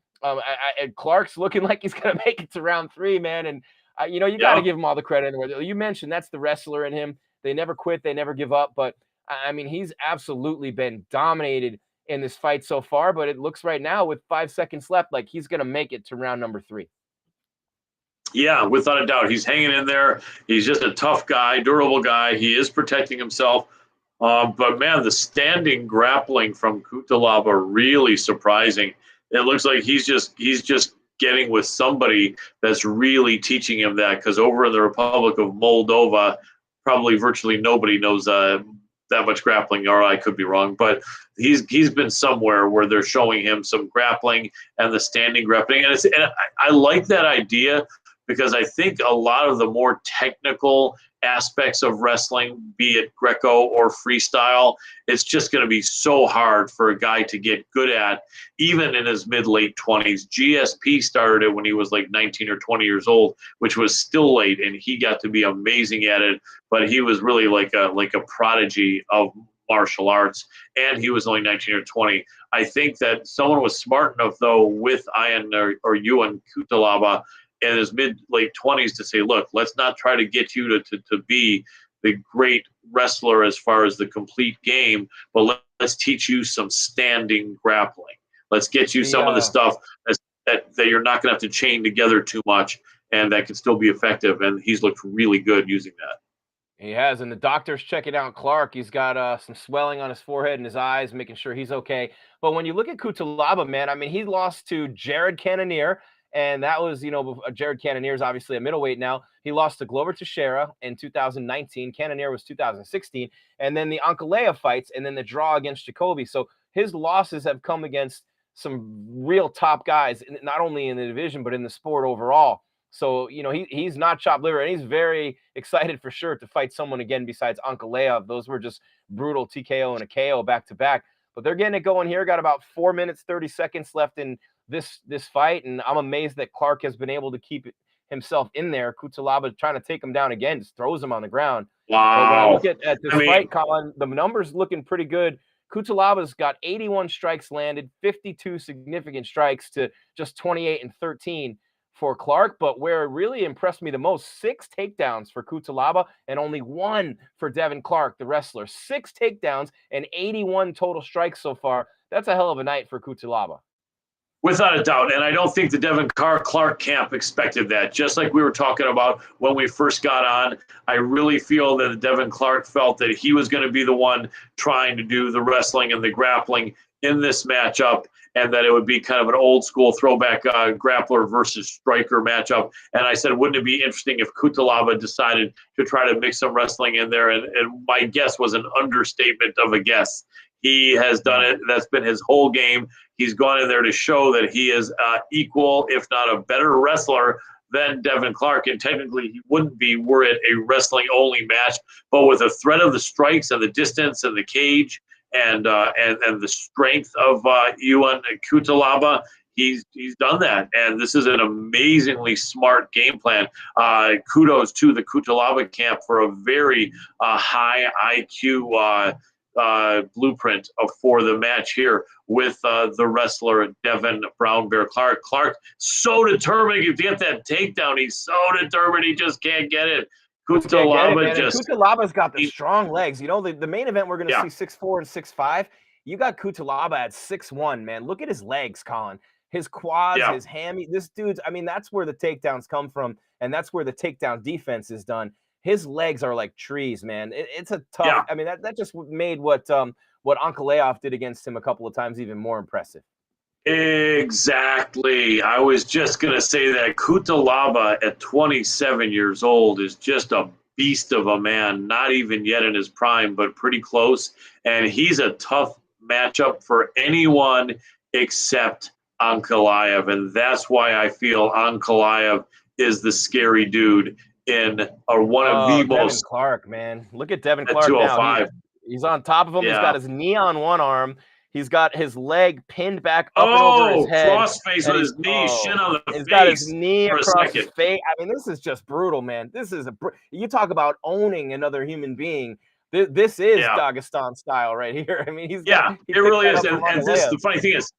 Clark's looking like he's going to make it to round 3, man. And, you got to give him all the credit in the world. You mentioned that's the wrestler in him. They never quit. They never give up. But, I mean, he's absolutely been dominated in this fight so far. But it looks right now with 5 seconds left like he's going to make it to round number 3. Yeah, without a doubt. He's hanging in there. He's just a tough guy, durable guy. He is protecting himself. But, man, the standing grappling from Cutelaba really surprising. It looks like he's just getting with somebody that's really teaching him that, because over in the Republic of Moldova, probably virtually nobody knows that much grappling, or I could be wrong. But he's been somewhere where they're showing him some grappling and the standing grappling. And I like that idea, because I think a lot of the more technical aspects of wrestling, be it Greco or freestyle, it's just going to be so hard for a guy to get good at, even in his mid-late 20s. GSP started it when he was like 19 or 20 years old, which was still late, and he got to be amazing at it. But he was really like a prodigy of martial arts, and he was only 19 or 20. I think that someone was smart enough, though, with Ian or Ewan Cutelaba in his mid-late 20s to say, look, let's not try to get you to be the great wrestler as far as the complete game, but let's teach you some standing grappling. Let's get you some of the stuff that you're not going to have to chain together too much, and that can still be effective. And he's looked really good using that. He has, and the doctor's checking out Clark. He's got some swelling on his forehead and his eyes, making sure he's okay. But when you look at Cutelaba, man, I mean, he lost to Jared Cannonier. And that was, Jared Cannonier is obviously a middleweight now. He lost to Glover Teixeira in 2019. Cannonier was 2016. And then the Ankalaev fights, and then the draw against Jacoby. So his losses have come against some real top guys, not only in the division, but in the sport overall. So, he's not chopped liver, and he's very excited for sure to fight someone again besides Ankalaev. Those were just brutal TKO and a KO back-to-back. But they're getting it going here. Got about 4 minutes, 30 seconds left in this fight, and I'm amazed that Clark has been able to keep himself in there. Cutelaba trying to take him down again, just throws him on the ground. Wow. But when I look at this fight, Colin, the numbers looking pretty good. Cutelaba's got 81 strikes landed, 52 significant strikes to just 28 and 13 for Clark. But where it really impressed me the most, 6 takedowns for Cutelaba and only 1 for Devin Clark, the wrestler. 6 takedowns and 81 total strikes so far. That's a hell of a night for Cutelaba. Without a doubt, and I don't think the Devin Clark camp expected that. Just like we were talking about when we first got on, I really feel that Devin Clark felt that he was going to be the one trying to do the wrestling and the grappling. in this matchup, and that it would be kind of an old school throwback grappler versus striker matchup. And I said, wouldn't it be interesting if Cutelaba decided to try to mix some wrestling in there? And my guess was an understatement of a guess. He has done it. That's been his whole game. He's gone in there to show that he is equal, if not a better wrestler than Devin Clark. And technically he wouldn't be were it a wrestling-only match. But with the threat of the strikes and the distance and the cage and the strength of Ewan Cutelaba, he's done that. And this is an amazingly smart game plan. Kudos to the Cutelaba camp for a very high IQ blueprint for the match here with the wrestler Devin Brown Bear Clark. Clark so determined to get that takedown. He's so determined he just can't get it. Cutelaba's got the strong legs. You know, the main event we're going to see 6'4" and 6'5". You got Cutelaba at 6'1", man. Look at his legs, Colin. His quads, his hammy. This dude's, I mean, that's where the takedowns come from, and that's where the takedown defense is done. His legs are like trees, man. It's a tough. I mean, that just made what Ankalaev did against him a couple of times even more impressive. Exactly. I was just going to say that Cutelaba at 27 years old is just a beast of a man, not even yet in his prime, but pretty close. And he's a tough matchup for anyone except Ankalaev. And that's why I feel Ankalaev is the scary dude in one of the Devin most. Clark, man. Look at Devin Clark now. He's on top of him. He's got his knee on one arm. He's got his leg pinned back up and over his head. Crossface with his knee, shin on the face. He's got his knee across his face. I mean, this is just brutal, man. This is you talk about owning another human being. This is Dagestan style right here. I mean, it really is. And this, the funny thing is,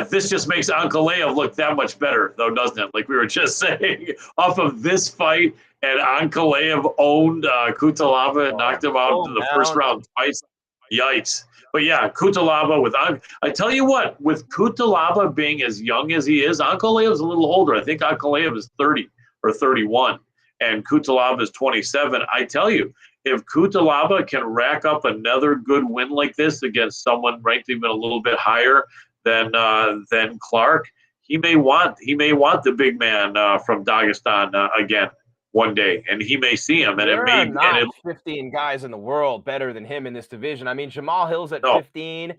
this just makes Ankalaev look that much better, though, doesn't it? Like we were just saying, off of this fight, and Ankalaev owned Cutelaba and knocked him out in the first round twice. Yikes. But Cutelaba I tell you what, with Cutelaba being as young as he is, Ankalaev is a little older. I think Ankalaev is 30 or 31, and Cutelaba is 27. I tell you, if Cutelaba can rack up another good win like this against someone ranked even a little bit higher than Clark, he may want the big man from Dagestan again one day, and he may see him. And there are not 15 guys in the world better than him in this division. I mean, Jamal Hill's at 15,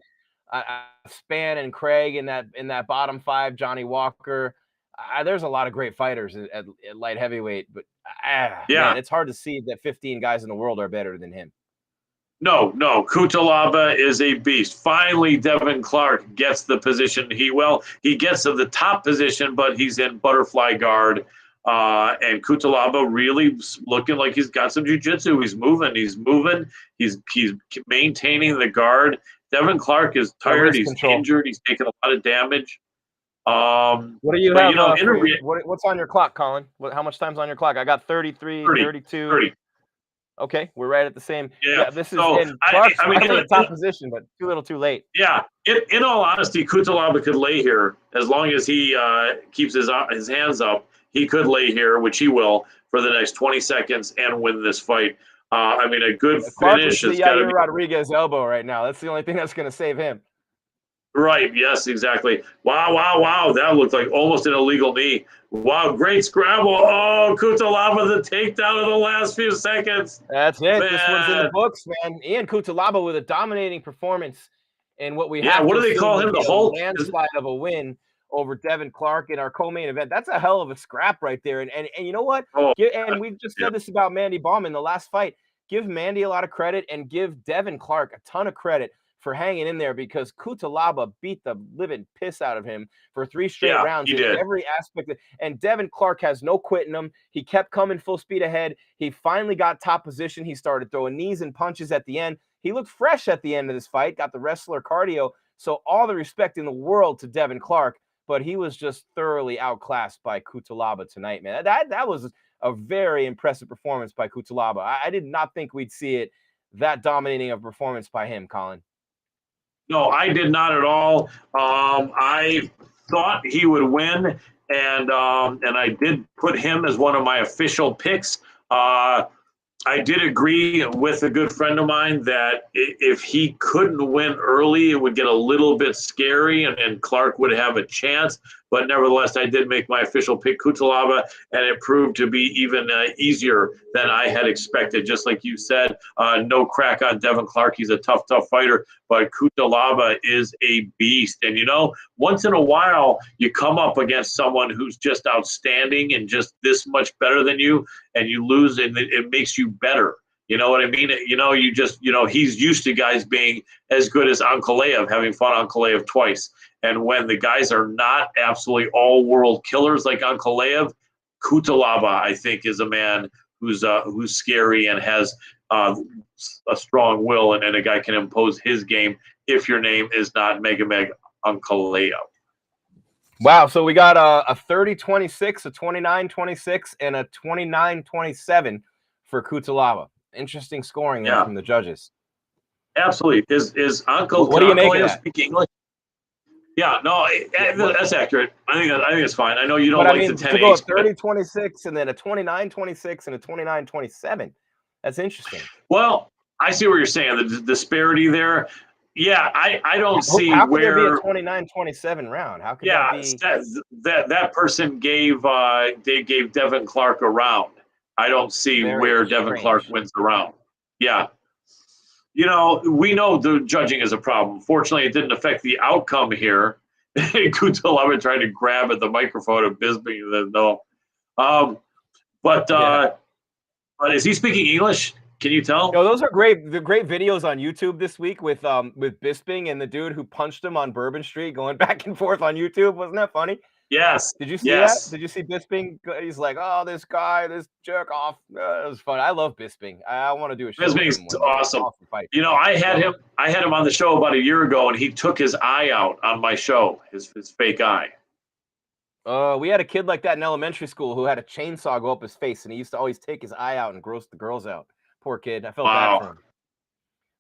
Spann and Craig in that bottom 5, Johnny Walker. There's a lot of great fighters at light heavyweight, but man, it's hard to see that 15 guys in the world are better than him. No, Cutelaba is a beast. Finally, Devin Clark gets the position. He gets to the top position, but he's in butterfly guard. And Cutelaba really looking like he's got some jiu-jitsu. He's moving. He's maintaining the guard. Devin Clark is tired. He's injured. He's taking a lot of damage. What do you have? What's on your clock, Colin? How much time's on your clock? I got 33, 32. 30. Okay, we're right at the same. This is Clark's in the top position, but too little, too late. Yeah, in all honesty, Cutelaba could lay here as long as he keeps his hands up. He could lay here, which he will, for the next 20 seconds and win this fight. I mean, a good finish has got to be Rodriguez elbow right now. That's the only thing that's going to save him. Right. Yes, exactly. Wow. That looked like almost an illegal knee. Wow, great scramble. Oh, Cutelaba, the takedown of the last few seconds. That's it. Man. This one's in the books, man. Ian Cutelaba with a dominating performance in what we have. What do they call him? The Hulk? Landslide of a win over Devin Clark in our co-main event. That's a hell of a scrap right there. And you know what? And we've just said this about Mandy Baum in the last fight. Give Mandy a lot of credit and give Devin Clark a ton of credit for hanging in there, because Cutelaba beat the living piss out of him for 3 straight rounds in every aspect. And Devin Clark has no quitting him. He kept coming full speed ahead. He finally got top position. He started throwing knees and punches at the end. He looked fresh at the end of this fight, got the wrestler cardio. So all the respect in the world to Devin Clark, but he was just thoroughly outclassed by Cutelaba tonight, man. That was a very impressive performance by Cutelaba. I did not think we'd see it that dominating of performance by him, Colin. No, I did not at all. I thought he would win, and I did put him as one of my official picks. I did agree with a good friend of mine that if he couldn't win early, it would get a little bit scary and Clark would have a chance. But nevertheless, I did make my official pick Cutelaba, and it proved to be even easier than I had expected. Just like you said, no crack on Devin Clark. He's a tough fighter, but Cutelaba is a beast. And, once in a while, you come up against someone who's just outstanding and just this much better than you, and you lose, and it makes you better. You know what I mean? He's used to guys being as good as Ankalaev, having fought Ankalaev twice. And when the guys are not absolutely all-world killers like Ankalaev, Cutelaba, I think, is a man who's scary and has a strong will, and a guy can impose his game if your name is not Megameg Ankalaev. Wow, so we got a 30-26, a 29-26, and a 29-27 for Cutelaba. Interesting scoring there from the judges. Absolutely. Is Uncle what do you make of that? Speak English? Yeah, no, that's accurate. I think it's fine. I know you don't like the 10 to go 30-26 and then a 29-26 and a 29-27. That's interesting. Well, I see what you're saying. The disparity there. Yeah, I don't see how could where there be a 29-27 round. How could that be? That person gave Devin Clark a round. I don't see where Devin Clark wins the round. Yeah. We know the judging is a problem. Fortunately, it didn't affect the outcome here. Cutelaba tried to grab at the microphone of Bisping. No. But is he speaking English? Can you tell? No, those are great. The great videos on YouTube this week with Bisping and the dude who punched him on Bourbon Street going back and forth on YouTube. Wasn't that funny? Yes. Did you see that? Did you see Bisping? He's like, oh, this guy, this jerk off. It was fun. I love Bisping. I want to do a show. Bisping's awesome. I had him on the show about a year ago, and he took his eye out on my show, his fake eye. We had a kid like that in elementary school who had a chainsaw go up his face, and he used to always take his eye out and gross the girls out. Poor kid. I felt bad for him.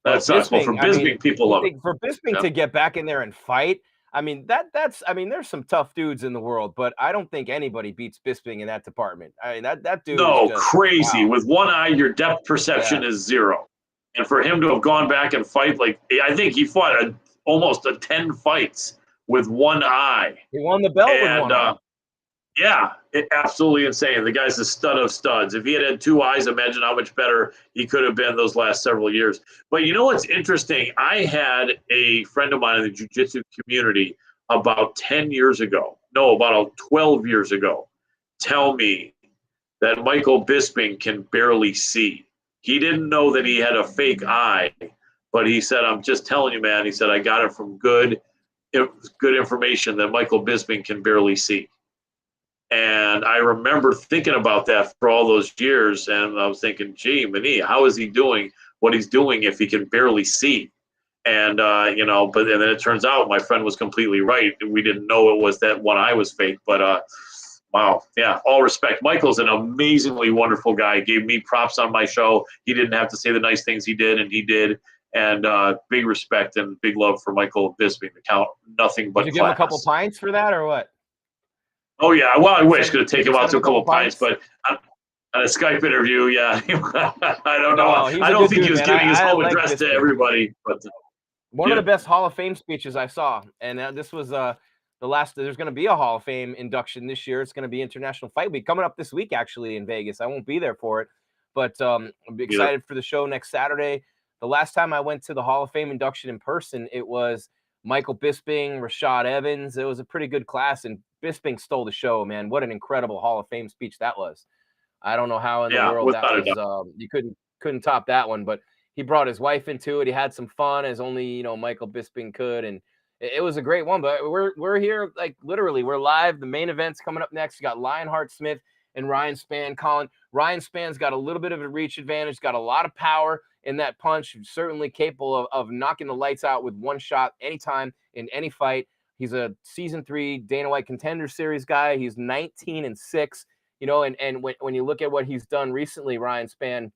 That sucks. Well, for Bisping, people love it. For Bisping to get back in there and fight, there's some tough dudes in the world, but I don't think anybody beats Bisping in that department. I mean, that dude. No, is just, crazy. Wow. With one eye, your depth perception is zero. And for him to have gone back and fight, I think he fought almost 10 fights with one eye. He won the belt with one eye. Yeah, absolutely insane. The guy's a stud of studs. If he had two eyes, imagine how much better he could have been those last several years. But you know what's interesting? I had a friend of mine in the jiu-jitsu community about 12 years ago, tell me that Michael Bisping can barely see. He didn't know that he had a fake eye, but he said, I'm just telling you, man. He said, I got it from good information that Michael Bisping can barely see. And I remember thinking about that for all those years, and I was thinking, gee, Mani, how is he doing what he's doing if he can barely see? And, but then it turns out my friend was completely right. We didn't know it was that one eye was fake, but wow. Yeah, all respect. Michael's an amazingly wonderful guy. Gave me props on my show. He didn't have to say the nice things he did, and he did. And big respect and big love for Michael Bisping. To count nothing but Did you give him a couple pints for that or what? Oh, yeah. Well, I wish could have taken him out to a couple pints, but on a Skype interview, yeah. I don't know. I don't think he was giving his whole address to everybody. But one of the best Hall of Fame speeches I saw, and this was the last. There's going to be a Hall of Fame induction this year. It's going to be International Fight Week coming up this week, actually, in Vegas. I won't be there for it, but I'm excited for the show next Saturday. The last time I went to the Hall of Fame induction in person, it was Michael Bisping, Rashad Evans. It was a pretty good class, and Bisping stole the show, man. What an incredible Hall of Fame speech that was. I don't know how in the world that was. You couldn't top that one, but he brought his wife into it. He had some fun, as only Michael Bisping could, and it was a great one. But we're here, like literally, we're live. The main event's coming up next. You got Lionheart Smith and Ryan Spann. Colin, Ryan Spann's got a little bit of a reach advantage. Got a lot of power in that punch. Certainly capable of knocking the lights out with one shot anytime in any fight. He's a season 3 Dana White Contender Series guy. He's 19-6, and when you look at what he's done recently, Ryan Spann,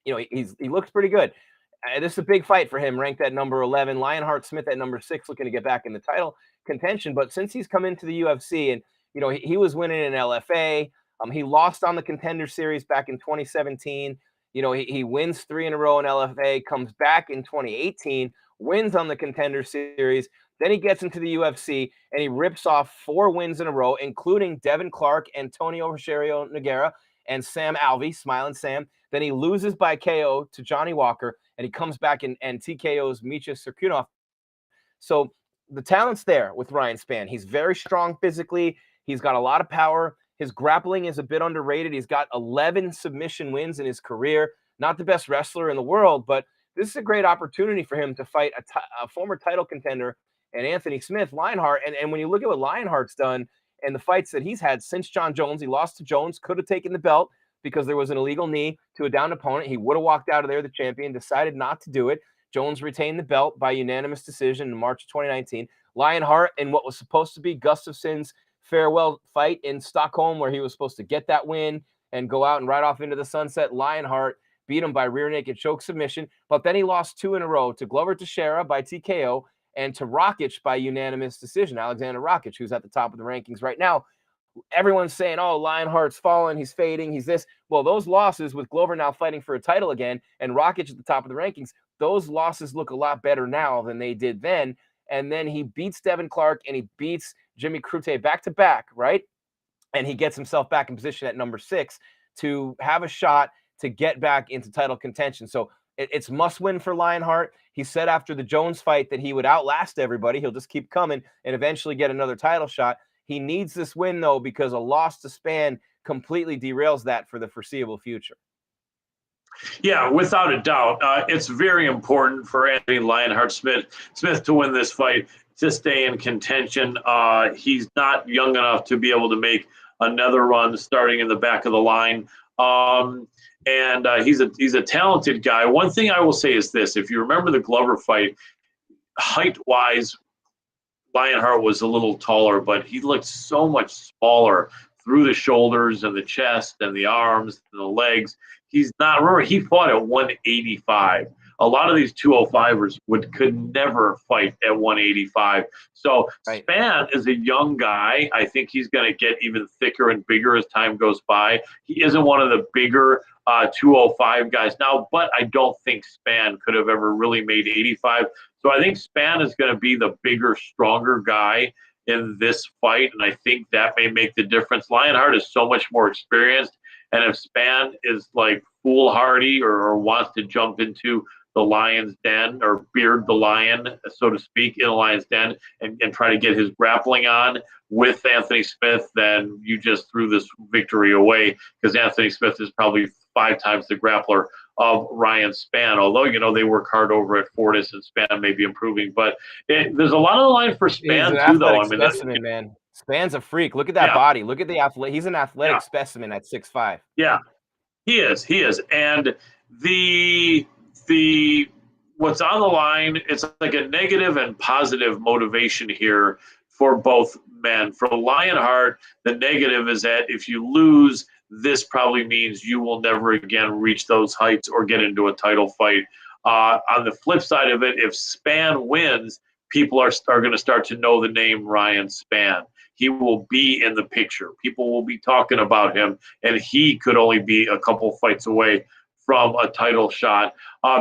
he looks pretty good. This is a big fight for him, ranked at number 11. Lionheart Smith at number 6, looking to get back in the title contention. But since he's come into the UFC, and he was winning in LFA, he lost on the Contender Series back in 2017. He wins 3 in a row in LFA, comes back in 2018, wins on the Contender Series. Then he gets into the UFC and he rips off 4 wins in a row, including Devin Clark, Antonio Rosario Nogueira, and Sam Alvey, Smiling Sam. Then he loses by KO to Johnny Walker, and he comes back and TKOs Misha Cirkunov. So the talent's there with Ryan Spann. He's very strong physically. He's got a lot of power. His grappling is a bit underrated. He's got 11 submission wins in his career. Not the best wrestler in the world, but this is a great opportunity for him to fight a former title contender and Anthony Smith, Lionheart. And when you look at what Lionheart's done and the fights that he's had since John Jones, he lost to Jones, could have taken the belt because there was an illegal knee to a downed opponent. He would have walked out of there the champion, decided not to do it. Jones retained the belt by unanimous decision in March of 2019. Lionheart, in what was supposed to be Gustafsson's farewell fight in Stockholm, where he was supposed to get that win and go out and ride off into the sunset, Lionheart beat him by rear naked choke submission. But then he lost 2 in a row to Glover Teixeira by TKO and to Rakic by unanimous decision, Alexander Rakic, who's at the top of the rankings right now. Everyone's saying, oh, Lionheart's fallen, he's fading, he's this. Well, those losses with Glover now fighting for a title again and Rakic at the top of the rankings, those losses look a lot better now than they did then. And then he beats Devin Clark and he beats Jimmy Crute back-to-back, right? And he gets himself back in position at number 6 to have a shot to get back into title contention. So it's must-win for Lionheart. He said after the Jones fight that he would outlast everybody. He'll just keep coming and eventually get another title shot. He needs this win, though, because a loss to Spann completely derails that for the foreseeable future. Yeah, without a doubt. It's very important for Anthony Lionheart Smith to win this fight, to stay in contention. He's not young enough to be able to make another run starting in the back of the line. And he's a talented guy. One thing I will say is this. If you remember the Glover fight, height-wise, Lionheart was a little taller, but he looked so much smaller through the shoulders and the chest and the arms and the legs. He's not, remember, he fought at 185. A lot of these 205ers could never fight at 185. So right. Spann is a young guy. I think he's going to get even thicker and bigger as time goes by. He isn't one of the bigger 205 guys now, but I don't think Spann could have ever really made 85. So I think Spann is going to be the bigger, stronger guy in this fight, and I think that may make the difference. Lionheart is so much more experienced, and if Spann is like foolhardy or wants to jump into the lion's den or beard the lion, so to speak, in the lion's den and try to get his grappling on with Anthony Smith, then you just threw this victory away, because Anthony Smith is probably 5 times the grappler of Ryan Spann, although, they work hard over at Fortis and Spann may be improving. But there's a lot on the line for Spann, too, though. I mean, specimen, man. Spann's a freak. Look at that body. Look at the athlete. He's an athletic specimen at 6'5". Yeah, he is. And the what's on the line, it's like a negative and positive motivation here for both men. For Lionheart, the negative is that if you lose, this probably means you will never again reach those heights or get into a title fight. On the flip side of it, if Spann wins, people are going to start to know the name Ryan Spann. He will be in the picture. People will be talking about him, and he could only be a couple fights away from a title shot.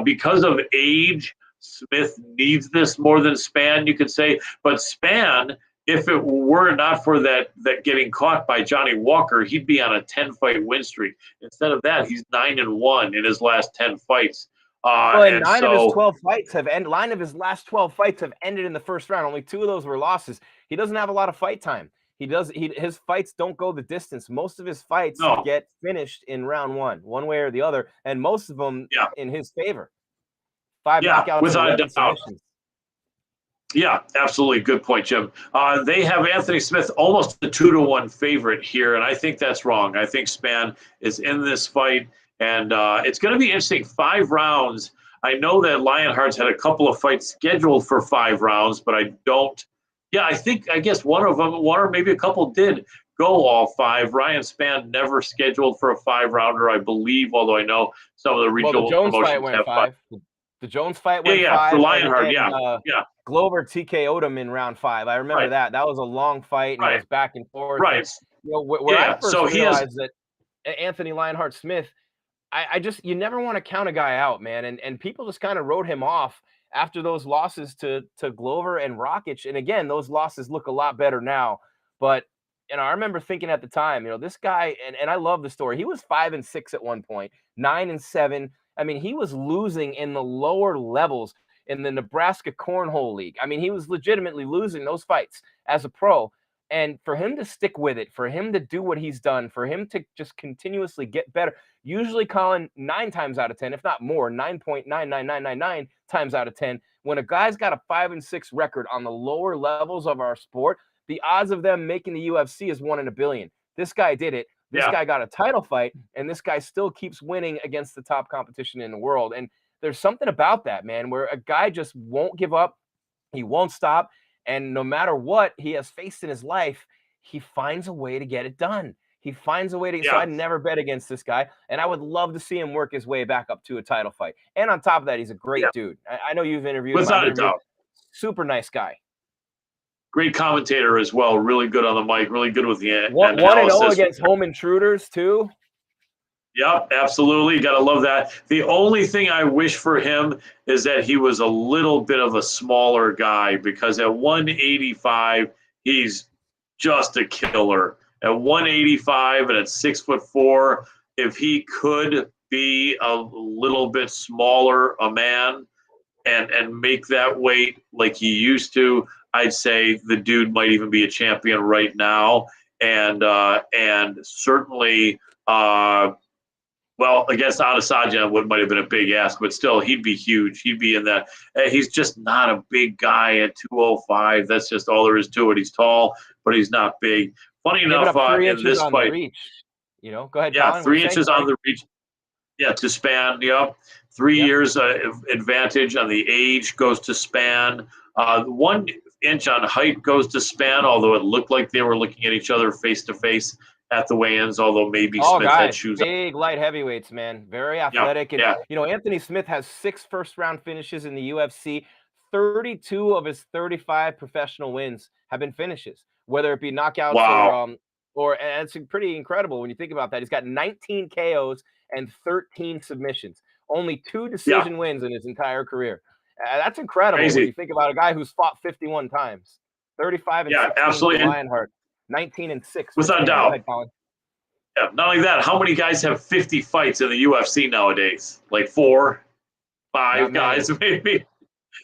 Because of age, Smith needs this more than Spann, you could say. But Spann, if it were not for that getting caught by Johnny Walker, he'd be on a 10-fight win streak. Instead of that, he's 9-1 in his last 10 fights. And 9 of his 12 fights have ended. 9 of his last 12 fights have ended in the first round. Only 2 of those were losses. He doesn't have a lot of fight time. His fights don't go the distance. Most of his fights get finished in round one way or the other, and most of them in his favor. 5 knockouts, without a doubt. Yeah, absolutely. Good point, Jim. They have Anthony Smith almost a 2-1 favorite here, and I think that's wrong. I think Spann is in this fight, and it's going to be interesting. 5 rounds. I know that Lionheart's had a couple of fights scheduled for 5 rounds, but I don't. Yeah, I guess one or maybe a couple did go all 5. Ryan Spann never scheduled for a 5-rounder, I believe, although I know some of the regional promotions have 5. The Jones fight went 5. For Lionheart, Glover TKO'd him in round 5. I remember that. That was a long fight, and it was back and forth. Right. And, where I first realized that Anthony Lionheart Smith I just, you never want to count a guy out, man. And people just kind of wrote him off after those losses to Glover and Rakic. And again, those losses look a lot better now. But I remember thinking at the time, this guy, and I love the story. He was 5-6 at one point, 9-7. I mean, he was losing in the lower levels in the Nebraska Cornhole League. I mean, he was legitimately losing those fights as a pro. And for him to stick with it, for him to do what he's done, for him to just continuously get better, usually Colin 9 times out of 10, if not more, 9.99999 times out of 10, when a guy's got a 5-6 record on the lower levels of our sport, the odds of them making the UFC is 1 in a billion. This guy did it. This guy got a title fight, and this guy still keeps winning against the top competition in the world. And there's something about that, man, where a guy just won't give up. He won't stop. And no matter what he has faced in his life, he finds a way to get it done. He finds a way to. So I'd never bet against this guy, and I would love to see him work his way back up to a title fight. And on top of that, he's a great dude. I know you've interviewed him. Without a doubt. Super nice guy. Great commentator as well. Really good on the mic. Really good with the analysis. 1-0 against home intruders too. Yep, absolutely. You got to love that. The only thing I wish for him is that he was a little bit of a smaller guy, because at 185, he's just a killer. At 185 and at 6'4", if he could be a little bit smaller a man and make that weight like he used to, I'd say the dude might even be a champion right now. And certainly, well, against Adesanya, might have been a big ask, but still, he'd be huge. He'd be in that. He's just not a big guy at 205. That's just all there is to it. He's tall, but he's not big. Funny enough, in this fight, go ahead. Yeah, Colin, 3 inches on the reach. Yeah, to Spann. Yep, 3 years advantage on the age goes to Spann. 1 inch on height goes to Spann, although it looked like they were looking at each other face to face at the weigh-ins, although maybe Smith had shoes on. Big light heavyweights, man. Very athletic. And, Anthony Smith has 6 first-round finishes in the UFC. 32 of his 35 professional wins have been finishes, whether it be knockouts or and it's pretty incredible when you think about that. He's got 19 KOs and 13 submissions. Only 2 decision wins in his entire career. That's incredible. Crazy. When you think about a guy who's fought 51 times. 35 and 16 absolutely. Lionheart. 19 and 6. Without doubt. Yeah, not only that, how many guys have 50 fights in the UFC nowadays? Like 4, 5 guys, maybe.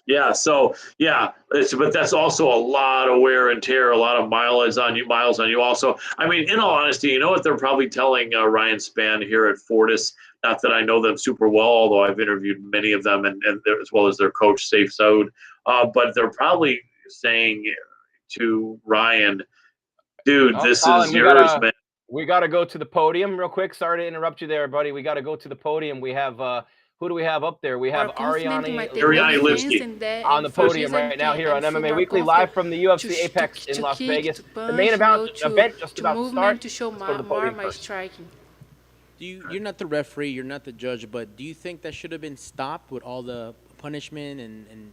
Yeah, so but that's also a lot of wear and tear, a lot of miles on you. Also, I mean, in all honesty, you know what they're probably telling Ryan Spann here at Fortis? Not that I know them super well, although I've interviewed many of them, and as well as their coach, Saif Saud. But they're probably saying to Ryan, dude, this is yours, man. We got to go to the podium real quick. Sorry to interrupt you there, buddy. We got to go to the podium. We have who do we have up there? We have Ariane Lipski on the podium right now here on MMA Weekly, live from the UFC Apex in Las Vegas. The main event just about to start. To show more my striking. You're not the referee, you're not the judge, but do you think that should have been stopped with all the punishment and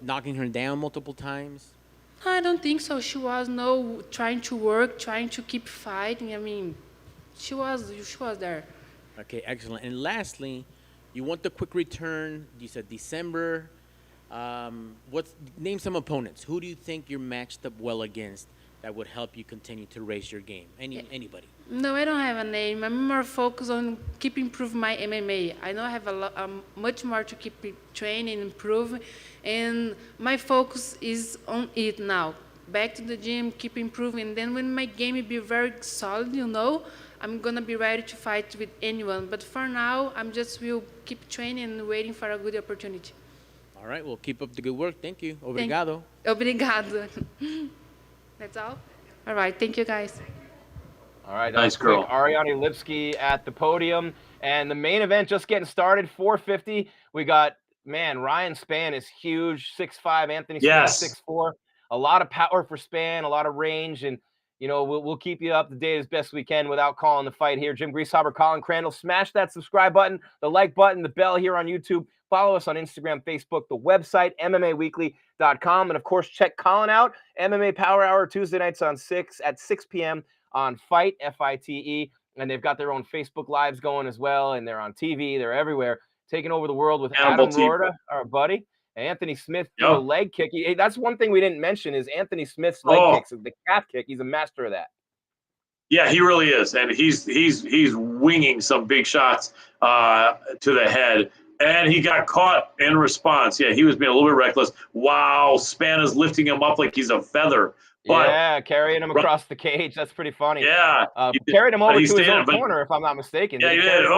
knocking her down multiple times? I don't think so. She was trying to work, trying to keep fighting. I mean, she was there. Okay, excellent. And lastly, you want the quick return. You said December. Name some opponents. Who do you think you're matched up well against that would help you continue to raise your game? Anybody? No, I don't have a name. I'm more focused on keep improving my MMA. I know I have much more to keep training, improve, and my focus is on it now. Back to the gym, keep improving. Then when my game will be very solid, I'm gonna be ready to fight with anyone. But for now, will keep training and waiting for a good opportunity. All right, well, keep up the good work. Thank you. Obrigado. Obrigado. That's all? All right, thank you, guys. All right, nice girl. Ariane Lipski at the podium. And the main event just getting started, 450. We got, Ryan Spann is huge, 6'5", Anthony Smith, 6'4". A lot of power for Spann, a lot of range, and, we'll keep you up to date as best we can without calling the fight here. Jim Grieshaber, Colin Crandall, smash that subscribe button, the like button, the bell here on YouTube. Follow us on Instagram, Facebook, the website, MMAWeekly.com. And, of course, check Colin out, MMA Power Hour, Tuesday nights at 6 p.m. on Fight, F-I-T-E. and they've got their own Facebook Lives going as well, and they're on TV. They're everywhere, taking over the world with Animal Adam Rorta, our buddy. Anthony Smith threw a leg kick. That's one thing we didn't mention is Anthony Smith's leg kicks, the calf kick. He's a master of that. Yeah, he really is, and he's winging some big shots to the head, and he got caught in response. Yeah, he was being a little bit reckless. Wow, Spann is lifting him up like he's a feather. But, yeah, carrying him across the cage. That's pretty funny. Yeah, carried him over to his own corner, if I'm not mistaken. Yeah, he did.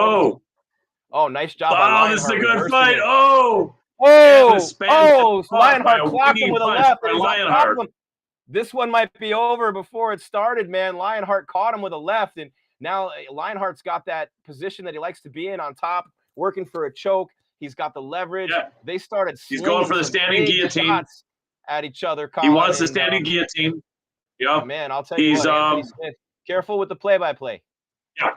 Nice job. Wow, this is a good fight. Lionheart clocked him with a left. This one might be over before it started, man. Lionheart caught him with a left, and now Lionheart's got that position that he likes to be in on top, working for a choke. He's got the leverage. Yeah. They started. He's going for the standing guillotine at each other. He wants the standing guillotine. Yeah, man. I'll tell you what, Anthony Smith, careful with the play-by-play. Yeah.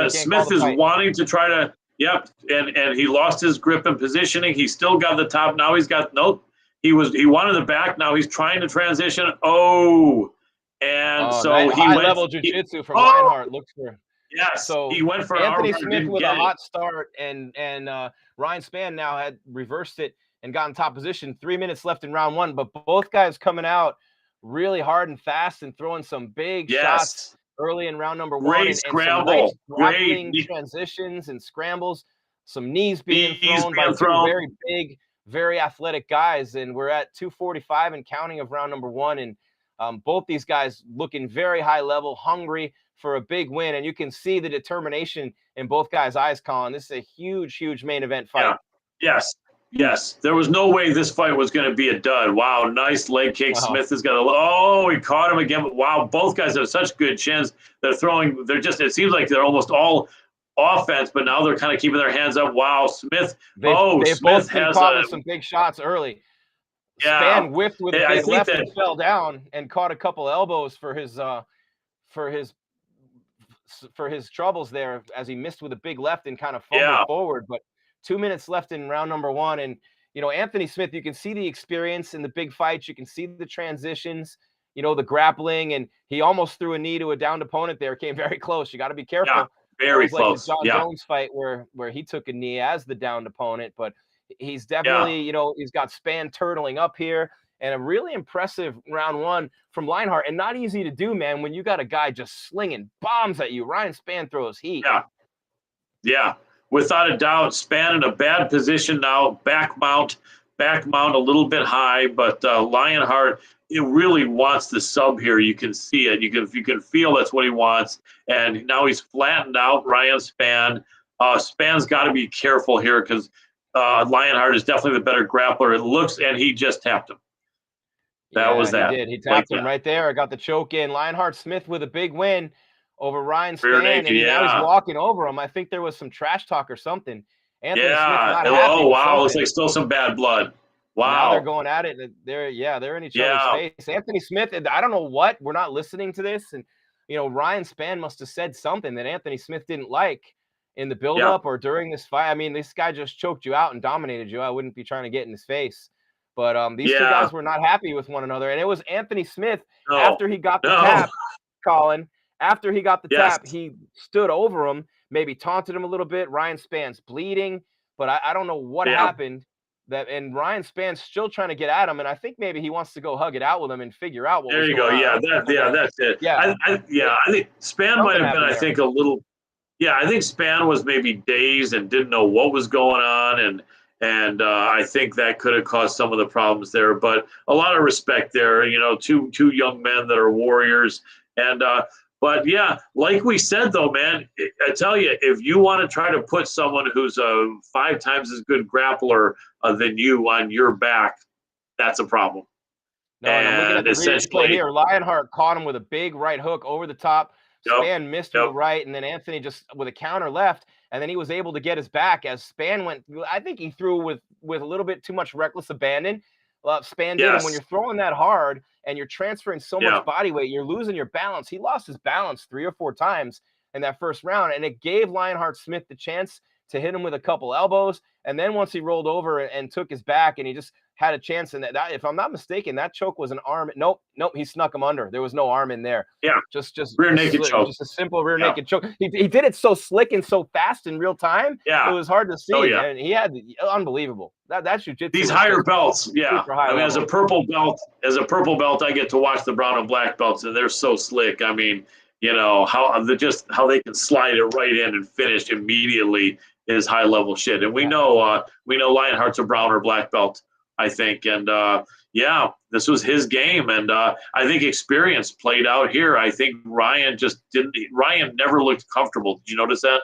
Smith is wanting to try to. Yep, and he lost his grip and positioning. He still got the top. Now he's got He wanted the back. Now he's trying to transition. So he went level jiu-jitsu from Lionheart. Looks for. Yes. So he went for Anthony Smith with a hot start, and Ryan Spann now had reversed it and got in top position. 3 minutes left in round one, but both guys coming out really hard and fast and throwing some big shots early in round number one. Great scramble. Great transitions and scrambles. Some knees being thrown by two very big, very athletic guys. And we're at 2:45 and counting of round number one. And both these guys looking very high level, hungry for a big win. And you can see the determination in both guys' eyes, Colin. This is a huge, huge main event fight. Yeah. Yes. There was no way this fight was going to be a dud. Wow, nice leg kick. Wow. Smith has got he caught him again. But wow, both guys have such good chins. It seems like they're almost all offense, but now they're kind of keeping their hands up. Wow, Smith. Smith has some big shots early. Yeah. Spann whiffed with a big left and fell down and caught a couple elbows for his troubles there as he missed with a big left and kind of fumbled forward. But 2 minutes left in round number one. And, Anthony Smith, you can see the experience in the big fights. You can see the transitions, the grappling. And he almost threw a knee to a downed opponent there. Came very close. You got to be careful. Yeah, very close. Like the John Jones fight where he took a knee as the downed opponent. But he's definitely, he's got Spann turtling up here. And a really impressive round one from Lionheart. And not easy to do, man, when you got a guy just slinging bombs at you. Ryan Spann throws heat. Yeah. Without a doubt, Spann in a bad position now, back mount a little bit high, but Lionheart, he really wants the sub here. You can see it. You can feel that's what he wants. And now he's flattened out Ryan Spann. Spann's got to be careful here because Lionheart is definitely the better grappler. It looks, and he just tapped him. That was that. He did. He tapped him right there. Got the choke in. Lionheart Smith with a big win over Ryan Spann, and now he's walking over him. I think there was some trash talk or something. Anthony Smith not happy wow. It's like still some bad blood. Wow. Now they're going at it. They're in each other's face. Anthony Smith, I don't know what. We're not listening to this. And, Ryan Spann must have said something that Anthony Smith didn't like in the buildup or during this fight. I mean, this guy just choked you out and dominated you. I wouldn't be trying to get in his face. But these two guys were not happy with one another. And it was Anthony Smith, after he got the tap, Colin, after he got the tap, he stood over him, maybe taunted him a little bit. Ryan Spann's bleeding, but I don't know what happened. And Ryan Spann's still trying to get at him, and I think maybe he wants to go hug it out with him and figure out what. There you go. That's it. I think Spann might have been. I think a little. I think Spann was maybe dazed and didn't know what was going on, and I think that could have caused some of the problems there. But a lot of respect there. Two young men that are warriors, and. But like we said though, man, I tell you, if you want to try to put someone who's 5 times as good grappler than you on your back, that's a problem. No, and I'm looking at the replay here. Lionheart caught him with a big right hook over the top. Spann missed with the right, and then Anthony just with a counter left, and then he was able to get his back as Spann went. I think he threw with a little bit too much reckless abandon. Spann did, and when you're throwing that hard and you're transferring so much body weight, you're losing your balance. He lost his balance 3 or 4 times in that first round, and it gave Lionheart Smith the chance to hit him with a couple elbows. And then once he rolled over and took his back and he just had a chance. And that if I'm not mistaken, that choke was an arm. Nope. He snuck him under. There was no arm in there. Yeah. Just rear naked choke. Just a simple rear naked choke. He did it so slick and so fast in real time. Yeah. It was hard to see. Oh, yeah. And he had unbelievable. That's jiu-jitsu. These higher belts. Yeah. I mean, as a purple belt, I get to watch the brown and black belts, and they're so slick. I mean, how they can slide it right in and finish immediately is high level shit. And we know Lionheart's a brown or black belt, I think. And this was his game. And I think experience played out here. I think Ryan never looked comfortable. Did you notice that?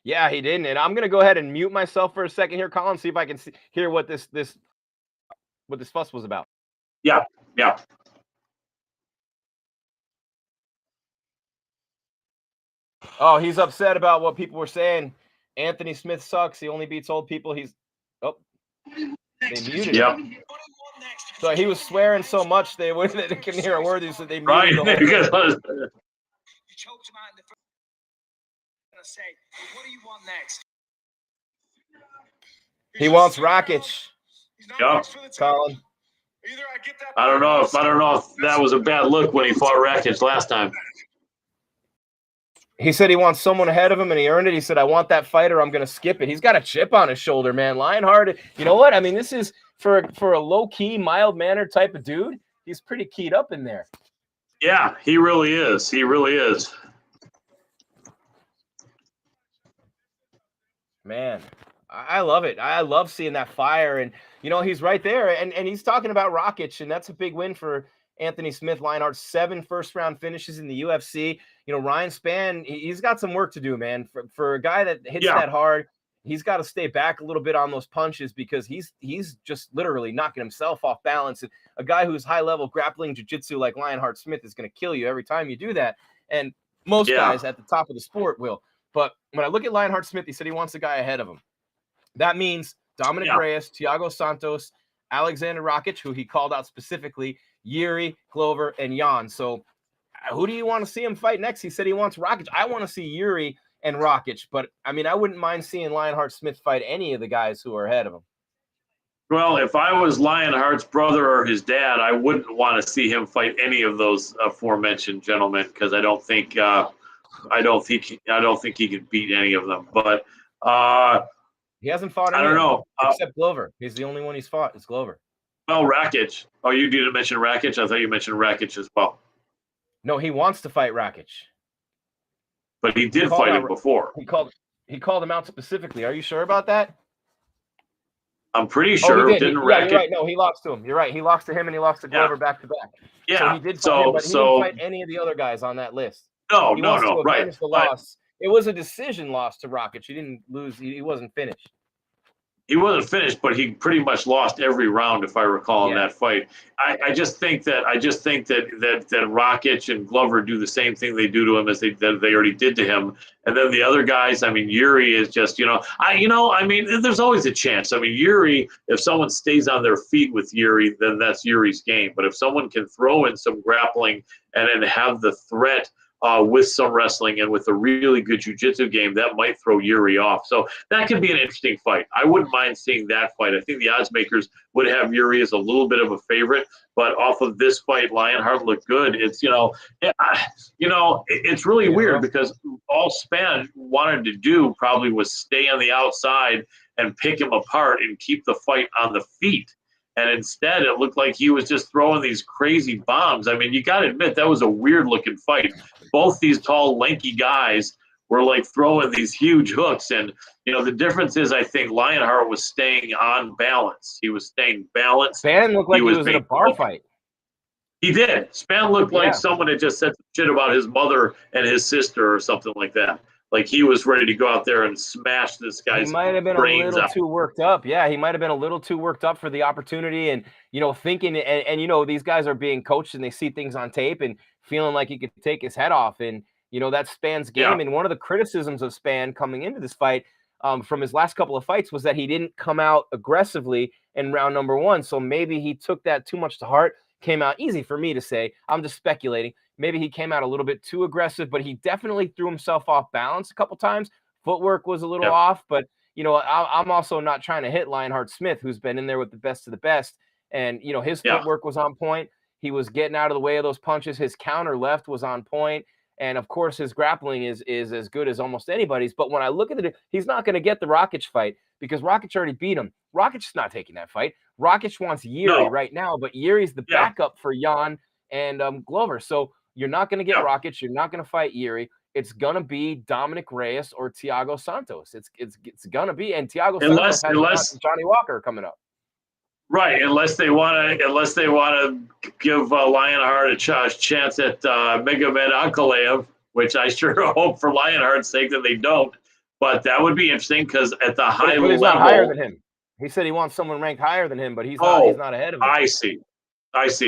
Yeah, he didn't. And I'm going to go ahead and mute myself for a second here, Colin, see if I can hear what this fuss was about. Yeah. Oh, he's upset about what people were saying. Anthony Smith sucks. He only beats old people. They muted him. So he was swearing so much they couldn't hear a word. So they muted him. Right. You choked him out in the first. What do you want next? He wants Rakic. Yeah. Colin. I don't know if that was a bad look when he fought Rakic last time. He said he wants someone ahead of him, and he earned it. He said, I want that fight or I'm going to skip it. He's got a chip on his shoulder, man. Lionheart, you know what? I mean, this is for a low-key, mild-mannered type of dude. He's pretty keyed up in there. Yeah, he really is. He really is. Man, I love it. I love seeing that fire. And, he's right there. And he's talking about Rakic, and that's a big win for Anthony Smith. Lionheart, 7 first-round finishes in the UFC. Ryan Spann, he's got some work to do, man. For a guy that hits that hard, he's got to stay back a little bit on those punches because he's just literally knocking himself off balance. And a guy who's high-level grappling jiu-jitsu like Lionheart Smith is going to kill you every time you do that. And most guys at the top of the sport will. But when I look at Lionheart Smith, he said he wants a guy ahead of him. That means Dominic Reyes, Thiago Santos, Alexander Rakic, who he called out specifically, Yuri, Glover, and Jan. So who do you want to see him fight next? He said he wants Rakic. I want to see Yuri and Rakic, but I mean, I wouldn't mind seeing Lionheart Smith fight any of the guys who are ahead of him. Well, if I was Lionheart's brother or his dad, I wouldn't want to see him fight any of those aforementioned gentlemen because I don't think he could beat any of them. But he hasn't fought any. I don't know except Glover. He's the only one he's fought. It's Glover. Well, Rakic. Oh, you didn't mention Rakic? I thought you mentioned Rakic as well. No, he wants to fight Rakic. But he did fight him before. He called him out specifically. Are you sure about that? I'm pretty sure. Didn't Rakic? Yeah, you're right. No, he lost to him. You're right. He lost to him and he lost to Glover back to back. Yeah. So he did fight him, but he didn't fight any of the other guys on that list. No. Right. The loss. It was a decision loss to Rakic. He didn't lose. He wasn't finished. He wasn't finished, but he pretty much lost every round, if I recall, in that fight. I just think that Rakic and Glover do the same thing they do to him as they already did to him. And then the other guys, I mean, Yuri is just, there's always a chance. I mean, Yuri, if someone stays on their feet with Yuri, then that's Yuri's game. But if someone can throw in some grappling and then have the threat with some wrestling and with a really good jiu-jitsu game, that might throw Yuri off. So that could be an interesting fight. I wouldn't mind seeing that fight. I think the odds makers would have Yuri as a little bit of a favorite, but off of this fight, Lionheart looked good. It's, it's really weird because all Spann wanted to do probably was stay on the outside and pick him apart and keep the fight on the feet. And instead, it looked like he was just throwing these crazy bombs. I mean, you got to admit, that was a weird-looking fight. Both these tall, lanky guys were, like, throwing these huge hooks. And, the difference is I think Lionheart was staying on balance. He was staying balanced. Spann looked like he was in a bar fight. He did. Spann looked like someone had just said some shit about his mother and his sister or something like that. Like he was ready to go out there and smash this guy's brains out. He might have been a little too worked up. Yeah, he might have been a little too worked up for the opportunity and, thinking and these guys are being coached and they see things on tape and feeling like he could take his head off. And, that's Spann's game. Yeah. And one of the criticisms of Spann coming into this fight from his last couple of fights was that he didn't come out aggressively in round number 1. So maybe he took that too much to heart, came out easy for me to say. I'm just speculating. Maybe he came out a little bit too aggressive, but he definitely threw himself off balance a couple times. Footwork was a little off, but I'm also not trying to hit Lionheart Smith, who's been in there with the best of the best. And, his footwork was on point. He was getting out of the way of those punches. His counter left was on point. And of course, his grappling is as good as almost anybody's. But when I look at it, he's not going to get the Rakic fight because Rakic already beat him. Rakic's not taking that fight. Rakic wants Yuri right now, but Yuri's the backup for Jan and Glover. So you're not going to get Rakic. You're not going to fight Yuri. It's going to be Dominic Reyes or Thiago Santos. It's going to be. And Thiago Santos has Johnny Walker coming up. Right, unless they want to give Lionheart a chance at Magomed Ankalaev, which I sure hope for Lionheart's sake that they don't. But that would be interesting because at the high level, he's not higher than him. He said he wants someone ranked higher than him, but he's not ahead of him. I see.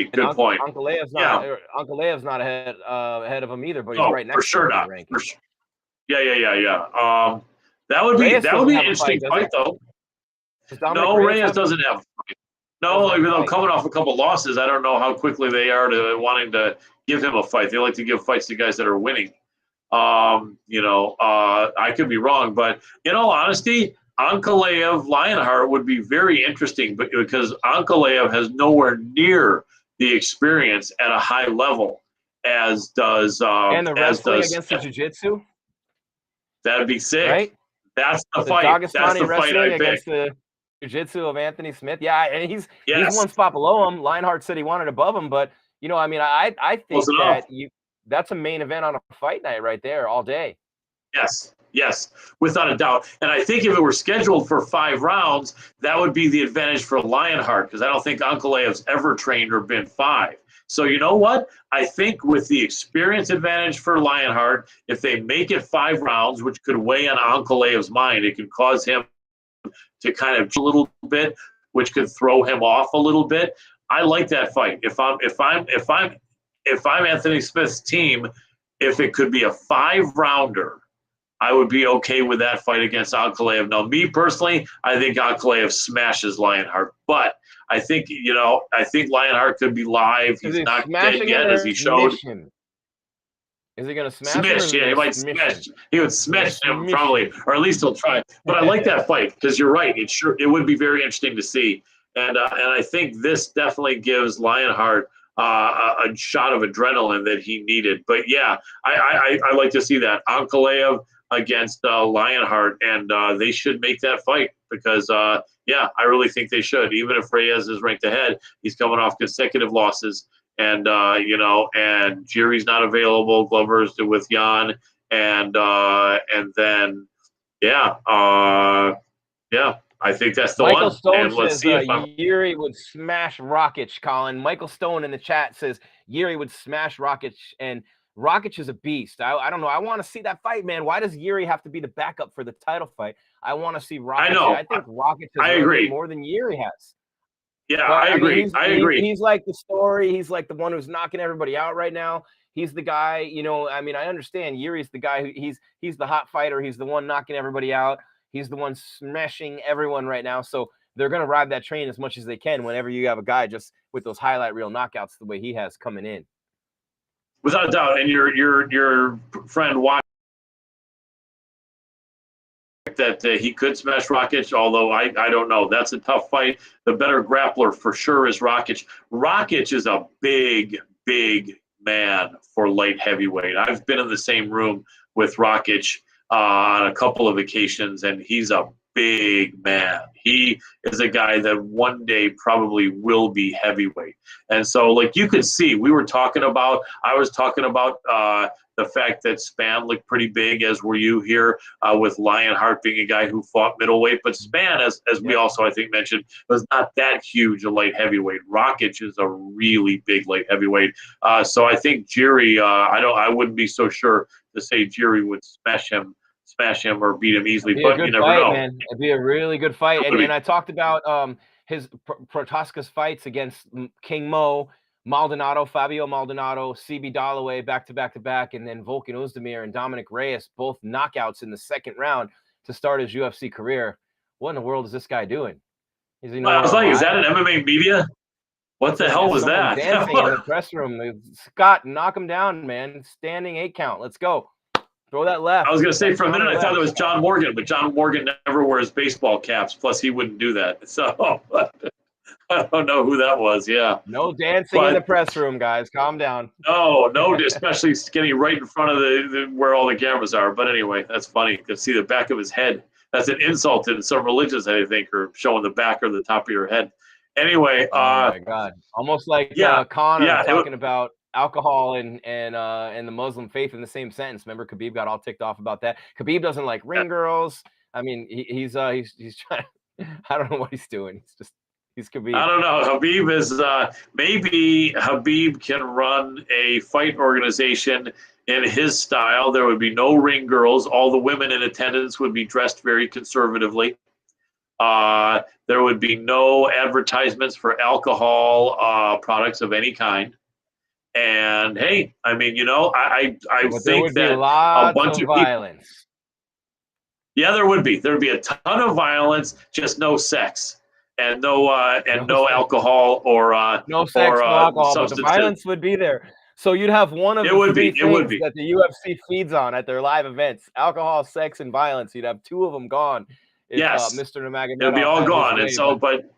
Good point. Ankalaev's not ahead of him either, but he's right next for sure to him. Not. For sure. Yeah. That would be an interesting fight though. No, Reyes doesn't have a fight. No, even though coming off a couple losses, I don't know how quickly they are to wanting to give him a fight. They like to give fights to guys that are winning. I could be wrong, but in all honesty, Ankalaev Lionheart would be very interesting, but because Ankalaev has nowhere near the experience at a high level as does and the wrestling against the jiu-jitsu. That'd be sick. Right? That's the fight. That's the fight I picked. The jiu-jitsu of Anthony Smith. Yeah, and he's one spot below him. Lionheart said he wanted above him, but I think that's a main event on a fight night right there all day. Yes, without a doubt. And I think if it were scheduled for 5 rounds, that would be the advantage for Lionheart because I don't think Ankalaev's ever trained or been 5. So you know what? I think with the experience advantage for Lionheart, if they make it 5 rounds, which could weigh on Ankalaev's mind, it could cause him to kind of a little bit, which could throw him off a little bit. I like that fight. If I'm Anthony Smith's team, if it could be a 5-rounder, I would be okay with that fight against Ankalaev. Now, me personally, I think Ankalaev smashes Lionheart, but I think Lionheart could be live. He's not dead yet, as he showed. Is he going to smash him? Yeah, he might smash. He would smash him probably, or at least he'll try. But I like that fight because you're right. It would be very interesting to see, and I think this definitely gives Lionheart a shot of adrenaline that he needed. But yeah, I like to see that Ankalaev against Lionheart, and they should make that fight because I really think they should. Even if Reyes is ranked ahead, he's coming off consecutive losses. And and Jiri's not available. Glover's with Jan, and then I think that's the Michael one. Stone and let's says see if Yuri would smash Rakic. Colin Michael Stone in the chat says Yuri would smash Rakic, and Rakic is a beast. I don't know. I want to see that fight, man. Why does Yuri have to be the backup for the title fight? I want to see Rakic. I know. I think Rakic has more than Yuri has. Yeah, I agree. I agree. He's like the story. He's like the one who's knocking everybody out right now. He's the guy, I understand Yuri's the guy who he's the hot fighter. He's the one knocking everybody out. He's the one smashing everyone right now. So they're going to ride that train as much as they can whenever you have a guy just with those highlight reel knockouts the way he has coming in. Without a doubt. And your friend watched that he could smash Rakic, although I don't know. That's a tough fight. The better grappler for sure is Rakic. Rakic is a big man for light heavyweight. I've been in the same room with Rakic on a couple of occasions, and he's a big man. He is a guy that one day probably will be heavyweight. And so, like you could see, I was talking about the fact that Spann looked pretty big, as were you here, with Lionheart being a guy who fought middleweight. But Spann, as we also, I think, mentioned, was not that huge a light heavyweight. Rakic is a really big light heavyweight. So I think Jiri, I wouldn't be so sure to say Jiri would smash him or beat him easily, but you never know. Man. It'd be a really good fight. And I talked about his Protaska's fights against King Mo, Fabio Maldonado, CB Dalloway back to back, and then Volkan Ozdemir and Dominic Reyes, both knockouts in the second round to start his UFC career. What in the world is this guy doing? I was like, is that an MMA media? What the hell was that? Dancing in the press room. Scott, knock him down, man. Standing 8 count. Let's go. Throw that left. I was going to say for a minute, I left. thought it was John Morgan, but John Morgan never wears baseball caps. Plus, he wouldn't do that. So I don't know who that was. Yeah. No dancing in the press room, guys. Calm down. No, especially getting right in front of the where all the cameras are. But anyway, that's funny. You can see the back of his head. That's an insult in some religions, I think, or showing the back or the top of your head. Anyway. Oh my God. Almost like Connor talking about alcohol and the Muslim faith in the same sentence. Remember, Khabib got all ticked off about that. Khabib doesn't like ring girls. I mean, he's trying. I don't know what he's doing. He's Khabib. I don't know. Khabib is maybe Khabib can run a fight organization in his style. There would be no ring girls. All the women in attendance would be dressed very conservatively. There would be no advertisements for alcohol products of any kind. And hey, I mean, I think that a bunch of violence. Yeah, there would be. There would be a ton of violence, just no sex and no alcohol or no sex, no alcohol, but the violence would be there. So you'd have one of the three things that the UFC feeds on at their live events: alcohol, sex, and violence. You'd have two of them gone. Yes, Mr. Nurmagomedov it'd be all gone, and so, but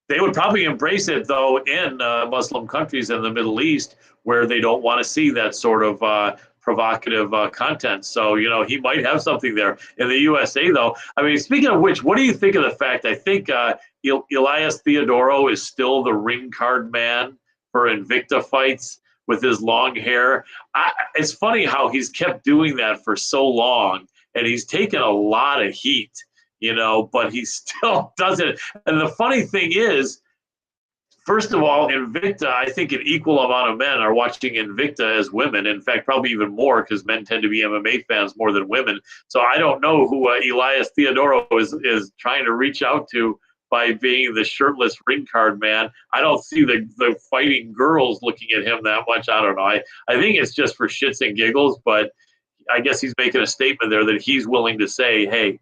they would probably embrace it though in Muslim countries in the Middle East where they don't want to see that sort of provocative content. So he might have something there. In the USA though, I mean, speaking of which, what do you think of the fact? I think Elias Theodorou is still the ring card man for Invicta fights with his long hair. It's funny how he's kept doing that for so long, and he's taken a lot of heat. But he still does it. And the funny thing is, first of all, Invicta, I think an equal amount of men are watching Invicta as women. In fact, probably even more because men tend to be MMA fans more than women. So I don't know who Elias Theodorou is trying to reach out to by being the shirtless ring card man. I don't see the fighting girls looking at him that much. I don't know. I think it's just for shits and giggles, but I guess he's making a statement there that he's willing to say, hey,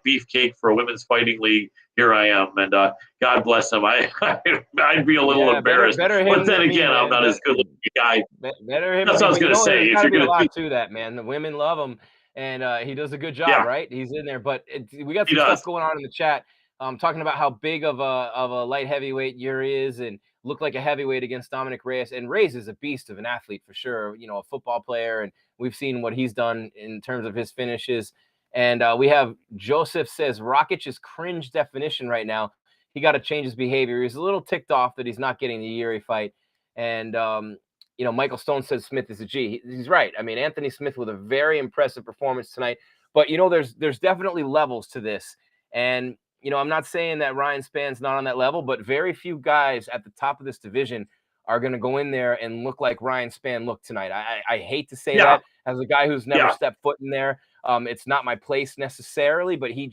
beefcake for a women's fighting league. Here I am, and God bless him. I'd be a little embarrassed, better but then again, I'm not as good-looking a guy. Better him. That's what I was going to say. If you're going to do that, man, the women love him, and he does a good job, right? He's in there, but we got some stuff going on in the chat. Talking about how big of a light heavyweight Yuri is, and looked like a heavyweight against Dominic Reyes. And Reyes is a beast of an athlete for sure. A football player, and we've seen what he's done in terms of his finishes. And we have Joseph says Rakic is cringe definition right now. He got to change his behavior. He's a little ticked off that he's not getting the Yuri fight. And, Michael Stone says Smith is a G. He's right. I mean, Anthony Smith with a very impressive performance tonight. But, there's definitely levels to this. And, I'm not saying that Ryan Spann's not on that level, but very few guys at the top of this division are going to go in there and look like Ryan Spann looked tonight. I hate to say that as a guy who's never stepped foot in there. It's not my place necessarily, but he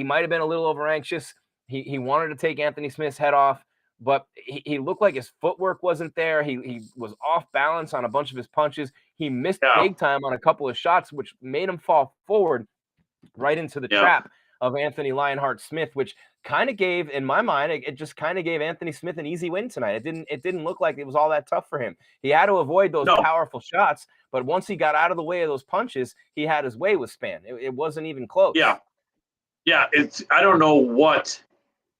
might have been a little over anxious. He wanted to take Anthony Smith's head off, but he looked like his footwork wasn't there. He was off balance on a bunch of his punches. He missed big time on a couple of shots, which made him fall forward right into the trap of Anthony Lionheart Smith, which kind of gave, in my mind, it just kind of gave Anthony Smith an easy win tonight. It didn't look like it was all that tough for him. He had to avoid those powerful shots, but once he got out of the way of those punches, he had his way with Spann. It wasn't even close. Yeah. I don't know what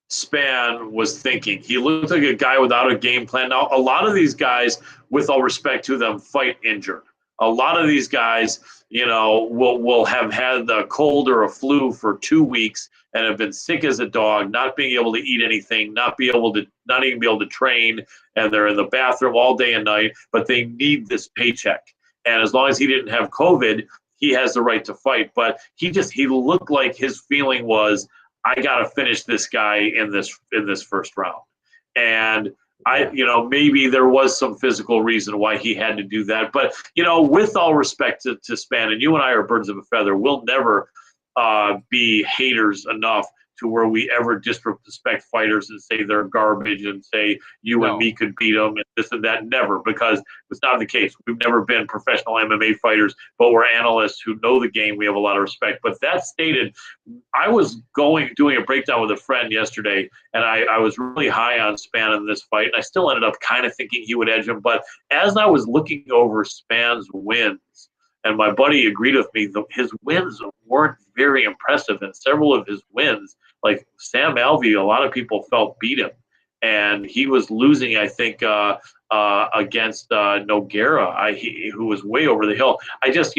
Spann was thinking. He looked like a guy without a game plan. Now, a lot of these guys, with all respect to them, fight injured. A lot of these guys, will have had the cold or a flu for 2 weeks and have been sick as a dog, not being able to eat anything, not even be able to train, and they're in the bathroom all day and night, but they need this paycheck. And as long as he didn't have COVID, he has the right to fight. But he looked like his feeling was, I got to finish this guy in this first round. And maybe there was some physical reason why he had to do that. But, with all respect to Spann, and you and I are birds of a feather, we'll never be haters enough to where we ever disrespect fighters and say they're garbage and say you and me could beat them and this and that. Never, because it's not the case. We've never been professional MMA fighters, but we're analysts who know the game. We have a lot of respect. But that stated, I was doing a breakdown with a friend yesterday, and I was really high on Spann in this fight, and I still ended up kind of thinking he would edge him. But as I was looking over Spann's wins, and my buddy agreed with me, his wins weren't very impressive, and several of his wins, like Sam Alvey, a lot of people felt beat him, and he was losing, I think, against Nogueira, who was way over the hill. I just,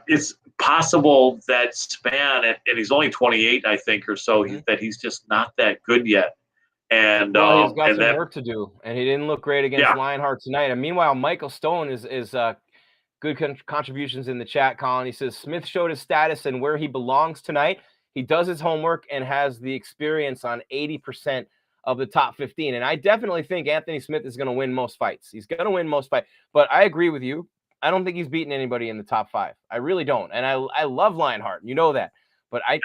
it's possible that Spann, and he's only 28, I think, or so, that he's just not that good yet. And he's got some work to do, and he didn't look great against Lionheart tonight. And meanwhile, Michael Stone is good contributions in the chat, Colin. He says Smith showed his status and where he belongs tonight. He does his homework and has the experience on 80% of the top 15. And I definitely think Anthony Smith is going to win most fights. He's going to win most fights. But I agree with you. I don't think he's beaten anybody in the top 5. I really don't. And I love Lionheart. You know that. But I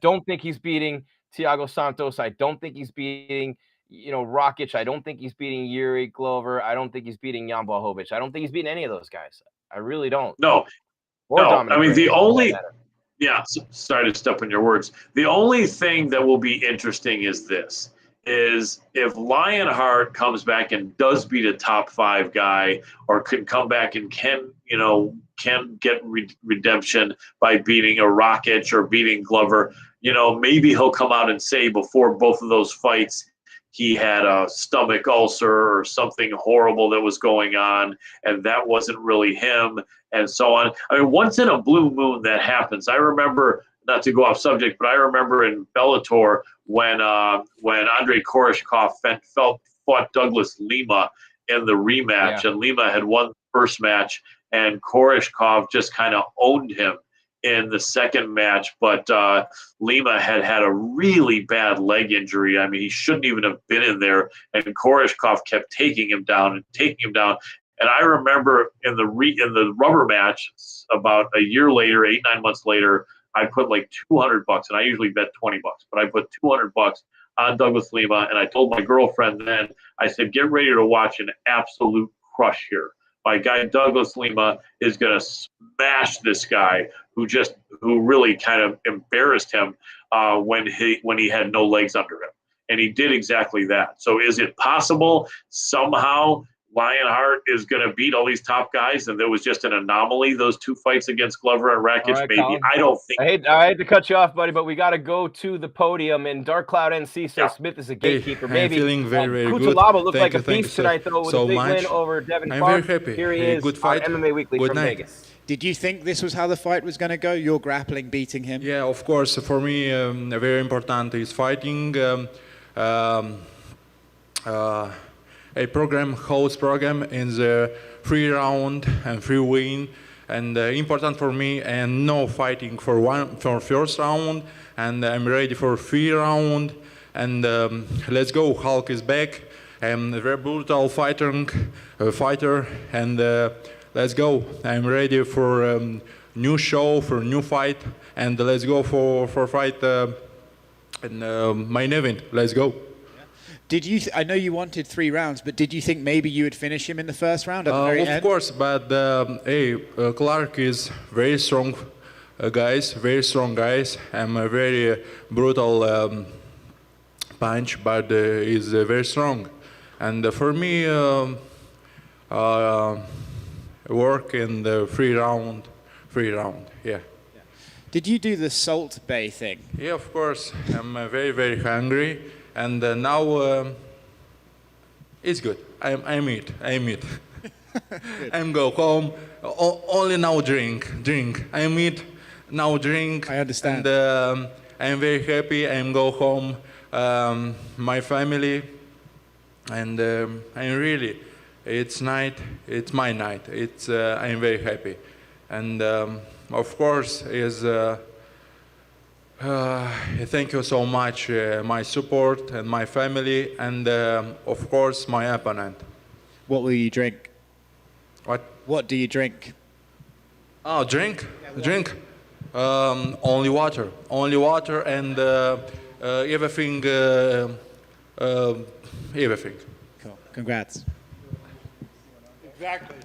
don't think he's beating Thiago Santos. I don't think he's beating Rakic. I don't think he's beating Yuri Glover. I don't think he's beating Jan Blachowicz. I don't think he's beating any of those guys. I really don't. No. I mean, the only sorry to step on your words. The only thing that will be interesting is this, is if Lionheart comes back and does beat a top 5 guy, or can come back and can get redemption by beating a Rakic or beating Glover, maybe he'll come out and say before both of those fights he had a stomach ulcer or something horrible that was going on, and that wasn't really him, and so on. I mean, once in a blue moon that happens. I remember, not to go off subject, but I remember in Bellator when Andrei Koreshkov fought Douglas Lima in the rematch, and Lima had won the first match, and Koreshkov just kind of owned him in the second match, but Lima had a really bad leg injury. I mean, he shouldn't even have been in there, and Koreshkov kept taking him down. And I remember in the rubber match, about a year later, 8-9 months later, I put like $200, and I usually bet $20, but I put $200 on Douglas Lima, and I told my girlfriend then, I said, get ready to watch an absolute crush here. My guy Douglas Lima is going to smash this guy who really kind of embarrassed him when he had no legs under him, and he did exactly that. So is it possible somehow Lionheart is going to beat all these top guys, and there was just an anomaly, those 2 fights against Glover and Rakic? Right, maybe. Colin. I don't think. I hate to cut you off, buddy, but we got to go to the podium. And Dark Cloud NC says Smith is a gatekeeper. Maybe. I'm feeling very good. Cutelaba looked like a beast tonight, though, with a big win over Devin. I'm very happy. Here he is, good fight. on MMA Weekly from Vegas. Did you think this was how the fight was going to go? You're grappling, beating him? Yeah, of course. For me, very important is fighting. A host program in the 3 round and 3 win, and important for me, and no fighting for first round, and I'm ready for 3 round, and let's go. Hulk is back. I'm a very brutal fighter, and let's go. I'm ready for new show, for new fight, and let's go for fight in main event. Let's go. Did you? I know you wanted 3 rounds, but did you think maybe you would finish him in the first round at the very end? Of course, but Clark is very strong guys, very strong guys. I'm a very brutal punch, but he's very strong. And for me, work in the 3 round, yeah. Did you do the Salt Bay thing? Yeah, of course. I'm very, very hungry. And now it's good. I'm eat. I'm go home. Only now drink. I'm eat, now drink. I understand. And I'm very happy. I'm go home. My family. And I'm really, it's night. It's my night. I'm very happy. And of course is. Thank you so much, my support and my family, and of course my opponent. What will you drink? What? What do you drink? Oh, drink? Only water, and everything, everything. Cool. Congrats. Exactly.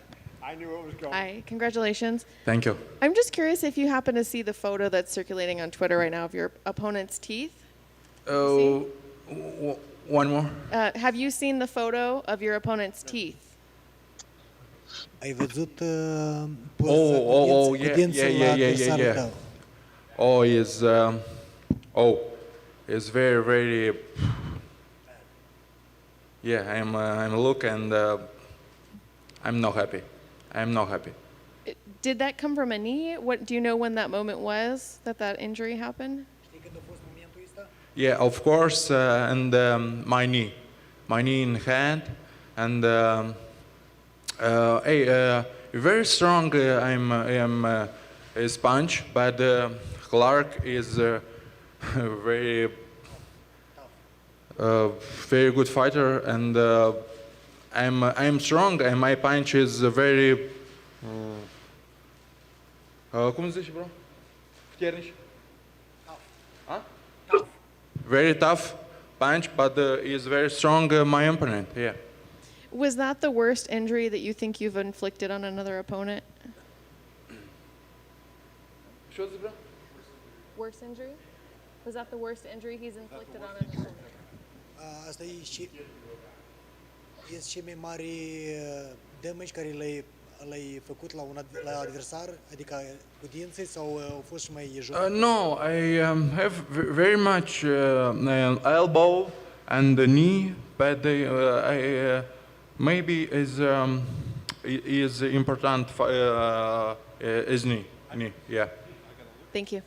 I knew it was going. Hi, congratulations. Thank you. I'm just curious if you happen to see the photo that's circulating on Twitter right now of your opponent's teeth. One more. Have you seen the photo of your opponent's teeth? Ai văzut yeah. Oh, it's very, very. Yeah, I'm look and I'm not happy. Did that come from a knee? What do you know when that moment was that injury happened? Yeah, of course, and my knee in hand, and very strong. I'm a sponge, but Clark is very good fighter, and I'm strong, and my punch is very. Cum se zice, bro? Puternic? Very tough punch, but is very strong. My opponent, yeah. Was that the worst injury that you think you've inflicted on another opponent? Worst injury? Was that the worst injury he's inflicted on an opponent? Asta e cei mai mari damage care l-ai făcut la adversar, adică cu dinții sau au fost și mai jos? No, I have very much elbow and the knee, but maybe is important is knee, yeah. Thank you.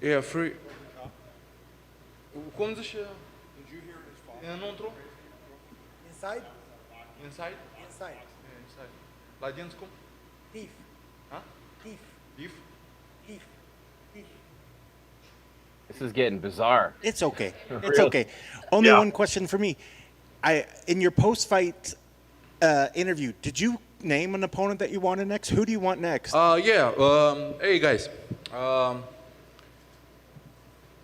Yeah, free. Cum zice? Did you hear his fault? Înăuntru? Inside? Inside? Inside. Yeah, inside. La dinți cum? Teeth. Huh? Teeth. Beef? Teeth. Teeth. This is getting bizarre. It's okay. It's okay. Only one question for me. In your post-fight interview, did you name an opponent that you wanted next? Who do you want next? Yeah. Hey guys.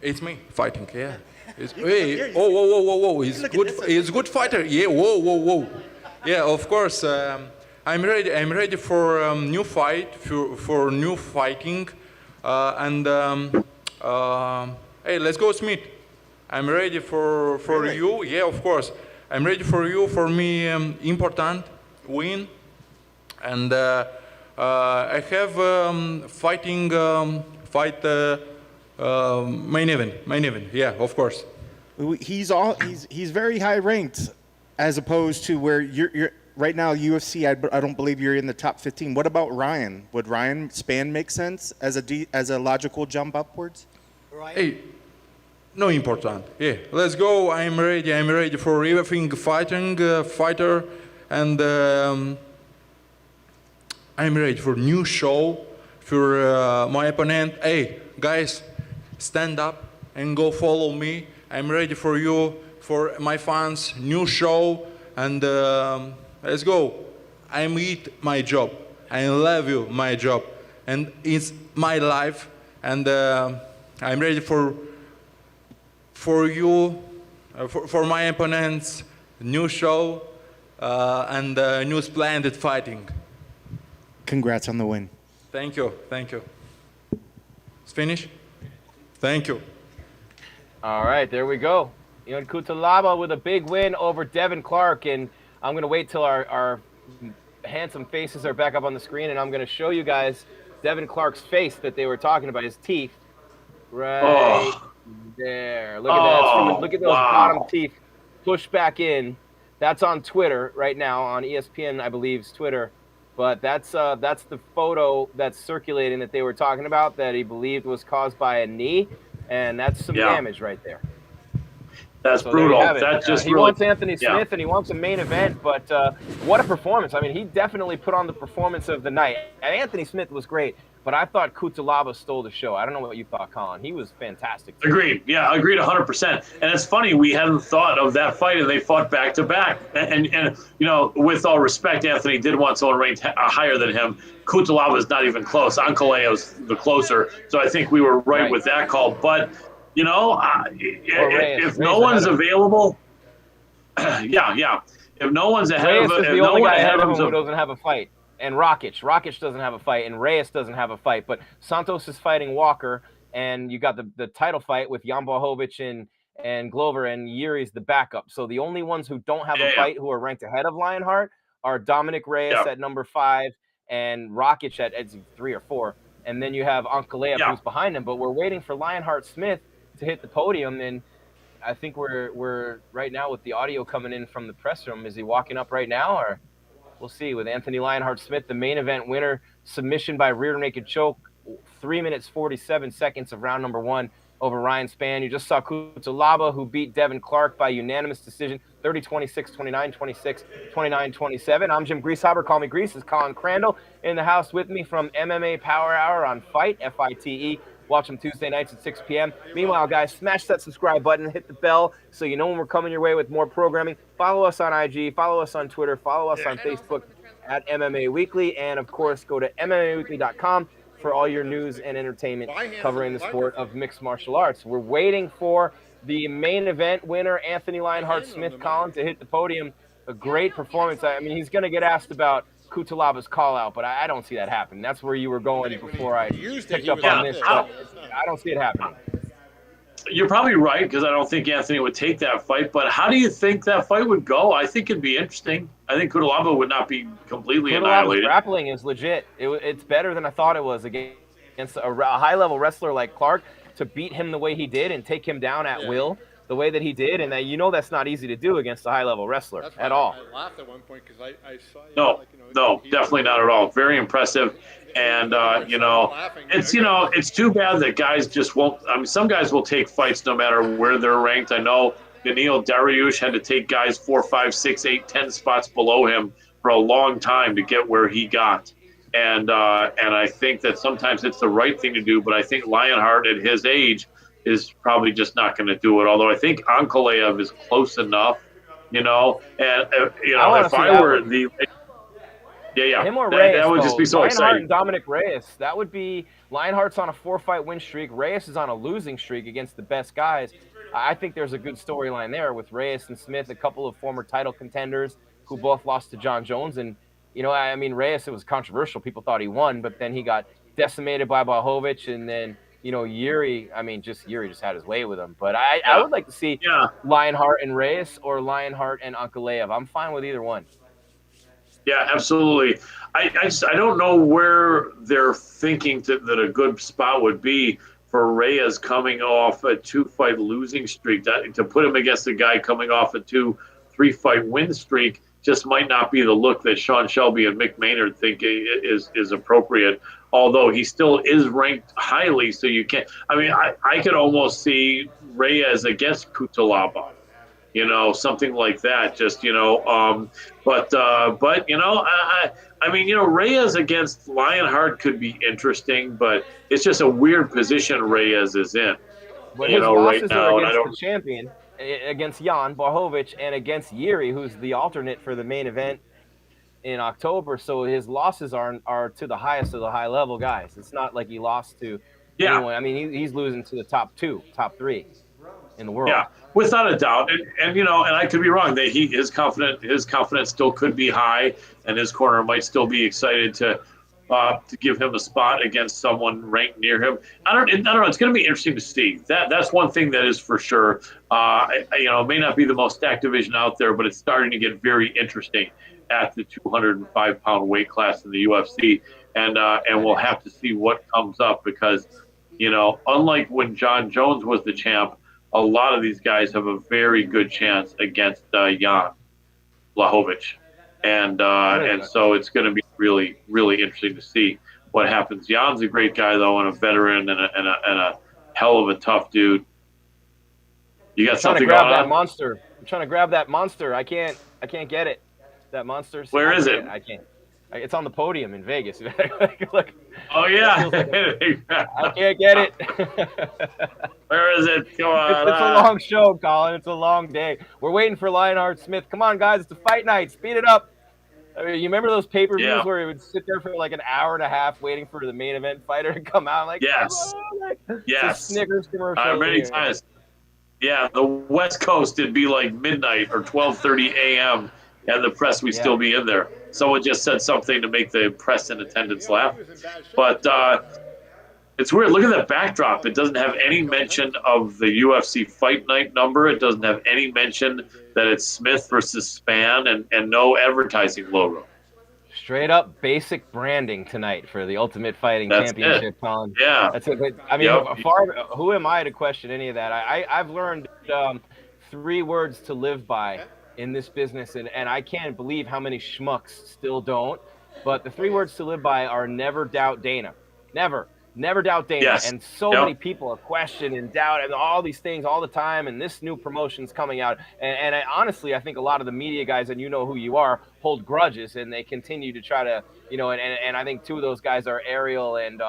It's me fighting. Yeah. Hey. Whoa. He's good. He's a good fighter. Yeah. Whoa. Yeah. Of course. I'm ready. I'm ready for new fight. For new fighting. Hey, let's go, Smith. I'm ready for Really? you. Yeah, of course. I'm ready for you. For me, important win. And I have fight main event. Yeah, of course. He's very high ranked, as opposed to where you're right now. UFC, I don't believe you're in the top 15. What about Ryan? Would Ryan Spann make sense as a logical jump upwards? Ryan? Hey, no important. Yeah, let's go. I'm ready. I'm ready for everything fighter, and I'm ready for new show for my opponent. Hey, guys, stand up and go follow me. I'm ready for you, for my fans. New show, and let's go. I'm eat my job. I love you, my job, and it's my life, and I'm ready for you, for my opponents, new show, and new splendid fighting. Congrats on the win. Thank you. It's finished? Thank you. All right, there we go. Cutelaba with a big win over Devin Clark, and I'm going to wait till our handsome faces are back up on the screen, and I'm going to show you guys Devin Clark's face that they were talking about, his teeth. Right there. Look at that. Look at those bottom teeth pushed back in. That's on Twitter right now, on ESPN, I believe's Twitter. But that's the photo that's circulating that they were talking about that he believed was caused by a knee, and that's some damage right there. That's So brutal. there you have it. That's just he really, wants Anthony Smith and he wants a main event, but what a performance. I mean, he definitely put on the performance of the night. And Anthony Smith was great. But I thought Cutelaba stole the show. I don't know what you thought, Colin. He was fantastic. Agreed. Yeah, agreed 100%. And it's funny, we hadn't thought of that fight, and they fought back to back. And you know, with all respect, Anthony did want someone ranked higher than him. Cutelaba is not even close. Ankalaev was the closer. So I think we were right with that call. But, you know, if no one's available, yeah. If no one's ahead Reyes of him, is the only guy ahead of him who doesn't have a fight. And Rakic doesn't have a fight, and Reyes doesn't have a fight. But Santos is fighting Walker, and you got the title fight with Jan Blachowicz and Glover, and Yuri's the backup. So the only ones who don't have a fight who are ranked ahead of Lionheart are Dominic Reyes at number 5 and Rakic at 3 or 4. And then you have Ankalaev who's behind him. But we're waiting for Lionheart Smith to hit the podium, and I think we're right now with the audio coming in from the press room. Is he walking up right now, or? We'll see with Anthony Lionheart Smith, the main event winner, submission by rear naked choke, 3 minutes 47 seconds of round number 1 over Ryan Spann. You just saw Cutelaba, who beat Devin Clark by unanimous decision, 30-26, 29-26, 29-27. I'm Jim Grieshaber. Call me Grease. Is Colin Crandall in the house with me from MMA Power Hour on Fight, FITE. Watch them Tuesday nights at 6 p.m. Meanwhile, guys, smash that subscribe button, hit the bell so you know when we're coming your way with more programming. Follow us on IG, follow us on Twitter, follow us on Facebook at MMA Weekly, and, of course, go to MMAWeekly.com for all your news and entertainment covering the sport of mixed martial arts. We're waiting for the main event winner, Anthony Lionheart Smith, Colin, to hit the podium. A great performance. I mean, he's going to get asked about Cutelaba's call out, but I don't see that happening. That's where you were going before I picked up on this. I don't see it happening. You're probably right, because I don't think Anthony would take that fight. But how do you think that fight would go? I think it'd be interesting. I think Cutelaba would not be completely annihilated. Grappling is legit. It's better than I thought it was against a high-level wrestler like Clark, to beat him the way he did and take him down at will the way that he did, and you know that's not easy to do against a high-level wrestler at all. I laughed at one point because I saw. No, definitely not at all. Very impressive, and you know, it's too bad that guys just won't. I mean, some guys will take fights no matter where they're ranked. I know Daniil Dariush had to take guys 4, 5, 6, 8, 10 spots below him for a long time to get where he got, and I think that sometimes it's the right thing to do. But I think Lionheart at his age is probably just not going to do it. Although I think Ankalaev is close enough, you know. And you know, if I were the him or Reyes, that would just be so Lionheart exciting. And Dominic Reyes, that would be. Lionheart's on a 4-fight win streak. Reyes is on a losing streak against the best guys. I think there's a good storyline there with Reyes and Smith, a couple of former title contenders who both lost to John Jones. And you know, I mean, Reyes, it was controversial. People thought he won, but then he got decimated by Blachowicz, and then. You know, Yuri just had his way with him. But I would like to see Lionheart and Reyes or Lionheart and Ankalaev. I'm fine with either one. Yeah, absolutely. I don't know where they're thinking that a good spot would be for Reyes coming off a 2-fight losing streak. To put him against a guy coming off a 2-3-fight win streak just might not be the look that Sean Shelby and Mick Maynard think is appropriate. Although he still is ranked highly, so you can't. I mean, I could almost see Reyes against Cutelaba, you know, something like that. Just but you know, I mean, you know, Reyes against Lionheart could be interesting, but it's just a weird position Reyes is in. But his losses are against the champion, against Jan Blachowicz, and against Yuri, who's the alternate for the main event in October. So his losses are to the highest of the high level guys. It's not like he lost to anyone. I mean, he's losing to the top 3 in the world. Yeah, without a doubt. And you know, and I could be wrong. That his confidence still could be high, and his corner might still be excited to give him a spot against someone ranked near him. I don't know. It's going to be interesting to see. That's one thing that is for sure. You know, it may not be the most stacked division out there, but it's starting to get very interesting at the 205-pound weight class in the UFC, and we'll have to see what comes up, because, you know, unlike when John Jones was the champ, a lot of these guys have a very good chance against Jan Blachowicz, and so it's going to be really, really interesting to see what happens. Jan's a great guy though, and a veteran, and a hell of a tough dude. You got something going on? I'm trying to grab that monster. I can't get it. That monster. Where is it? I can't. It's on the podium in Vegas. Look, oh yeah, I can't get it. Where is it? Come on. It's a long show, Colin. It's a long day. We're waiting for Lionheart Smith. Come on, guys. It's a fight night. Speed it up. I mean, you remember those pay-per-views where he would sit there for like an hour and a half waiting for the main event fighter to come out? Like, yes. Yes. Snickers commercial. Many times. Yeah, the West Coast, it'd be like midnight or 12:30 a.m. and the press would still be in there. Someone just said something to make the press in attendance laugh. But it's weird. Look at that backdrop. It doesn't have any mention of the UFC Fight Night number. It doesn't have any mention that it's Smith versus Spann and no advertising logo. Straight up basic branding tonight for the Ultimate Fighting Championship, Colin. Yeah. That's it. I mean, who am I to question any of that? I've learned 3 words to live by in this business, and I can't believe how many schmucks still don't. But the 3 words to live by are never doubt Dana. Never doubt Dana. Yes. And so many people are questioning and doubt and all these things all the time. And this new promotion's coming out. And honestly, I think a lot of the media guys, and you know who you are, hold grudges, and they continue to try to, and I think 2 of those guys are Ariel and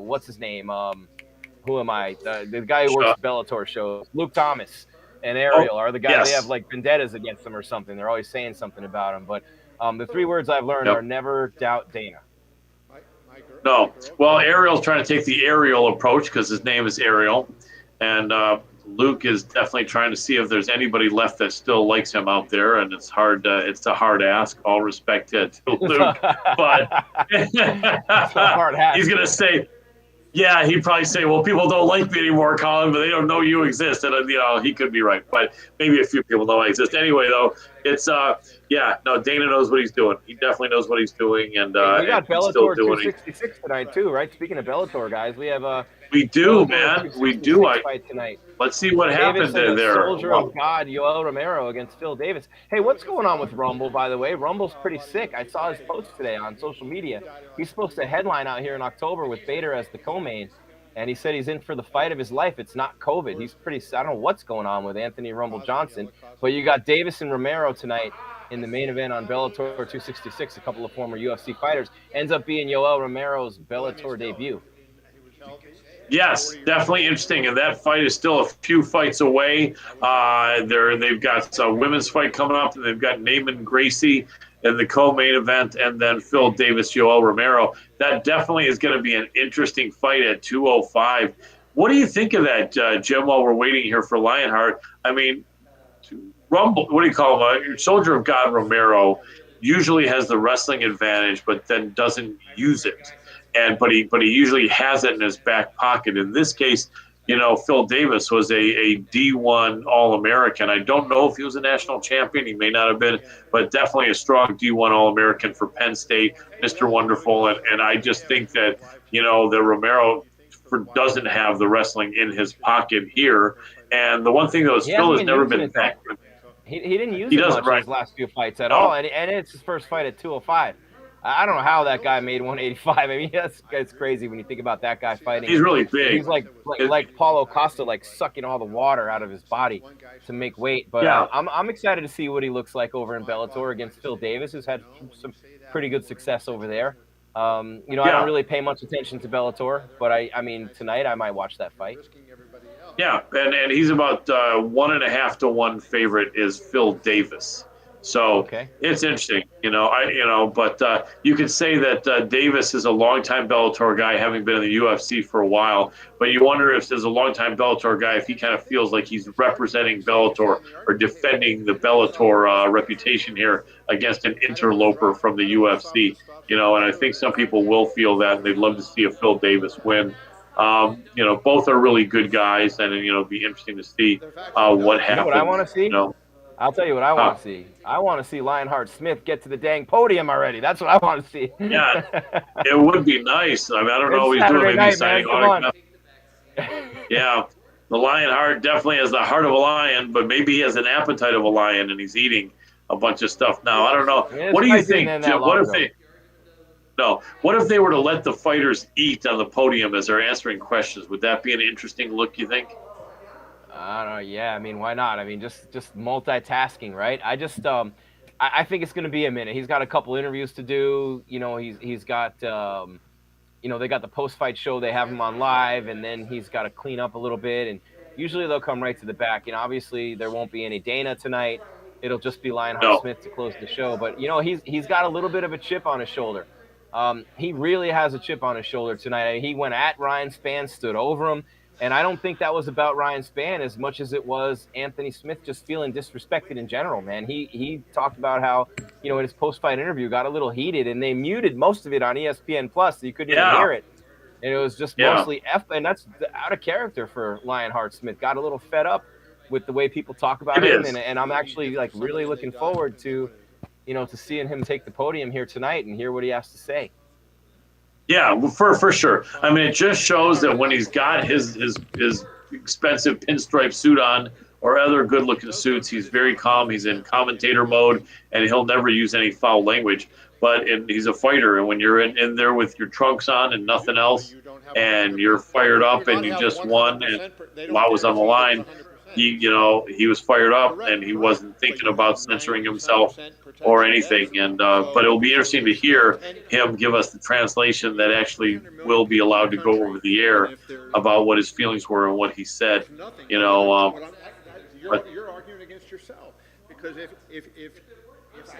what's his name? Who am I? The guy who works Bellator shows, Luke Thomas and Ariel are the guys. They have like vendettas against them or something. They're always saying something about them. But the 3 words I've learned are never doubt Dana. No. Well, Ariel's trying to take the aerial approach because his name is Ariel. And Luke is definitely trying to see if there's anybody left that still likes him out there. And it's hard. It's a hard ask. All respect to Luke. But he's going to say, he'd probably say, well, people don't like me anymore, Colin, but they don't know you exist. And, he could be right. But maybe a few people know I exist. Anyway, though, it's, Dana knows what he's doing. He definitely knows what he's doing. And we got Bellator 266 tonight, too, right? Speaking of Bellator, guys, we have we do, man. We do. Fight tonight. Let's see what happens there. Soldier of God, Yoel Romero against Phil Davis. Hey, what's going on with Rumble, by the way? Rumble's pretty sick. I saw his post today on social media. He's supposed to headline out here in October with Bader as the co-main, and he said he's in for the fight of his life. It's not COVID. He's I don't know what's going on with Anthony Rumble Johnson, but you got Davis and Romero tonight in the main event on Bellator 266. A couple of former UFC fighters. Ends up being Yoel Romero's Bellator debut. Yes, definitely interesting, and that fight is still a few fights away. They've got a women's fight coming up, and they've got Naaman Gracie in the co-main event, and then Phil Davis, Yoel Romero. That definitely is going to be an interesting fight at 205. What do you think of that, Jim? While we're waiting here for Lionheart, I mean, Rumble. What do you call him? Soldier of God Romero usually has the wrestling advantage, but then doesn't use it. But he usually has it in his back pocket. In this case, Phil Davis was a D1 All-American. I don't know if he was a national champion. He may not have been, but definitely a strong D1 All-American for Penn State, Mr. Wonderful. And I just think that, that Romero doesn't have the wrestling in his pocket here. And the one thing that Phil has never been back. He didn't use it much in his last few fights at all. And it's his first fight at 205. I don't know how that guy made 185. I mean, that's crazy when you think about that guy fighting. He's really big. He's like Paulo Costa, like sucking all the water out of his body to make weight. But I'm excited to see what he looks like over in Bellator against Phil Davis, who's had some pretty good success over there. I don't really pay much attention to Bellator, but I mean, tonight I might watch that fight. Yeah, and he's about 1.5 to 1 favorite is Phil Davis. So it's interesting, but you could say that Davis is a longtime Bellator guy, having been in the UFC for a while. But you wonder if there's a longtime Bellator guy, if he kind of feels like he's representing Bellator or defending the Bellator reputation here against an interloper from the UFC. And I think some people will feel that, and they'd love to see a Phil Davis win. Both are really good guys, and it'd be interesting to see what happens. What I want to see? I'll tell you what I want to see. I want to see Lionheart Smith get to the dang podium already. That's what I want to see. Yeah, it would be nice. I mean, I don't know what he's doing. Maybe he's signing autographs. Yeah, the Lionheart definitely has the heart of a lion, but maybe he has an appetite of a lion, and he's eating a bunch of stuff now. I don't know. What do you think, Jim? What if they were to let the fighters eat on the podium as they're answering questions? Would that be an interesting look, you think? I don't know. Yeah, I mean, why not? I mean, just multitasking, right? I just I think it's going to be a minute. He's got a couple interviews to do. You know, he's got you know, they got the post-fight show. They have him on live, and then he's got to clean up a little bit. And usually they'll come right to the back. You know, obviously there won't be any Dana tonight. It'll just be Lionheart Smith to close the show. But you know, he's got a little bit of a chip on his shoulder. He really has a chip on his shoulder tonight. He went at Ryan Spann, stood over him. And I don't think that was about Ryan Spann as much as it was Anthony Smith just feeling disrespected in general, man. He talked about how, you know, in his post-fight interview got a little heated, and they muted most of it on ESPN Plus, so you couldn't even hear it. And it was just mostly and that's out of character for Lionheart Smith. Got a little fed up with the way people talk about him, and I'm actually like really looking forward to, you know, to seeing him take the podium here tonight and hear what he has to say. Yeah, for sure. I mean, it just shows that when he's got his expensive pinstripe suit on or other good-looking suits, he's very calm. He's in commentator mode, and he'll never use any foul language. But he's a fighter, and when you're in there with your trunks on and nothing else, and you're fired up and you just won, and a lot was on the line, he was fired up, and he wasn't thinking about censoring himself or anything. And but it'll be interesting to hear him give us the translation that actually will be allowed to go over the air about what his feelings were and what he said. You know, you're arguing against yourself, because if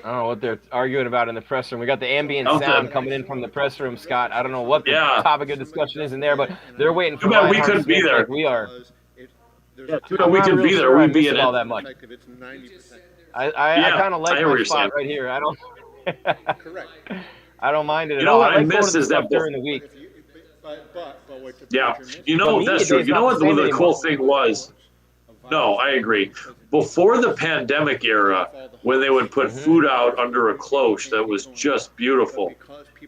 I don't know what they're arguing about in the press room. We got the ambient sound coming in from the press room, Scott. I don't know what the topic of discussion is in there, but they're waiting for we couldn't be there. Like we are. We could be there. We'd be in all it. that much. I kind of like my spot right here. I don't. Correct. I don't mind it at all. You know what I miss is that during the week. You know, that's true. You know what the cool thing was? No, I agree. Before the pandemic era, when they would put food out under a cloche that was just beautiful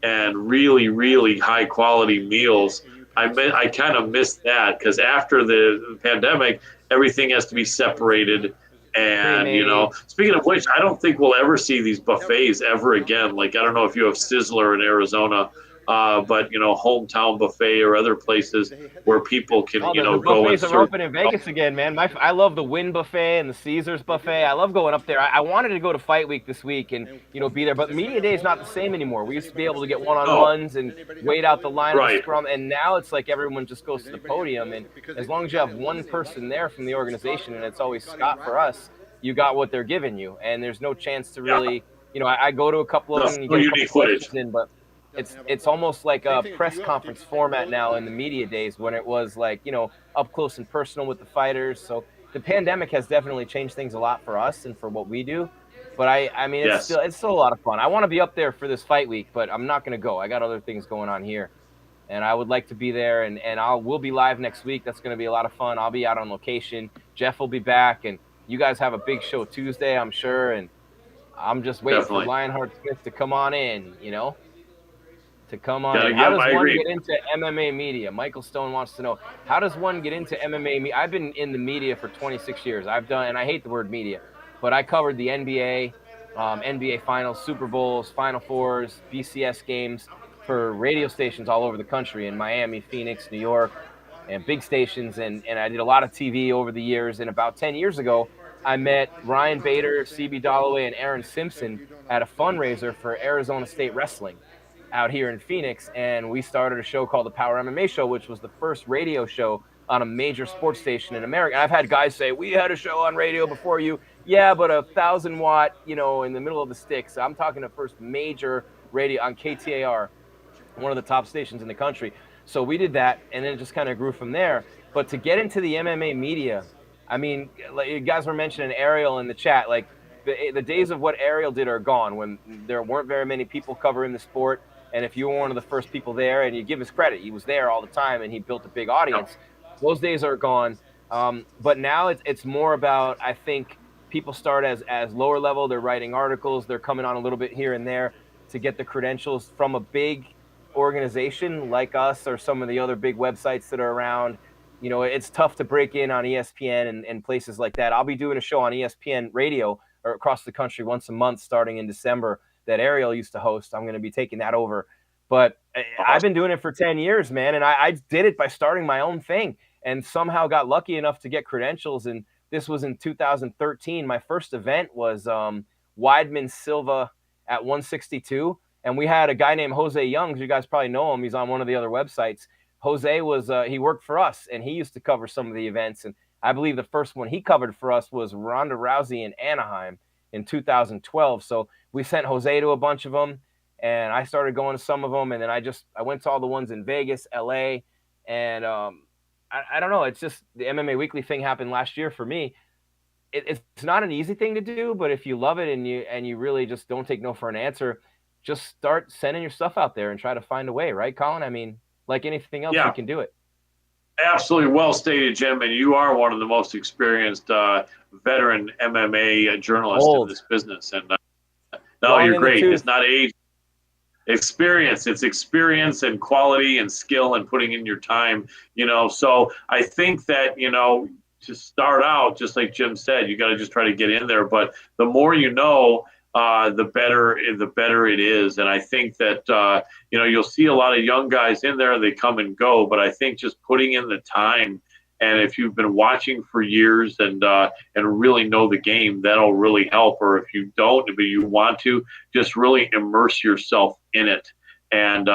and really, really high quality meals, I kind of missed that, because after the pandemic, everything has to be separated. And, you know, speaking of which, I don't think we'll ever see these buffets ever again. Like, I don't know if you have Sizzler in Arizona, but, you know, Hometown Buffet or other places where people can, you know, go and serve. Buffets are open in Vegas again, man. I love the Wynn Buffet and the Caesars Buffet. I love going up there. I wanted to go to Fight Week this week and, you know, be there. But Media Day is not the same anymore. We used to be able to get one-on-ones and wait out the line of the scrum. And now it's like everyone just goes to the podium. And as long as you have one person there from the organization, and it's always Scott for us, you got what they're giving you. And there's no chance to really, you know, I go to a couple of them and you get a couple footage in, but it's almost like a press conference format now in the media days, when it was like, you know, up close and personal with the fighters. So the pandemic has definitely changed things a lot for us and for what we do. But I mean, it's still a lot of fun. I want to be up there for this fight week, but I'm not going to go. I got other things going on here, and I would like to be there. And we'll be live next week. That's going to be a lot of fun. I'll be out on location. Jeff will be back, and you guys have a big show Tuesday, I'm sure. And I'm just waiting for Lionheart Smith to come on in, you know. To come on. How does one get into MMA media? Michael Stone wants to know, how does one get into MMA media? I've been in the media for 26 years. I've done, and I hate the word media, but I covered the NBA, NBA Finals, Super Bowls, Final Fours, BCS games for radio stations all over the country in Miami, Phoenix, New York, and big stations. And I did a lot of TV over the years. And about 10 years ago, I met Ryan Bader, CB Dollaway, and Aaron Simpson at a fundraiser for Arizona State Wrestling out here in Phoenix, and we started a show called the Power MMA Show, which was the first radio show on a major sports station in America. And I've had guys say, we had a show on radio before you. Yeah, but 1,000-watt, you know, in the middle of the sticks. I'm talking the first major radio on KTAR, one of the top stations in the country. So we did that, and then it just kind of grew from there. But to get into the MMA media, I mean, like you guys were mentioning Ariel in the chat, like the days of what Ariel did are gone, when there weren't very many people covering the sport. And if you were one of the first people there, and you give us credit, he was there all the time and he built a big audience. Those days are gone. But now it's more about, I think, people start as lower level. They're writing articles. They're coming on a little bit here and there to get the credentials from a big organization like us or some of the other big websites that are around. You know, it's tough to break in on ESPN and places like that. I'll be doing a show on ESPN radio or across the country once a month starting in December that Ariel used to host. I'm going to be taking that over. But I've been doing it for 10 years, man. And I did it by starting my own thing and somehow got lucky enough to get credentials. And this was in 2013. My first event was Weidman Silva at 162. And we had a guy named Jose Youngs. You guys probably know him. He's on one of the other websites. Jose was he worked for us, and he used to cover some of the events. And I believe the first one he covered for us was Ronda Rousey in Anaheim in 2012. So we sent Jose to a bunch of them, and I started going to some of them. And then I went to all the ones in Vegas, LA, and I don't know. It's just the MMA Weekly thing happened last year for me. It's not an easy thing to do, but if you love it and you really just don't take no for an answer, just start sending your stuff out there and try to find a way, right, Colin? I mean, like anything else, you can do it. Absolutely well stated, Jim. And you are one of the most experienced veteran MMA journalists in this business. And no, you're great. It's not age, experience. It's experience and quality and skill and putting in your time. So I think that to start out, just like Jim said, you got to just try to get in there. But the more you know, the better it is. And I think that you'll see a lot of young guys in there. They come and go, but I think just putting in the time, and if you've been watching for years and really know the game, that'll really help. Or if you don't, but you want to, just really immerse yourself in it and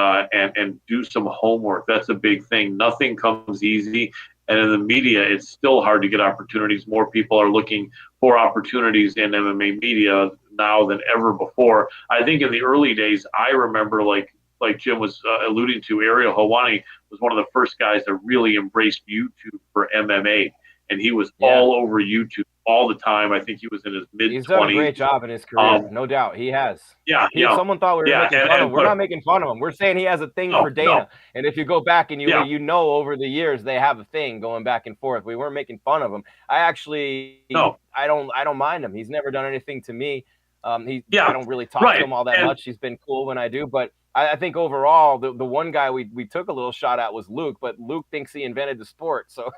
do some homework. That's a big thing. Nothing comes easy. And in the media, it's still hard to get opportunities. More people are looking for opportunities in MMA media now than ever before. I think in the early days, I remember like Jim was alluding to, Ariel Helwani was one of the first guys that really embraced YouTube for MMA. And he was all over YouTube all the time. I think he was in his mid-20s. He's done a great job in his career, no doubt. He has. Someone thought we were making fun of him. We're not making fun of him. We're saying he has a thing for Dana. No. And if you go back and over the years, they have a thing going back and forth. We weren't making fun of him. I don't mind him. He's never done anything to me. I don't really talk to him all that much. He's been cool when I do, but I think overall, the one guy we took a little shot at was Luke, but Luke thinks he invented the sport. So,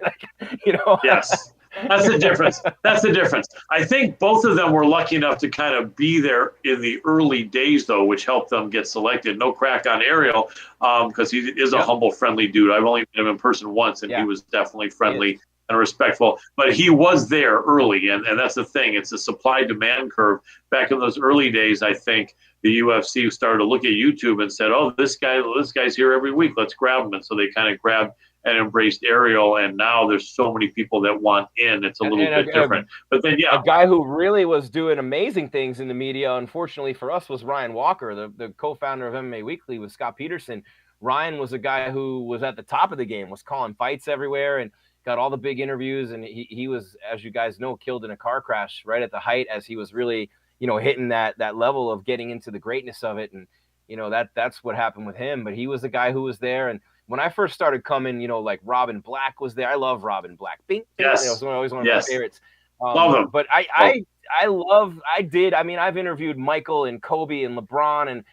Yes, that's the difference. That's the difference. I think both of them were lucky enough to kind of be there in the early days, though, which helped them get selected. No crack on Ariel, because he is a humble, friendly dude. I've only met him in person once, and he was definitely friendly and respectful. But he was there early, and that's the thing. It's a supply-demand curve. Back in those early days, I think the UFC started to look at YouTube and said, "Oh, this guy's here every week. Let's grab him." And so they kind of grabbed and embraced Ariel. And now there's so many people that want in. It's a little bit different. But then, a guy who really was doing amazing things in the media, unfortunately for us, was Ryan Walker, the co-founder of MMA Weekly with Scott Peterson. Ryan was a guy who was at the top of the game, was calling fights everywhere, and got all the big interviews. And he was, as you guys know, killed in a car crash right at the height as he was really, hitting that level of getting into the greatness of it. And, that's what happened with him. But he was the guy who was there. And when I first started coming, like Robin Black was there. I love Robin Black. Bing, yes. It was always one of my favorites. Love him. But I've interviewed Michael and Kobe and LeBron, and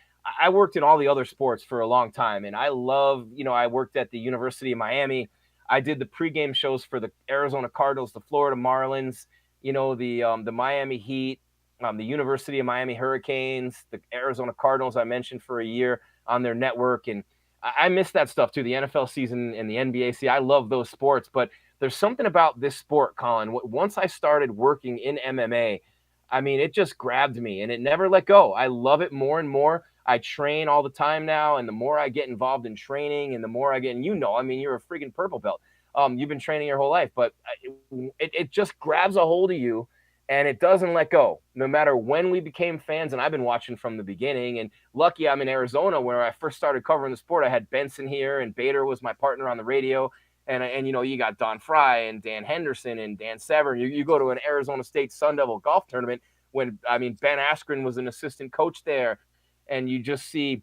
I worked in all the other sports for a long time. And I love, I worked at the University of Miami. I did the pregame shows for the Arizona Cardinals, the Florida Marlins, the Miami Heat, the University of Miami Hurricanes, the Arizona Cardinals I mentioned for a year on their network. And I miss that stuff too, the NFL season and the NBA. See, I love those sports, but there's something about this sport, Colin. Once I started working in MMA, I mean, it just grabbed me and it never let go. I love it more and more. I train all the time now, and the more I get involved in training and the more I get, and you're a freaking purple belt. You've been training your whole life, but it just grabs a hold of you and it doesn't let go. No matter when we became fans, and I've been watching from the beginning, and lucky I'm in Arizona where I first started covering the sport. I had Benson here, and Bader was my partner on the radio. And you got Don Fry and Dan Henderson and Dan Severn. You go to an Arizona State Sun Devil golf tournament when, Ben Askren was an assistant coach there, and you just see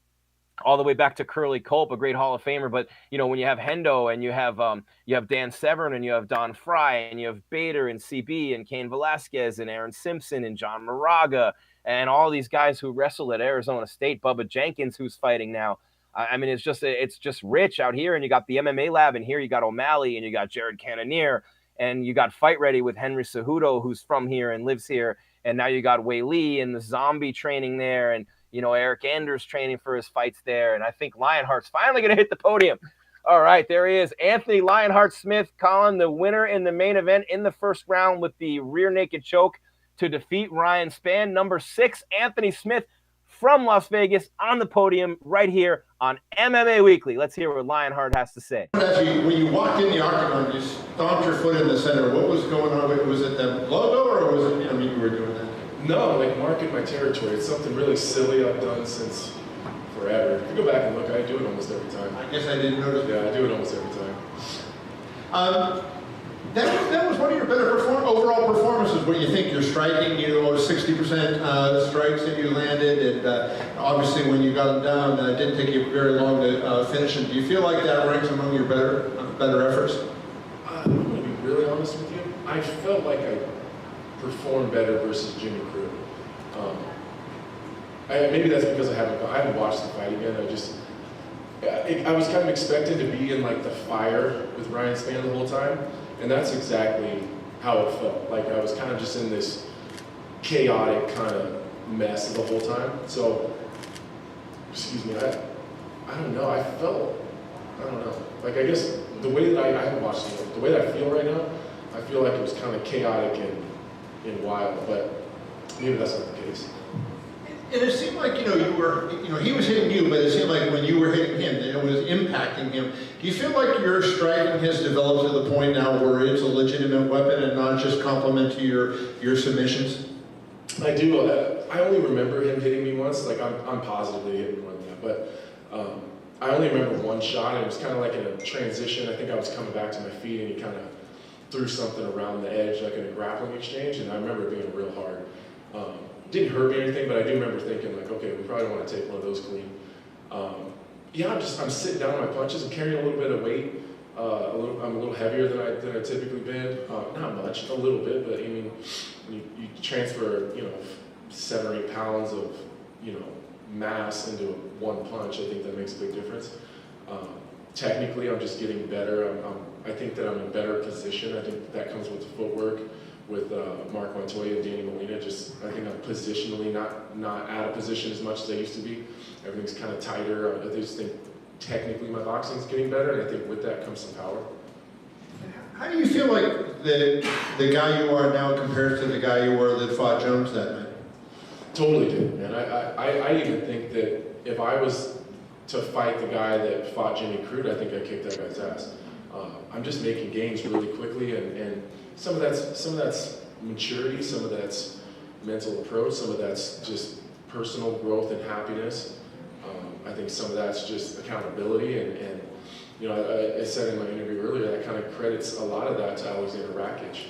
all the way back to Curly Culp, a great Hall of Famer. But, when you have Hendo and you have Dan Severn and you have Don Fry and you have Bader and CB and Cain Velasquez and Aaron Simpson and John Moraga and all these guys who wrestle at Arizona State, Bubba Jenkins, who's fighting now. I mean, it's just rich out here. And you got the MMA lab, and here you got O'Malley and you got Jared Cannonier, and you got Fight Ready with Henry Cejudo, who's from here and lives here. And now you got Wei Lee and the Zombie training there, and Eric Anders training for his fights there. And I think Lionheart's finally going to hit the podium. All right, there he is. Anthony Lionheart Smith, Colin, the winner in the main event in the first round with the rear naked choke to defeat Ryan Spann. Number 6, Anthony Smith from Las Vegas on the podium right here on MMA Weekly. Let's hear what Lionheart has to say. When you walked in the octagon, you stomped your foot in the center. What was going on? Was it the logo, or was it, you were doing that? No, like marking my territory. It's something really silly I've done since forever. If you go back and look, I do it almost every time. I guess I didn't notice. Yeah, I do it almost every time. That was one of your better overall performances. What you think you're striking, 60% strikes that you landed, and obviously when you got them down, it didn't take you very long to finish them. Do you feel like that ranks among your better efforts? I'm going to be really honest with you. I felt like I performed better versus Jimmy Crute. Maybe that's because I haven't watched the fight again. I was kind of expecting to be in like the fire with Ryan Spann the whole time. And that's exactly how it felt. Like I was kind of just in this chaotic kind of mess the whole time. So, excuse me, I don't know. I don't know. Like I guess the way that I haven't watched it, the way that I feel right now, I feel like it was kind of chaotic and wild. But maybe that's not the case. And it seemed like, he was hitting you, but it seemed like when you were hitting him, that it was impacting him. Do you feel like your striking has developed to the point now where it's a legitimate weapon and not just complement to your submissions? I do. I only remember him hitting me once. Like I'm positive that he hit me more than that. But I only remember one shot. And it was kind of like in a transition. I think I was coming back to my feet and he kind of threw something around the edge, like in a grappling exchange. And I remember it being real hard. Didn't hurt me or anything, but I do remember thinking like, okay, we probably want to take one of those clean. Yeah, I'm sitting down on my punches. I'm carrying a little bit of weight. I'm a little heavier than I typically been. Not much, a little bit, but I mean, you transfer 7 or 8 pounds of mass into one punch. I think that makes a big difference. Technically, I'm just getting better. I think that I'm in better position. I think that comes with the footwork. With Mark Montoya and Danny Molina, I think I'm positionally not out of position as much as I used to be. Everything's kind of tighter. I just think technically my boxing's getting better, and I think with that comes some power. How do you feel like the guy you are now compares to the guy you were that fought Jones that night? Totally different, man. I even think that if I was to fight the guy that fought Jimmy Crute, I think I'd kick that guy's ass. I'm just making gains really quickly, and some of that's maturity, some of that's mental approach, some of that's just personal growth and happiness. I think some of that's just accountability, and I said in my interview earlier that kind of credits a lot of that to Alexander Rakic.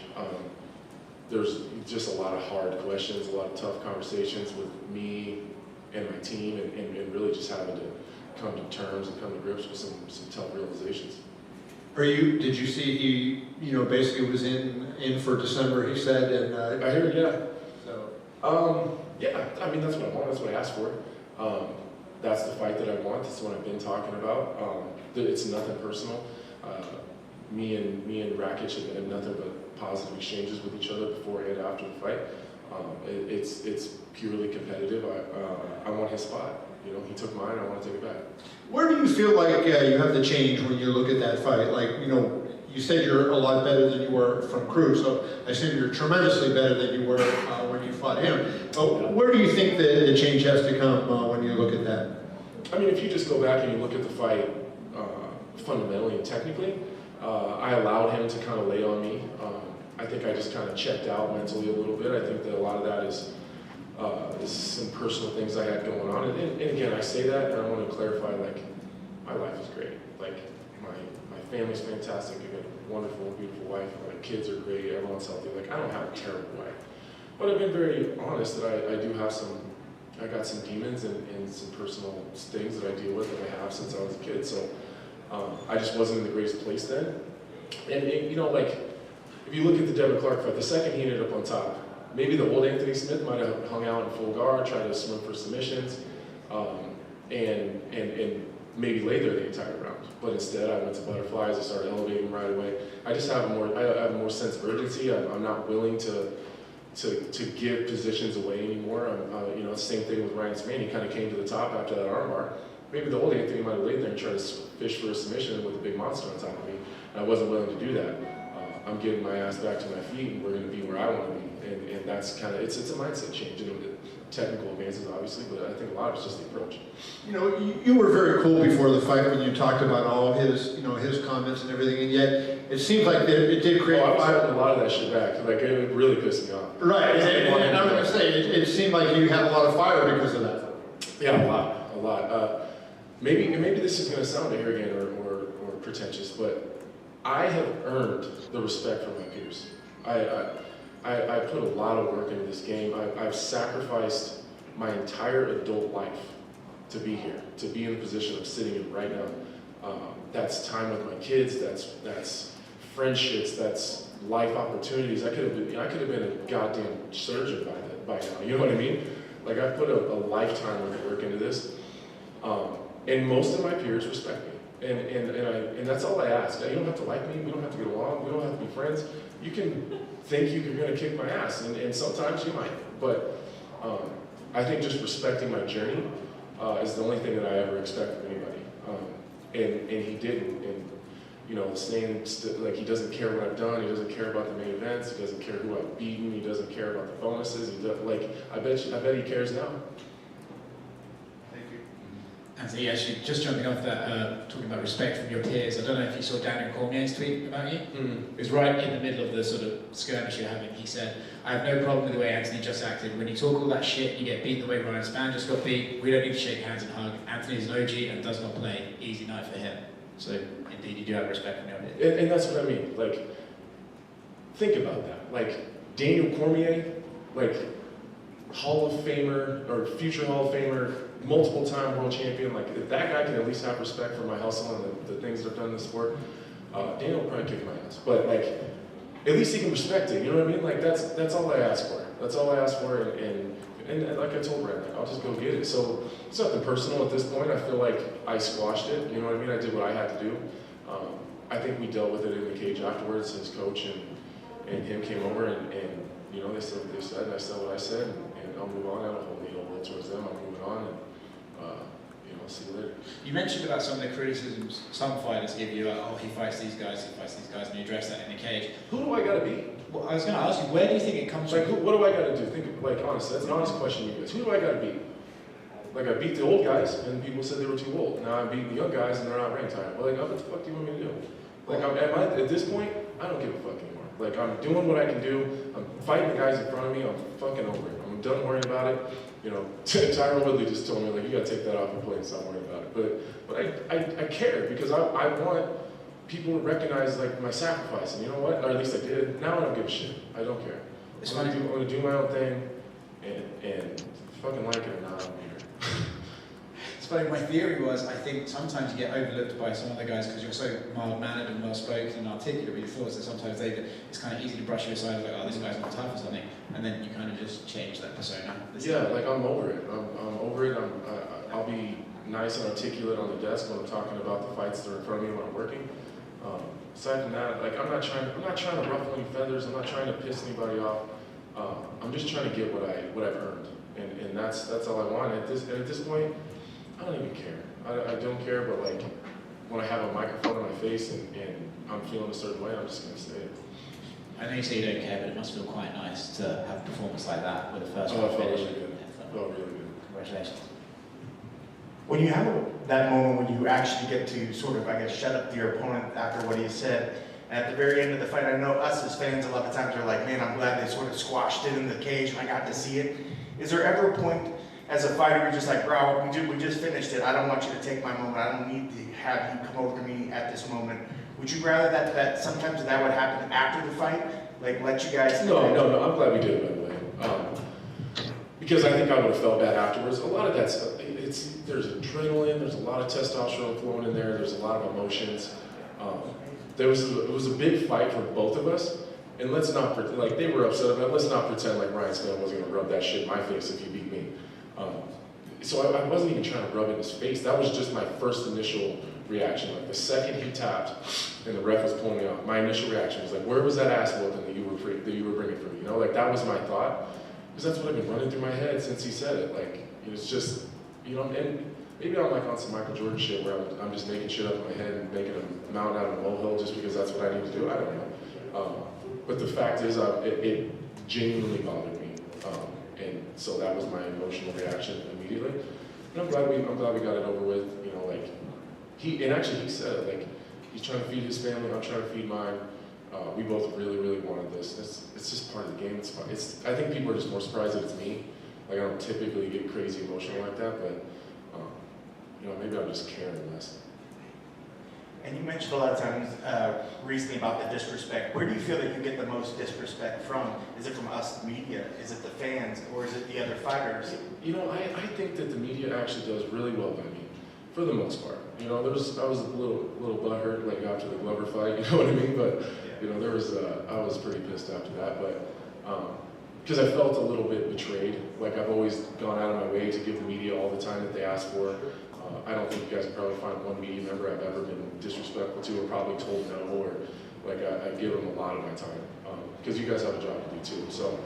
There's just a lot of hard questions, a lot of tough conversations with me and my team, and really just having to come to terms and come to grips with some tough realizations. Did you see he, basically was in for December, he said, and I heard, yeah. So, yeah, I mean, that's what I want, that's what I asked for. That's the fight that I want, that's what I've been talking about. It's nothing personal. Me and Rakic have had nothing but positive exchanges with each other before and after the fight. It's purely competitive. I want his spot. He took mine, I want to take it back. Where do you feel like you have to change when you look at that fight? Like, you said you're a lot better than you were from Crute, so I assume you're tremendously better than you were when you fought him. But where do you think the change has to come when you look at that? I mean, if you just go back and you look at the fight fundamentally and technically, I allowed him to kind of lay on me. I think I just kind of checked out mentally a little bit. I think that a lot of that is some personal things I had going on. And again, I say that, and I want to clarify, like, my life is great. Like, my family's fantastic. I've got a wonderful, beautiful wife. My kids are great. Everyone's healthy. Like, I don't have a terrible life. But I've been very honest that I do have I got some demons and some personal things that I deal with that I have since I was a kid. So I just wasn't in the greatest place then. And, like, if you look at the Devin Clark fight, the second he ended up on top, maybe the old Anthony Smith might have hung out in full guard, tried to swim for submissions, and maybe lay there the entire round. But instead, I went to butterflies. I started elevating right away. I just have I have more sense of urgency. I'm not willing to give positions away anymore. It's the same thing with Ryan Spann. He kind of came to the top after that armbar. Maybe the old Anthony might have laid there and tried to fish for a submission with a big monster on top of me. And I wasn't willing to do that. I'm getting my ass back to my feet, and we're going to be where I want to be. And that's kind of, it's a mindset change. Technical advances, obviously, but I think a lot of it's just the approach. You know, you were very cool before the fight when you talked about all his, you know, his comments and everything, and yet it seems like it did create. I was holding a lot of that shit back. Like, it really pissed me off. Right, and I was going to say, it seemed like you had a lot of fire because of that. Yeah, a lot. Maybe this is going to sound arrogant or pretentious, but I have earned the respect from my peers. I put a lot of work into this game. I've sacrificed my entire adult life to be here, to be in the position I'm sitting in right now. That's time with my kids. That's friendships. That's life opportunities. I could have been a goddamn surgeon by now. You know what I mean? Like, I've put a lifetime worth of work into this, and most of my peers respect me. And that's all I ask. You don't have to like me. We don't have to get along. We don't have to be friends. You can think you're going to kick my ass, and sometimes you might. But I think just respecting my journey is the only thing that I ever expect from anybody. And he didn't. And you know, saying like he doesn't care what I've done. He doesn't care about the main events. He doesn't care who I've beaten. He doesn't care about the bonuses. He does, like I bet he cares now. And so, actually, just jumping off that, talking about respect from your peers, I don't know if you saw Daniel Cormier's tweet about you. It was right in the middle of the sort of skirmish you're having. He said, I have no problem with the way Anthony just acted. When you talk all that shit, you get beat the way Ryan Spann just got beat. We don't need to shake hands and hug. Anthony is an OG and does not play. Easy night for him. So, indeed, you do have respect from your peers. And that's what I mean. Like, think about that. Like, Daniel Cormier, like, Hall of Famer, or future Hall of Famer, multiple-time world champion. Like, if that guy can at least have respect for my hustle and the things that I've done in the sport, Daniel will probably kick my ass. But, like, at least he can respect it, you know what I mean? Like, that's all I ask for. That's all I ask for, and like I told Brad, like, I'll just go get it. So, it's nothing personal at this point. I feel like I squashed it, you know what I mean? I did what I had to do. I think we dealt with it in the cage afterwards. His coach and him came over, and you know, they said what they said, and I said what I said, and I'll move on. I don't hold any ill will towards them. I'm moving on, and you know, I'll see you later. You mentioned about some of the criticisms some fighters give you, like, oh, he fights these guys, and you address that in the cage. Who do I gotta beat? Well, I was going to ask you, where do you think it comes like, from? What do I gotta do? Think of, like, honestly, that's an honest question, you guys. Who do I gotta beat? Like, I beat the old guys, and people said they were too old. Now I'm beating the young guys, and they're not ranked higher. Well, like, what the fuck do you want me to do? Like, at this point, I don't give a fuck anymore. Like, I'm doing what I can do. I'm fighting the guys in front of me. I'm fucking over it. I'm done worrying about it. You know, Tyron Woodley just told me, like, you gotta take that off your plate and stop worrying about it. But I care because I want people to recognize, like, my sacrifice. And you know what? Or at least I did. Now I don't give a shit. I don't care. I'm gonna do my own thing, and fucking like it or not, I'm here. It's funny, my theory was, I think sometimes you get overlooked by some of the guys because you're so mild-mannered and well-spoken and articulate with your thoughts that sometimes it's kind of easy to brush you aside, like, oh, this guy's not tough or something, and then you kind of just change that persona. Yeah, like, I'm over it. I'm over it. I'll be nice and articulate on the desk when I'm talking about the fights that are in front of me when I'm working. Aside from that, like, I'm not trying to ruffle any feathers. I'm not trying to piss anybody off. I'm just trying to get what I've earned, and that's all I want. At this point, I don't even care. I don't care, but, like, when I have a microphone in my face and I'm feeling a certain way, I'm just gonna say it. I know you say you don't care, but it must feel quite nice to have a performance like that with a first round finish. Really good. Felt really good. Congratulations. When you have that moment when you actually get to sort of, I guess, shut up your opponent after what he said, at the very end of the fight, I know us as fans a lot of times are like, man, I'm glad they sort of squashed it in the cage and I got to see it. Is there ever a point as a fighter you're just like, bro, we just finished it. I don't want you to take my moment. I don't need to have you come over to me at this moment. Would you rather that sometimes that would happen after the fight? Like, let you guys... No, I'm glad we did it, by the way. Because I think I would have felt bad afterwards. A lot of that stuff, there's adrenaline, there's a lot of testosterone flowing in there, there's a lot of emotions. It was a big fight for both of us, and let's not pretend, like, they were upset about it, let's not pretend like Ryan Spann wasn't gonna rub that shit in my face if he beat me. So I wasn't even trying to rub it in his face. That was just my first initial reaction. Like, the second he tapped and the ref was pulling me off, my initial reaction was like, where was that ass whooping that you were bringing for me? You know, like, that was my thought, because that's what I've been running through my head since he said it. Like, it's just, you know, and maybe I'm like on some Michael Jordan shit where I'm just making shit up in my head and making a mountain out of a molehill just because that's what I need to do. I don't know. But the fact is, it genuinely bothered me, and so that was my emotional reaction immediately. And I'm glad we got it over with. You know, like he said it, like he's trying to feed his family, I'm trying to feed mine. We both really wanted this. It's just part of the game. It's fun. I think people are just more surprised that it's me. Like I don't typically get crazy emotional like that, but you know, maybe I'm just caring less. And you mentioned a lot of times recently about the disrespect. Where do you feel that you get the most disrespect from? Is it from us, the media? Is it the fans? Or is it the other fighters? You know, I think that the media actually does really well by me, for the most part. You know, I was a little butthurt like after the Glover fight, you know what I mean? But you know, I was pretty pissed after that, but because I felt a little bit betrayed. Like I've always gone out of my way to give the media all the time that they ask for. I don't think you guys can probably find one media member I've ever been disrespectful to or probably told no, or like I give them a lot of my time because you guys have a job to do too. So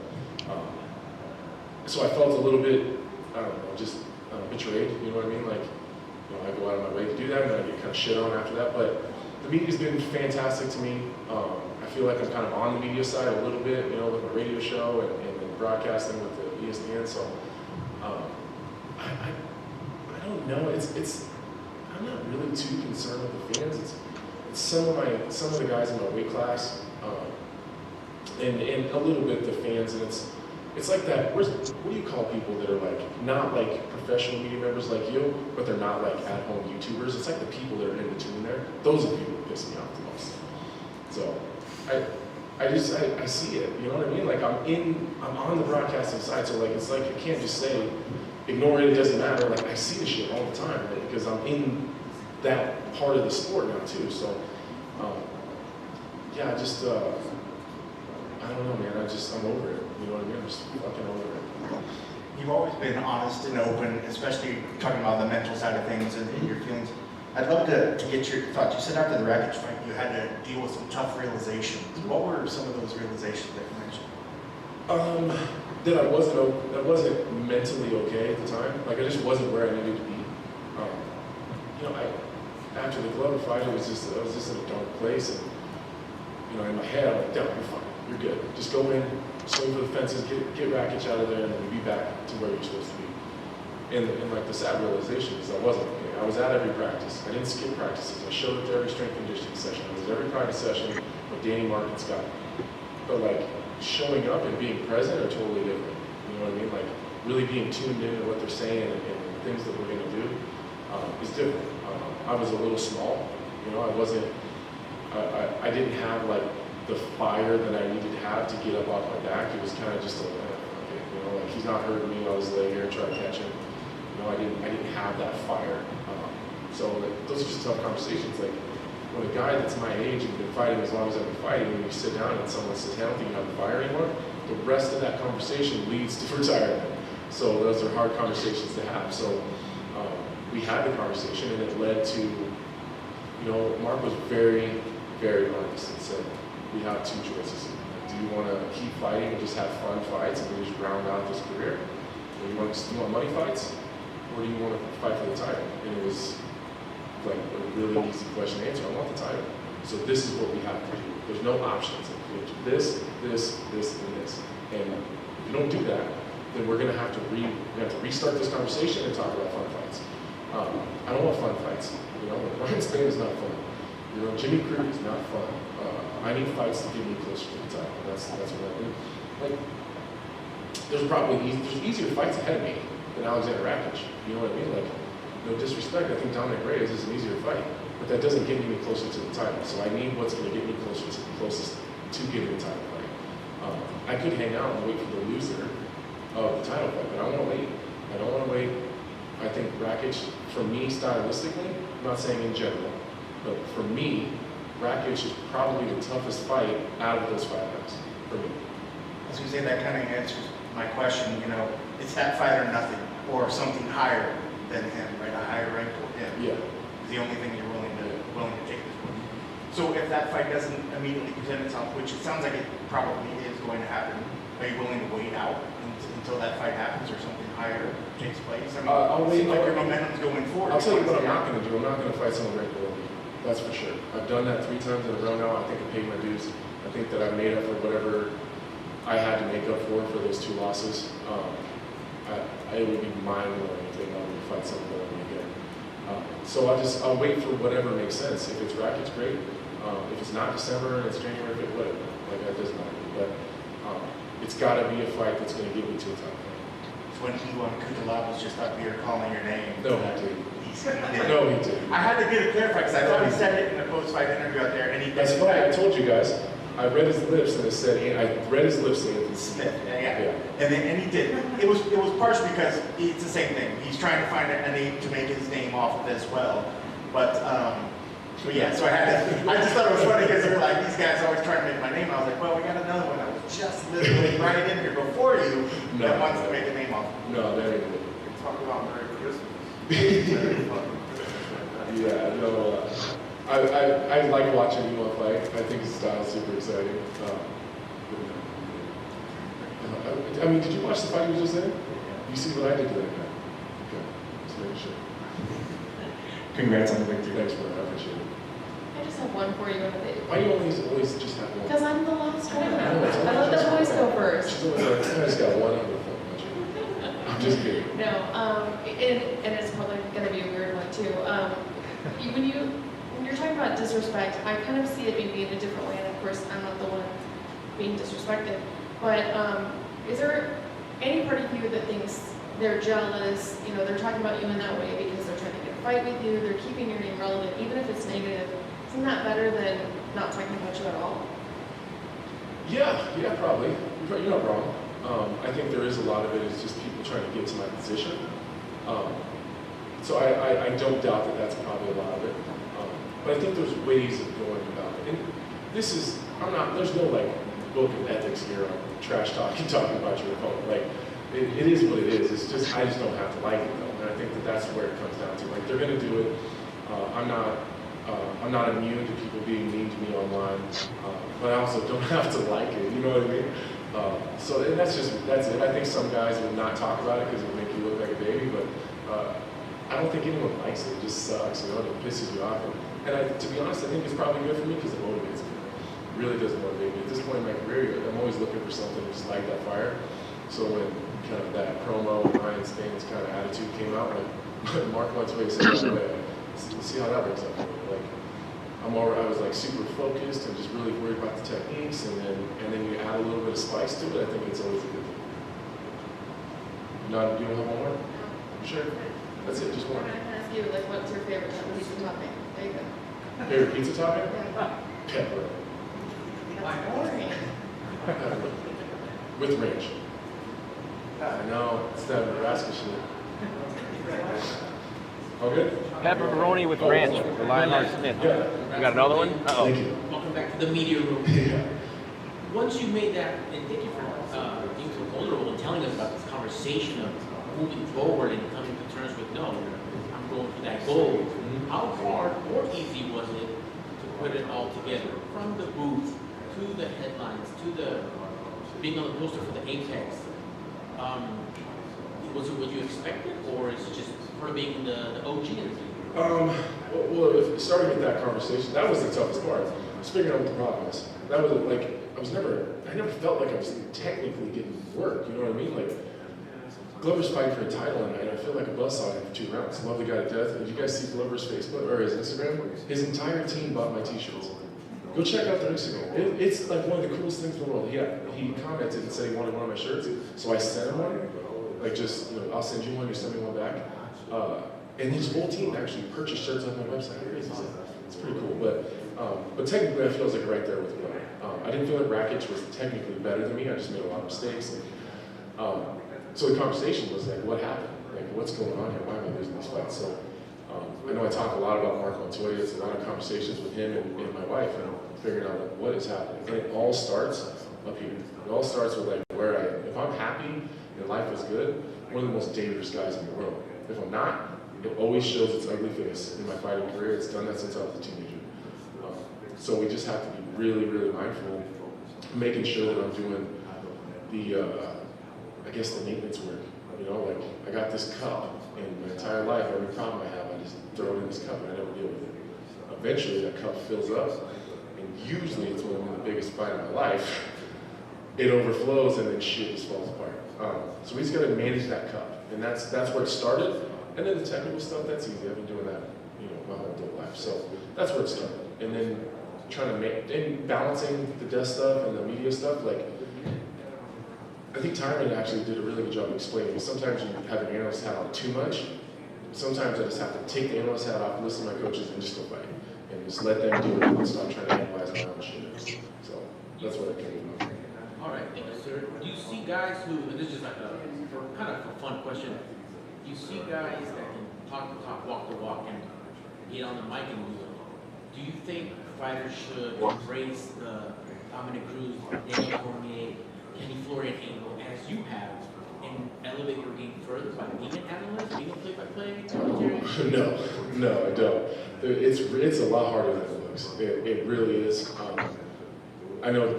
I felt a little bit, I don't know, just betrayed. You know what I mean? Like, you know, I go out of my way to do that, and then I get kind of shit on after that. But the media's been fantastic to me. I feel like I'm kind of on the media side a little bit, you know, with my radio show and broadcasting with the ESPN. So I don't know. I'm not really too concerned with the fans. It's some of the guys in my weight class, and a little bit the fans, and it's like that. What do you call people that are like not like professional media members like you, but they're not like at home YouTubers? It's like the people that are in between there. Those are the people that piss me off the most. So I see it. You know what I mean? Like I'm on the broadcasting side, so like it's like I can't just say ignore it. It doesn't matter. Like I see the shit all the time, right? Because I'm in that part of the sport now too. So yeah, I don't know, man. I'm over it. You know what I mean? I'm just fucking over it. You've always been honest and open, especially talking about the mental side of things and your feelings. I'd love to get your thoughts. You said after the Rakic fight, you had to deal with some tough realizations. What were some of those realizations that you mentioned? That I wasn't mentally okay at the time. Like I just wasn't where I needed to be. You know, after the Glover fight, I was just in a dark place, and you know, in my head, I'm like, "Devin, you're fine. You're good. Just go in, swing for the fences, get Rakic out of there, and then you'll be back to where you're supposed to be." And like the sad realization is I wasn't okay. I was at every practice. I didn't skip practices. I showed up to every strength and conditioning session. I was at every practice session with Danny, Mark, and Scott. But like showing up and being present are totally different. You know what I mean? Like really being tuned in to what they're saying and the things that we're gonna do is different. I was a little small. You know, I didn't have like the fire that I needed to have to get up off my back. It was kind of just a, okay, you know, like he's not hurting me. I'll just lay here and try to catch him. You know, I didn't have that fire. So like, those are just tough conversations. Like when a guy that's my age and been fighting as long as I've been fighting, when you sit down and someone says, "Hey, I don't think you have the fire anymore," the rest of that conversation leads to retirement. So those are hard conversations to have. So we had the conversation, and it led to, you know, Mark was very, very honest and said, "We have two choices. Do you want to keep fighting and just have fun fights and just round out this career? Or do you want money fights? Or do you want to fight for the title?" And it was like a really easy question to answer. I want the title. So this is what we have to do. There's no options. We have to do this, and this. And if you don't do that, then we're gonna have to restart this conversation and talk about fun fights. I don't want fun fights. You know, Ryan Spann is not fun. You know, Jimmy Crute is not fun. I need fights to get me closer to the title. That's what I do. Like, there's easier fights ahead of me than Alexander Rakic. You know what I mean? Like, no disrespect, I think Dominic Reyes is an easier fight, but that doesn't get me closer to the title. So I need what's going to get me closest to getting the title fight. I could hang out and wait for the loser of the title fight, but I want to wait. I don't want to wait. I think Rakic, for me, stylistically, I'm not saying in general, but for me, Rakic is probably the toughest fight out of those 5 guys, for me. I was going to say that kind of answers my question. You know, it's that fight or nothing, or something higher than him, right? A higher rank for him. Yeah. Is the only thing you're willing to take this one. So if that fight doesn't immediately present itself, which it sounds like it probably is going to happen, are you willing to wait out until that fight happens or something higher takes place? I mean, I'll wait. Like your momentum's going forward. I'll tell you what I'm not going to do. I'm not going to fight someone right below me. That's for sure. I've done that 3 times in a row now. I think I paid my dues. I think that I made up for whatever I had to make up for those 2 losses. It would be mind-blowing if they let me fight someone again. So I'll wait for whatever makes sense. If it's Wrek, it's great. If it's not December and it's January, whatever. Like, that doesn't matter. But it's got to be a fight that's going to get me to a top fight. When he won, Cutelaba was just up here calling your name. No, he didn't. No, he didn't. I had to get it clarified because I thought he said it in a post-fight interview out there, and he. That's why I told you guys. I read his lips and it said. I read his lips saying Smith. Yeah. And he did. It was partially because it's the same thing. He's trying to find a name to make his name off of as well. But yeah. So I had to. I just thought it was funny because they're like, these guys always trying to make my name. I was like, well, we got another one that was just literally right in here before you that wants to make a name off. No, that ain't it. Talk about Merry Christmas. Yeah, no. I like watching you all fight. I think his style is super exciting. I mean, did you watch the fight you just did? You see what I did to that guy? Okay, just making sure. Congrats on the victory. Thanks, bro. I appreciate it. I just have one for you. Why do you always just have one? Because I'm the last one. I let the boys go first. She's always like, I just got one other phone. I'm just kidding. No, and it's probably going to be a weird one too. When you're talking about disrespect, I kind of see it maybe in a different way, and of course I'm not the one being disrespected. But is there any part of you that thinks they're jealous? You know, they're talking about you in that way because they're trying to get a fight with you. They're keeping your name relevant, even if it's negative. Isn't that better than not talking about you at all? Yeah, probably. You're not wrong. I think there is a lot of it is just people trying to get to my position. So I don't doubt that that's probably a lot of it. But I think there's ways of going about it. And there's no like book of ethics here on trash talking about your opponent. Like, it is what it is. It's just, I just don't have to like it though. And I think that that's where it comes down to. Like, they're gonna do it. I'm not immune to people being mean to me online, but I also don't have to like it, you know what I mean? And that's it. I think some guys would not talk about it because it would make you look like a baby, but I don't think anyone likes it. It just sucks, you know, and it pisses you off. And to be honest, I think it's probably good for me because it motivates me. It really does motivate me. At this point in my career, I'm always looking for something to just light that fire. So when kind of that promo, Ryan Spain's kind of attitude came out, like Mark Montoya said, let's see how that works out. Like, I was like super focused and just really worried about the techniques, and then you add a little bit of spice to it. I think it's always a good thing. You don't have one more? Sure. That's it, just one. I'm going to ask you, like, what's your favorite type of pizza topping? There you go. Favorite pizza topping? Yeah. Pepper. That's boring. Pepper. With ranch. I know, it's that Nebraska shit. All good? Pepperoni with ranch for Lionheart Smith. Yeah. You got another one? Uh-oh. Thank you. Welcome back to the media room. Yeah. Once you made that, and thank you for being so vulnerable and telling us about this conversation of moving forward and coming to terms with, no, I'm going for that goal. Mm-hmm. How hard or easy was it to put it all together? From the booth, to the headlines, to the being on the poster for the Apex. Was it what you expected, or is it just part of being the OG? Well, starting with that conversation, that was the toughest part. Was figuring out what the problem was. That was like, I never felt like I was technically getting work, you know what I mean? Like, Glover's fighting for a title, and I feel like a buzzsaw him for 2 rounds. Love the guy to death. Did you guys see Glover's Facebook, or his Instagram? His entire team bought my t-shirts. Go check out their Instagram. It's like one of the coolest things in the world. He commented and said he wanted one of my shirts, so I sent him one. Like, just, you know, I'll send you one, you send me one back. And his whole team actually purchased shirts on my website. It's pretty cool, but technically I feel like right there with Glover. I didn't feel like Rakic was technically better than me. I just made a lot of mistakes. So the conversation was like, what happened? Like, what's going on here? Why am I losing this fight? So I know I talk a lot about Mark Montoya. It's a lot of conversations with him and my wife, and figuring out like, what is happening. And it all starts up here. It all starts with like if I'm happy and life is good, one of the most dangerous guys in the world. If I'm not, it always shows its ugly face in my fighting career. It's done that since I was a teenager. So we just have to be really, really mindful, making sure that I'm doing the, I guess the maintenance work. You know, like I got this cup, and my entire life, every problem I have, I just throw it in this cup and I never deal with it. Eventually that cup fills up, and And usually it's when I'm in the biggest fight of my life, it overflows and then shit just falls apart. So we just got to manage that cup, and that's where it started. And then the technical stuff, that's easy. I've been doing that, my whole adult life. So that's where it started. And then trying to and balancing the desk stuff and the media stuff. Like, I think Tyron actually did a really good job of explaining. Sometimes you have an analyst hat on too much. Sometimes I just have to take the analyst hat off, listen to my coaches, and just go fight, and just let them do it and stop trying to analyze my own shit. So that's what I came from. All right, thank you, sir. Do you see guys who, and this is just like a kind of a fun question, do you see guys that can talk the talk, walk the walk, and get on the mic and do it? Do you think fighters should embrace the Dominic Cruz, Daniel Cormier, Kenny Florian angle as you have, and elevate your game further by being an analyst, being a play-by-play commentary? No, I don't. It's a lot harder than it looks. It really is. I know,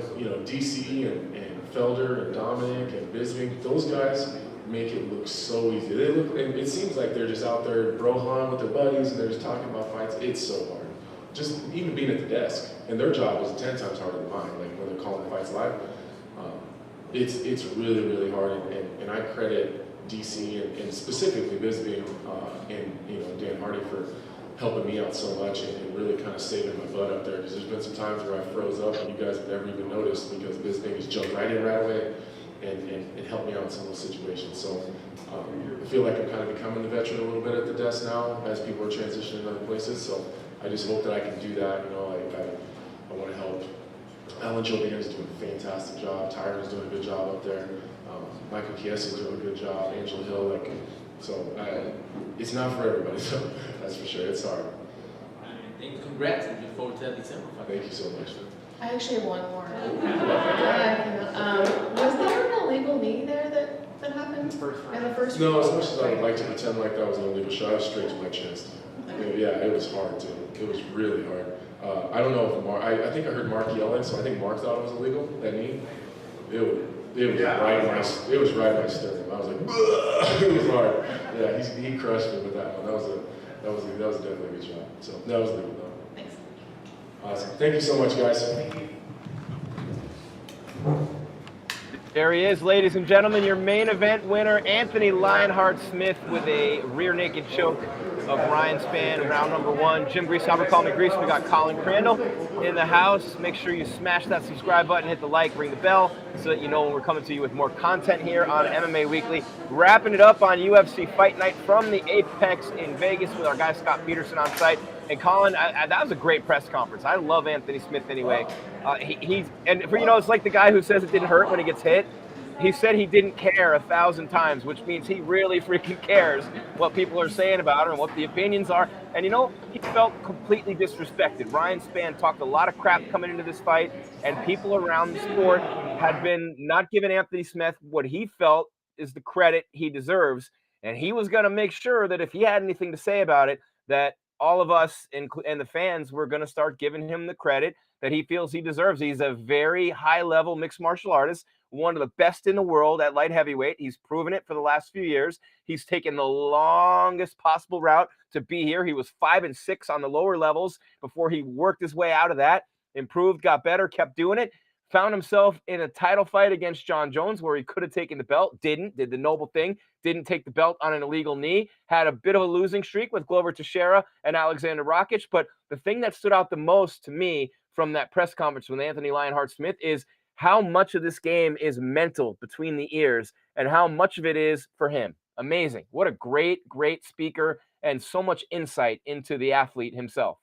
DC and Felder and Dominic and Bisping, those guys make it look so easy. And it seems like they're just out there brohan with their buddies and they're just talking about fights. It's so hard. Just even being at the desk, and their job is 10 times harder than mine, like when they're calling fights live. It's really, really hard, and I credit DC and specifically Bisping and Dan Hardy for helping me out so much and really kind of saving my butt up there, because there's been some times where I froze up and you guys have never even noticed, because Bisping has jumped right in right away and helped me out in some of those situations. So I feel like I'm kind of becoming the veteran a little bit at the desk now as people are transitioning to other places. So I just hope that I can do that. I want to help. Alan Jobann is doing a fantastic job. Tyron is doing a good job up there. Michael Chiesa is doing a good job. Angel Hill, it's not for everybody, so that's for sure. It's hard. Congrats, and look forward to that December fight. Thank you so much. I actually have one more. Was there an illegal knee there that happened in the first? No, as much as I would like to pretend like that was an illegal shot, I was straight to my chest. Yeah, it was hard too. It was really hard. I don't know if I think I heard Mark yelling, so I think Mark thought it was illegal, that knee. It was right in my sternum. I was like, it was hard. Yeah, he crushed me with that one. That was definitely a good shot. So that was legal though. Thanks. Awesome. Thank you so much, guys. There he is, ladies and gentlemen, your main event winner, Anthony Lionheart-Smith, with a rear naked choke of Ryan Spann, round number 1. Jim Grieshaber, call me Grease. We got Colin Crandall in the house. Make sure you smash that subscribe button, hit the like, ring the bell, so that you know when we're coming to you with more content here on MMA Weekly. Wrapping it up on UFC Fight Night from the Apex in Vegas with our guy Scott Peterson on site. And Colin, that was a great press conference. I love Anthony Smith anyway. It's like the guy who says it didn't hurt when he gets hit. He said he didn't care 1,000 times, which means he really freaking cares what people are saying about him and what the opinions are. And he felt completely disrespected. Ryan Spann talked a lot of crap coming into this fight, and people around the sport had been not giving Anthony Smith what he felt is the credit he deserves. And he was going to make sure that if he had anything to say about it, that all of us and the fans were going to start giving him the credit that he feels he deserves. He's a very high-level mixed martial artist, one of the best in the world at light heavyweight. He's proven it for the last few years. He's taken the longest possible route to be here. He was 5-6 on the lower levels before he worked his way out of that, improved, got better, kept doing it. Found himself in a title fight against John Jones where he could have taken the belt, did the noble thing, didn't take the belt on an illegal knee, had a bit of a losing streak with Glover Teixeira and Alexander Rakic. But the thing that stood out the most to me from that press conference with Anthony Lionheart-Smith is how much of this game is mental between the ears and how much of it is for him. Amazing. What a great, great speaker and so much insight into the athlete himself.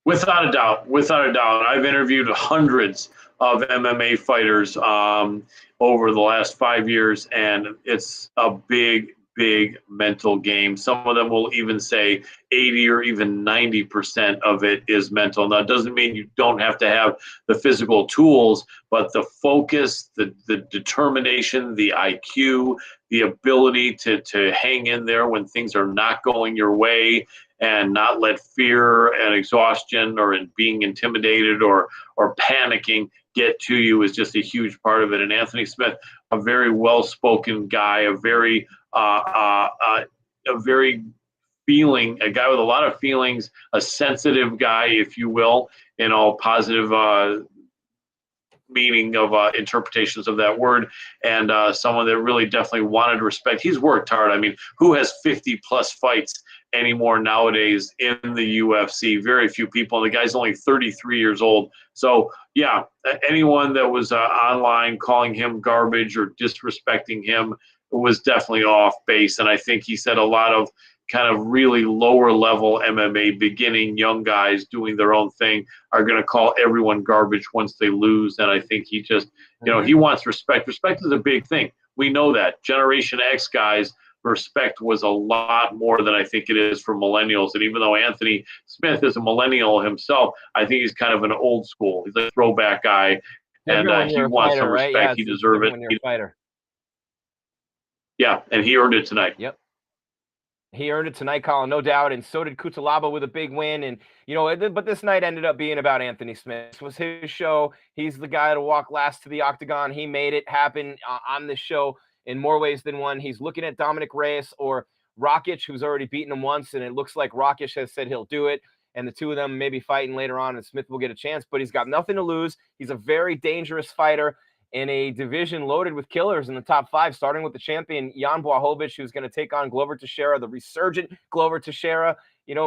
Without a doubt. I've interviewed hundreds of MMA fighters over the last 5 years, and it's a big mental game. Some of them will even say 80 or even 90% of it is mental. Now, it doesn't mean you don't have to have the physical tools, but the focus, the determination, the IQ, the ability to hang in there when things are not going your way and not let fear and exhaustion or being intimidated or panicking get to you is just a huge part of it. And Anthony Smith, a very well-spoken guy, a guy with a lot of feelings, a sensitive guy, if you will. in all positive meaning of interpretations of that word, and someone that really definitely wanted respect. He's worked hard. I mean, who has 50 plus fights anymore nowadays in the UFC? Very few people. And the guy's only 33 years old. So yeah, anyone that was online calling him garbage or disrespecting him was definitely off base. And I think he said a lot of kind of really lower level MMA beginning young guys doing their own thing are going to call everyone garbage once they lose. And I think he just, he wants respect. Respect is a big thing. We know that. Generation X guys, respect was a lot more than I think it is for millennials. And even though Anthony Smith is a millennial himself, I think he's kind of an old school. He's a throwback guy, and he wants some respect. Right? Yeah, he deserves it. When you're a fighter. Yeah, and he earned it tonight. Yep. He earned it tonight, Colin, no doubt, and so did Cutelaba with a big win. And, but this night ended up being about Anthony Smith. This was his show. He's the guy to walk last to the octagon. He made it happen on this show in more ways than one. He's looking at Dominic Reyes or Rakic, who's already beaten him once, and it looks like Rakic has said he'll do it. And the two of them may be fighting later on, and Smith will get a chance, but he's got nothing to lose. He's a very dangerous fighter in a division loaded with killers in the top 5, starting with the champion, Jan Blachowicz, who's going to take on Glover Teixeira, the resurgent Glover Teixeira,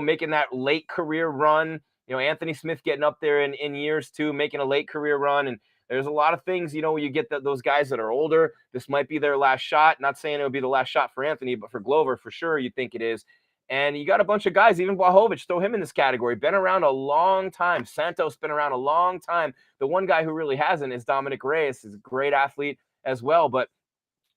making that late career run. Anthony Smith getting up there in years too, making a late career run. And there's a lot of things, you get those guys that are older. This might be their last shot. Not saying it would be the last shot for Anthony, but for Glover, for sure, you think it is. And you got a bunch of guys, even Blachowicz, throw him in this category. Been around a long time. Santos been around a long time. The one guy who really hasn't is Dominic Reyes. He's a great athlete as well. But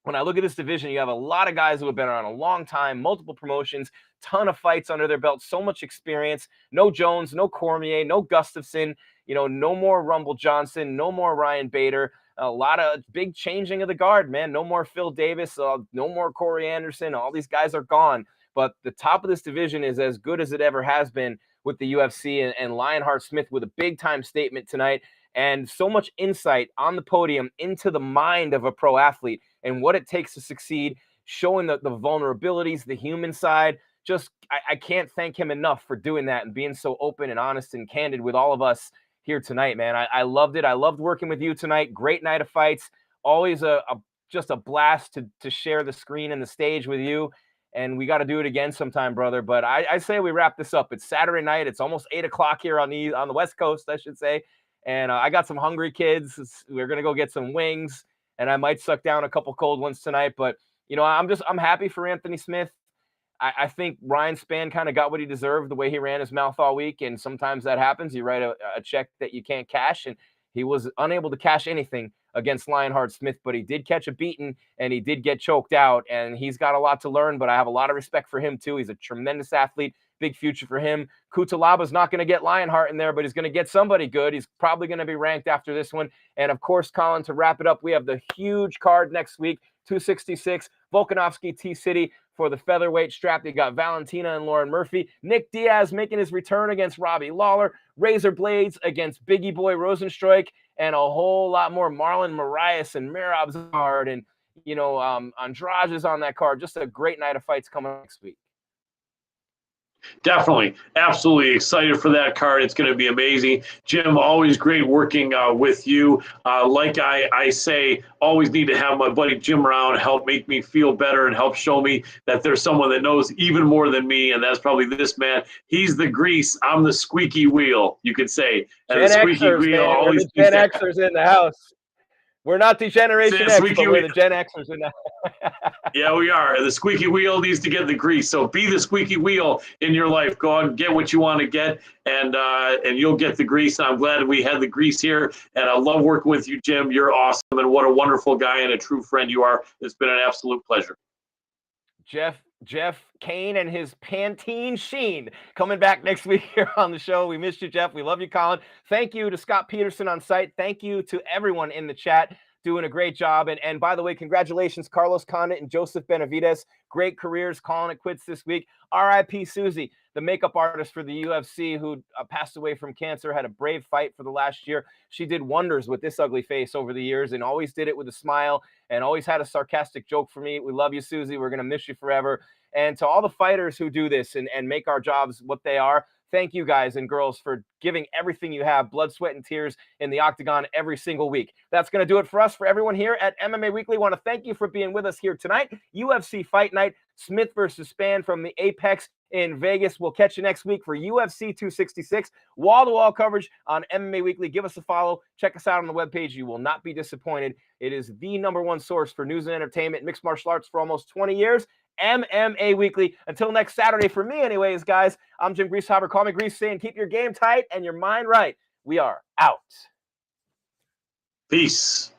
when I look at this division, you have a lot of guys who have been around a long time, multiple promotions, ton of fights under their belt, so much experience. No Jones, no Cormier, no Gustafsson, no more Rumble Johnson, no more Ryan Bader. A lot of big changing of the guard, man. No more Phil Davis, no more Corey Anderson. All these guys are gone. But the top of this division is as good as it ever has been with the UFC, and Lionheart Smith with a big-time statement tonight, and so much insight on the podium into the mind of a pro athlete and what it takes to succeed, showing the vulnerabilities, the human side. Just, I can't thank him enough for doing that and being so open and honest and candid with all of us here tonight, man. I loved it. I loved working with you tonight. Great night of fights. Always just a blast to share the screen and the stage with you. And we got to do it again sometime, brother. But I say we wrap this up. It's Saturday night. It's almost 8 o'clock here on the West Coast, I should say. And I got some hungry kids. We're gonna go get some wings, and I might suck down a couple cold ones tonight. But I'm happy for Anthony Smith. I think Ryan Spann kind of got what he deserved the way he ran his mouth all week. And sometimes that happens. You write a check that you can't cash, and he was unable to cash anything against Lionheart Smith, but he did catch a beating and he did get choked out, and he's got a lot to learn, but I have a lot of respect for him too. He's a tremendous athlete, big future for him. Cutelaba's not going to get Lionheart in there, but he's going to get somebody good. He's probably going to be ranked after this one. And of course, Colin, to wrap it up, we have the huge card next week, 266, Volkanovski T-City for the featherweight strap. You got Valentina and Lauren Murphy. Nick Diaz making his return against Robbie Lawler. Razor Blades against Biggie Boy Rosenstruik, and a whole lot more. Marlon Moraes and Merab's card, and Andrade is on that card. Just a great night of fights coming next week. Definitely. Absolutely excited for that card. It's going to be amazing. Jim, always great working with you. Like I say, always need to have my buddy Jim around, help make me feel better and help show me that there's someone that knows even more than me, and that's probably this man. He's the grease. I'm the squeaky wheel, you could say. And Gen the squeaky Xers, wheel man. always We're the Gen Xers in the house. We're not the Generation X, but we're the Gen Xers in the Yeah, we are. The squeaky wheel needs to get the grease. So be the squeaky wheel in your life. Go out and get what you want to get, and you'll get the grease. And I'm glad we had the grease here. And I love working with you, Jim. You're awesome, and what a wonderful guy and a true friend you are. It's been an absolute pleasure. Jeff Kane and his Pantene Sheen coming back next week here on the show. We missed you, Jeff. We love you, Colin. Thank you to Scott Peterson on site. Thank you to everyone in the chat doing a great job. And by the way, congratulations, Carlos Condit and Joseph Benavides. Great careers, calling it quits this week. R.I.P. Susie, the makeup artist for the UFC who passed away from cancer, had a brave fight for the last year. She did wonders with this ugly face over the years and always did it with a smile and always had a sarcastic joke for me. We love you, Susie. We're going to miss you forever. And to all the fighters who do this and make our jobs what they are, Thank you guys and girls for giving everything you have, blood, sweat, and tears in the octagon every single week. That's going to do it for us. For everyone here at MMA Weekly, want to thank you for being with us here tonight. UFC Fight Night, Smith versus Spann from the Apex in Vegas. We'll catch you next week for UFC 266. Wall-to-wall coverage on MMA Weekly. Give us a follow. Check us out on the webpage. You will not be disappointed. It is the #1 source for news and entertainment, mixed martial arts for almost 20 years. MMA Weekly. Until next Saturday, for me anyways, guys, I'm Jim Grieshaber. Call me Grease, saying keep your game tight and your mind right. We are out. Peace.